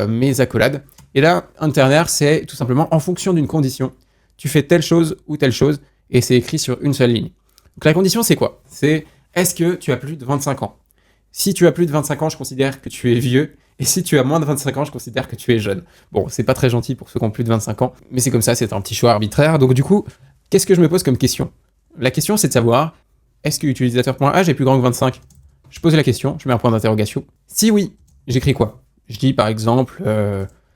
mes accolades, et là un ternaire c'est tout simplement en fonction d'une condition, tu fais telle chose ou telle chose, et c'est écrit sur une seule ligne. Donc la condition c'est quoi? C'est est-ce que tu as plus de 25 ans? Si tu as plus de 25 ans, je considère que tu es vieux, et si tu as moins de 25 ans, je considère que tu es jeune. Bon, c'est pas très gentil pour ceux qui ont plus de 25 ans, mais c'est comme ça, c'est un petit choix arbitraire. Donc du coup, qu'est-ce que je me pose comme question? La question, c'est de savoir, est-ce que utilisateur.âge est plus grand que 25? Je pose la question, je mets un point d'interrogation. Si oui, j'écris quoi? Je dis par exemple,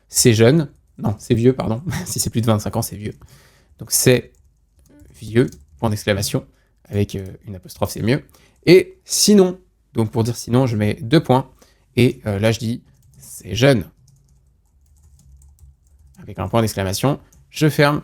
c'est jeune, non, c'est vieux, pardon. Si c'est plus de 25 ans, c'est vieux. Donc c'est vieux, point d'exclamation, avec une apostrophe, c'est mieux. Et sinon, donc pour dire sinon, je mets 2 points, et là je dis c'est jeune, avec un point d'exclamation, je ferme,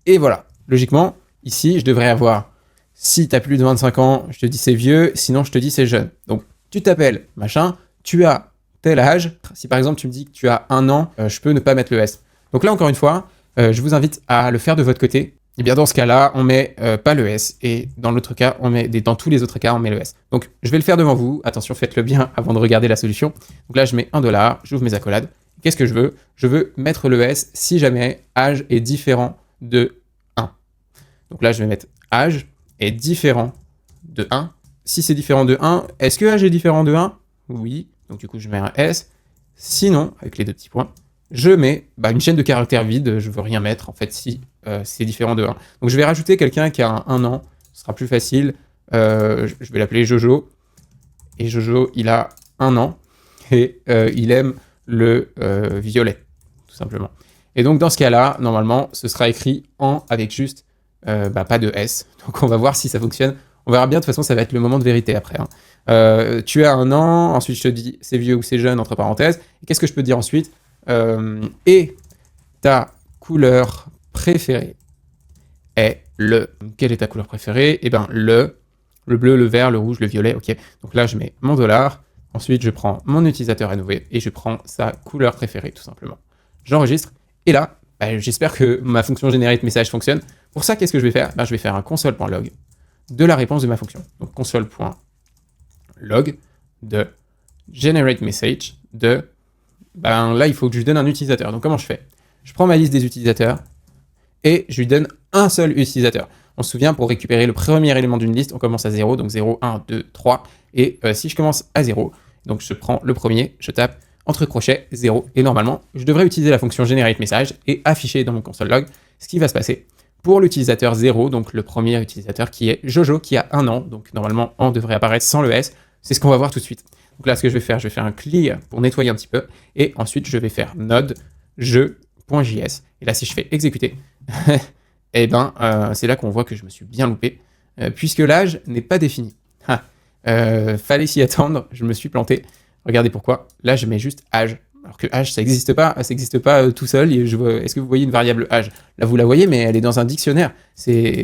et voilà. Logiquement, ici, je devrais avoir, si tu as plus de 25 ans, je te dis c'est vieux, sinon je te dis c'est jeune. Donc tu t'appelles, machin, tu as tel âge. Si par exemple tu me dis que tu as 1 an, je peux ne pas mettre le S. Donc là encore une fois, je vous invite à le faire de votre côté. Et bien dans ce cas-là, on met pas le S, et dans l'autre cas, dans tous les autres cas, on met le S. Donc je vais le faire devant vous, attention, faites-le bien avant de regarder la solution. Donc là, je mets $, j'ouvre mes accolades. Qu'est-ce que je veux? Je veux mettre le S si jamais âge est différent de 1. Donc là, je vais mettre âge est différent de 1. Si c'est différent de 1, est-ce que âge est différent de 1? Oui, donc du coup, je mets un S. Sinon, avec les 2 petits points, je mets une chaîne de caractères vide, je veux rien mettre en fait si c'est différent de 1. Donc je vais rajouter quelqu'un qui a 1 an, ce sera plus facile. Je vais l'appeler Jojo. Et Jojo, il a 1 an, et il aime le violet, tout simplement. Et donc dans ce cas-là, normalement, ce sera écrit en avec juste pas de S. Donc on va voir si ça fonctionne. On verra bien, de toute façon, ça va être le moment de vérité après. Tu as 1 an, ensuite je te dis c'est vieux ou c'est jeune, entre parenthèses. Et qu'est-ce que je peux dire ensuite? Et ta couleur préférée est le... Quelle est ta couleur préférée? Eh bien, le bleu, le vert, le rouge, le violet, ok. Donc là, je mets mon $, ensuite je prends mon utilisateur à nouveau, et je prends sa couleur préférée, tout simplement. J'enregistre, et là, j'espère que ma fonction generate message fonctionne. Pour ça, qu'est-ce que je vais faire? Je vais faire un console.log de la réponse de ma fonction. Donc console.log de generate message de... là, il faut que je lui donne un utilisateur. Donc comment je fais? Je prends ma liste des utilisateurs, et je lui donne un seul utilisateur. On se souvient, pour récupérer le premier élément d'une liste, on commence à 0, donc 0, 1, 2, 3, et si je commence à 0, donc je prends le premier, je tape entre crochets 0, et normalement, je devrais utiliser la fonction generate message et afficher dans mon console log ce qui va se passer. Pour l'utilisateur 0, donc le premier utilisateur qui est Jojo, qui a 1 an, donc normalement, on devrait apparaître sans le S, c'est ce qu'on va voir tout de suite. Donc là, ce que je vais faire un clear pour nettoyer un petit peu, et ensuite, je vais faire node jeu.js, et là, si je fais exécuter, et c'est là qu'on voit que je me suis bien loupé, puisque l'âge n'est pas défini. Fallait s'y attendre, je me suis planté. Regardez pourquoi. Là, je mets juste âge. Alors que âge, ça n'existe pas tout seul. Est-ce que vous voyez une variable âge? Là, vous la voyez, mais elle est dans un dictionnaire.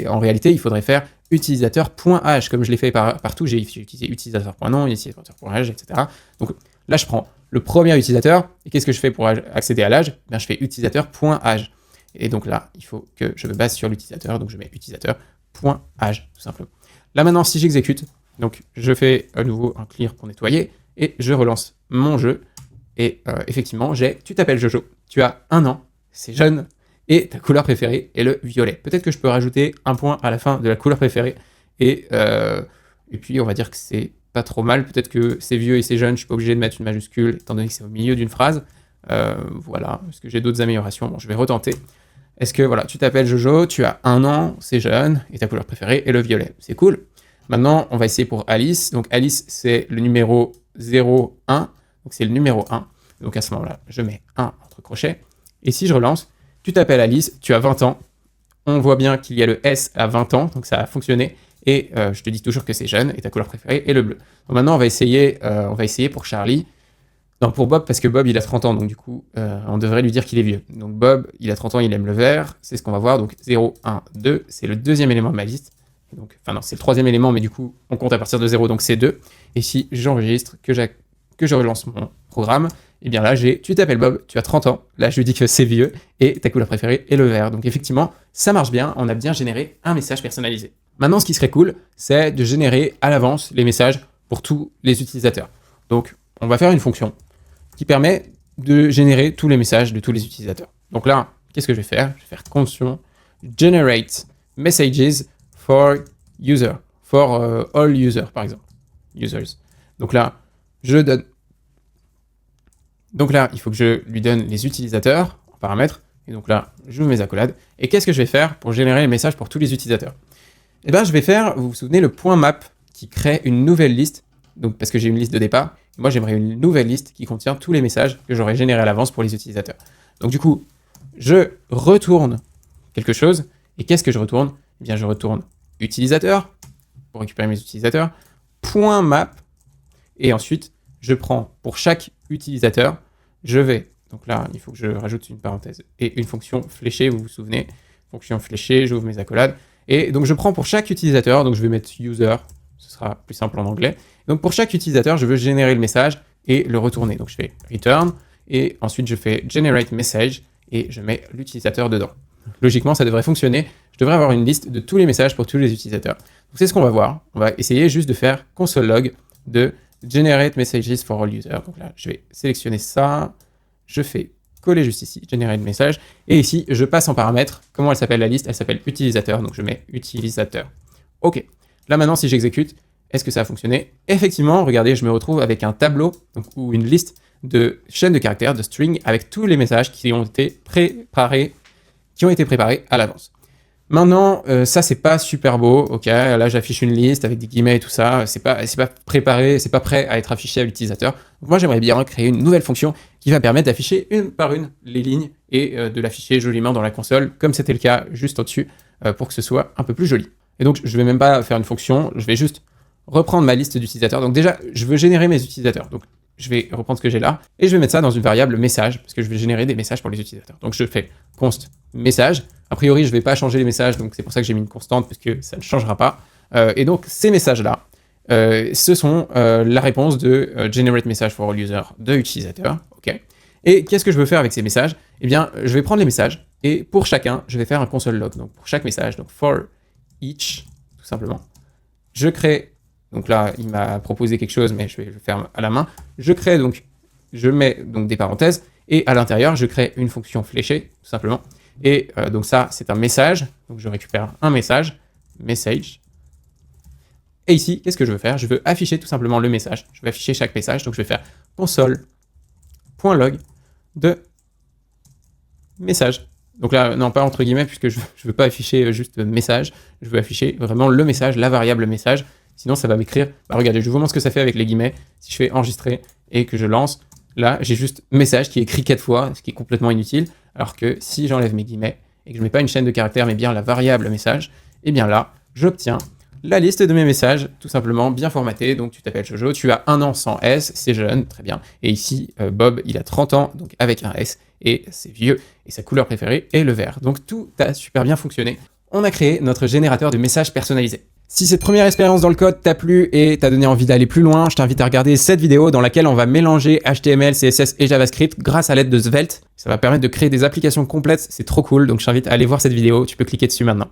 En réalité, il faudrait faire utilisateur.âge, comme je l'ai fait partout, j'ai utilisé utilisateur.nom, utilisateur.âge, etc. Donc là, je prends le premier utilisateur, et qu'est-ce que je fais pour accéder à l'âge? Je fais utilisateur.âge. Et donc là, il faut que je me base sur l'utilisateur, donc je mets utilisateur.âge, tout simplement. Là maintenant, si j'exécute, donc je fais à nouveau un clear pour nettoyer, et je relance mon jeu, et effectivement, tu t'appelles Jojo, tu as 1 an, c'est jeune, et ta couleur préférée est le violet. Peut-être que je peux rajouter un point à la fin de la couleur préférée, et puis on va dire que c'est pas trop mal. Peut-être que c'est vieux et c'est jeune, je suis pas obligé de mettre une majuscule, étant donné que c'est au milieu d'une phrase. Voilà, est-ce que j'ai d'autres améliorations? Bon, je vais retenter. Est-ce que, voilà, tu t'appelles Jojo, tu as 1 an, c'est jeune, et ta couleur préférée est le violet. C'est cool. Maintenant, on va essayer pour Alice. Donc Alice, c'est le numéro 0, 1. Donc c'est le numéro 1. Donc à ce moment-là, je mets 1 entre crochets. Et si je relance, tu t'appelles Alice, tu as 20 ans. On voit bien qu'il y a le S à 20 ans, donc ça a fonctionné. Et je te dis toujours que c'est jeune, et ta couleur préférée est le bleu. Donc maintenant, on va essayer pour Charlie. Non, pour Bob, parce que Bob, il a 30 ans, donc du coup, on devrait lui dire qu'il est vieux. Donc Bob, il a 30 ans, il aime le vert, c'est ce qu'on va voir. Donc 0, 1, 2, c'est le deuxième élément de ma liste. Donc, enfin non, c'est le troisième élément, mais du coup, on compte à partir de 0, donc c'est 2. Et si j'enregistre, que je relance mon programme, et bien là, tu t'appelles Bob, tu as 30 ans. Là, je lui dis que c'est vieux, et ta couleur préférée est le vert. Donc effectivement, ça marche bien, on a bien généré un message personnalisé. Maintenant, ce qui serait cool, c'est de générer à l'avance les messages pour tous les utilisateurs. Donc, on va faire une fonction qui permet de générer tous les messages de tous les utilisateurs. Donc là, qu'est-ce que je vais faire? Je vais faire fonction generate messages for user, for all users, par exemple. Users. Donc là, Donc là, il faut que je lui donne les utilisateurs en paramètres. Et donc là, j'ouvre mes accolades. Et qu'est-ce que je vais faire pour générer les messages pour tous les utilisateurs? Eh bien, je vais faire, vous vous souvenez, le point map qui crée une nouvelle liste. Donc, parce que j'ai une liste de départ. Et moi, j'aimerais une nouvelle liste qui contient tous les messages que j'aurais générés à l'avance pour les utilisateurs. Donc, du coup, je retourne quelque chose. Et qu'est-ce que je retourne? Eh bien, je retourne utilisateur pour récupérer mes utilisateurs. Point map. Et ensuite, je prends pour chaque utilisateur, donc là, il faut que je rajoute une parenthèse et une fonction fléchée, vous vous souvenez, fonction fléchée, j'ouvre mes accolades, et donc je prends pour chaque utilisateur, donc je vais mettre user, ce sera plus simple en anglais, donc pour chaque utilisateur, je veux générer le message et le retourner, donc je fais return, et ensuite je fais generate message, et je mets l'utilisateur dedans. Logiquement, ça devrait fonctionner, je devrais avoir une liste de tous les messages pour tous les utilisateurs. Donc c'est ce qu'on va voir, on va essayer juste de faire console log de generate messages for all users. Donc là, je vais sélectionner ça, je fais coller juste ici, generate message, et ici, je passe en paramètre. Comment elle s'appelle la liste? Elle s'appelle utilisateur, donc je mets utilisateur. Ok, là maintenant, si j'exécute, est-ce que ça a fonctionné? Effectivement, regardez, je me retrouve avec un tableau, donc, ou une liste de chaînes de caractères, de string, avec tous les messages qui ont été préparés à l'avance. Maintenant, ça, c'est pas super beau, ok, là, j'affiche une liste avec des guillemets et tout ça, c'est pas préparé, c'est pas prêt à être affiché à l'utilisateur. Donc moi, j'aimerais bien créer une nouvelle fonction qui va permettre d'afficher une par une les lignes et de l'afficher joliment dans la console, comme c'était le cas juste au-dessus, pour que ce soit un peu plus joli. Et donc, je vais même pas faire une fonction, je vais juste reprendre ma liste d'utilisateurs. Donc déjà, je veux générer mes utilisateurs. Donc, je vais reprendre ce que j'ai là, et je vais mettre ça dans une variable message, parce que je vais générer des messages pour les utilisateurs. Donc je fais const message. A priori, je ne vais pas changer les messages, donc c'est pour ça que j'ai mis une constante, parce que ça ne changera pas. Et donc ces messages-là, ce sont la réponse de generate message for all users de utilisateur. Okay. Et qu'est-ce que je veux faire avec ces messages? Eh bien, je vais prendre les messages, et pour chacun, je vais faire un console log. Donc pour chaque message, donc for each, tout simplement, je crée. Donc là, il m'a proposé quelque chose, mais je vais le faire à la main. Je mets donc des parenthèses, et à l'intérieur, je crée une fonction fléchée, tout simplement. Et donc ça, c'est un message. Donc je récupère un message, message. Et ici, qu'est-ce que je veux faire? Je veux afficher tout simplement le message. Je vais afficher chaque message, donc je vais faire console.log de message. Donc là, non, pas entre guillemets, puisque je ne veux pas afficher juste message. Je veux afficher vraiment le message, la variable message. Sinon, ça va m'écrire, regardez, je vous montre ce que ça fait avec les guillemets. Si je fais enregistrer et que je lance, là, j'ai juste message qui est écrit 4 fois, ce qui est complètement inutile. Alors que si j'enlève mes guillemets et que je ne mets pas une chaîne de caractères, mais bien la variable message, et bien là, j'obtiens la liste de mes messages, tout simplement bien formatée. Donc, tu t'appelles Jojo, tu as 1 an sans S, c'est jeune, très bien. Et ici, Bob, il a 30 ans, donc avec un S, et c'est vieux, et sa couleur préférée est le vert. Donc, tout a super bien fonctionné. On a créé notre générateur de messages personnalisés. Si cette première expérience dans le code t'a plu et t'a donné envie d'aller plus loin, je t'invite à regarder cette vidéo dans laquelle on va mélanger HTML, CSS et JavaScript grâce à l'aide de Svelte. Ça va permettre de créer des applications complètes, c'est trop cool, donc je t'invite à aller voir cette vidéo, tu peux cliquer dessus maintenant.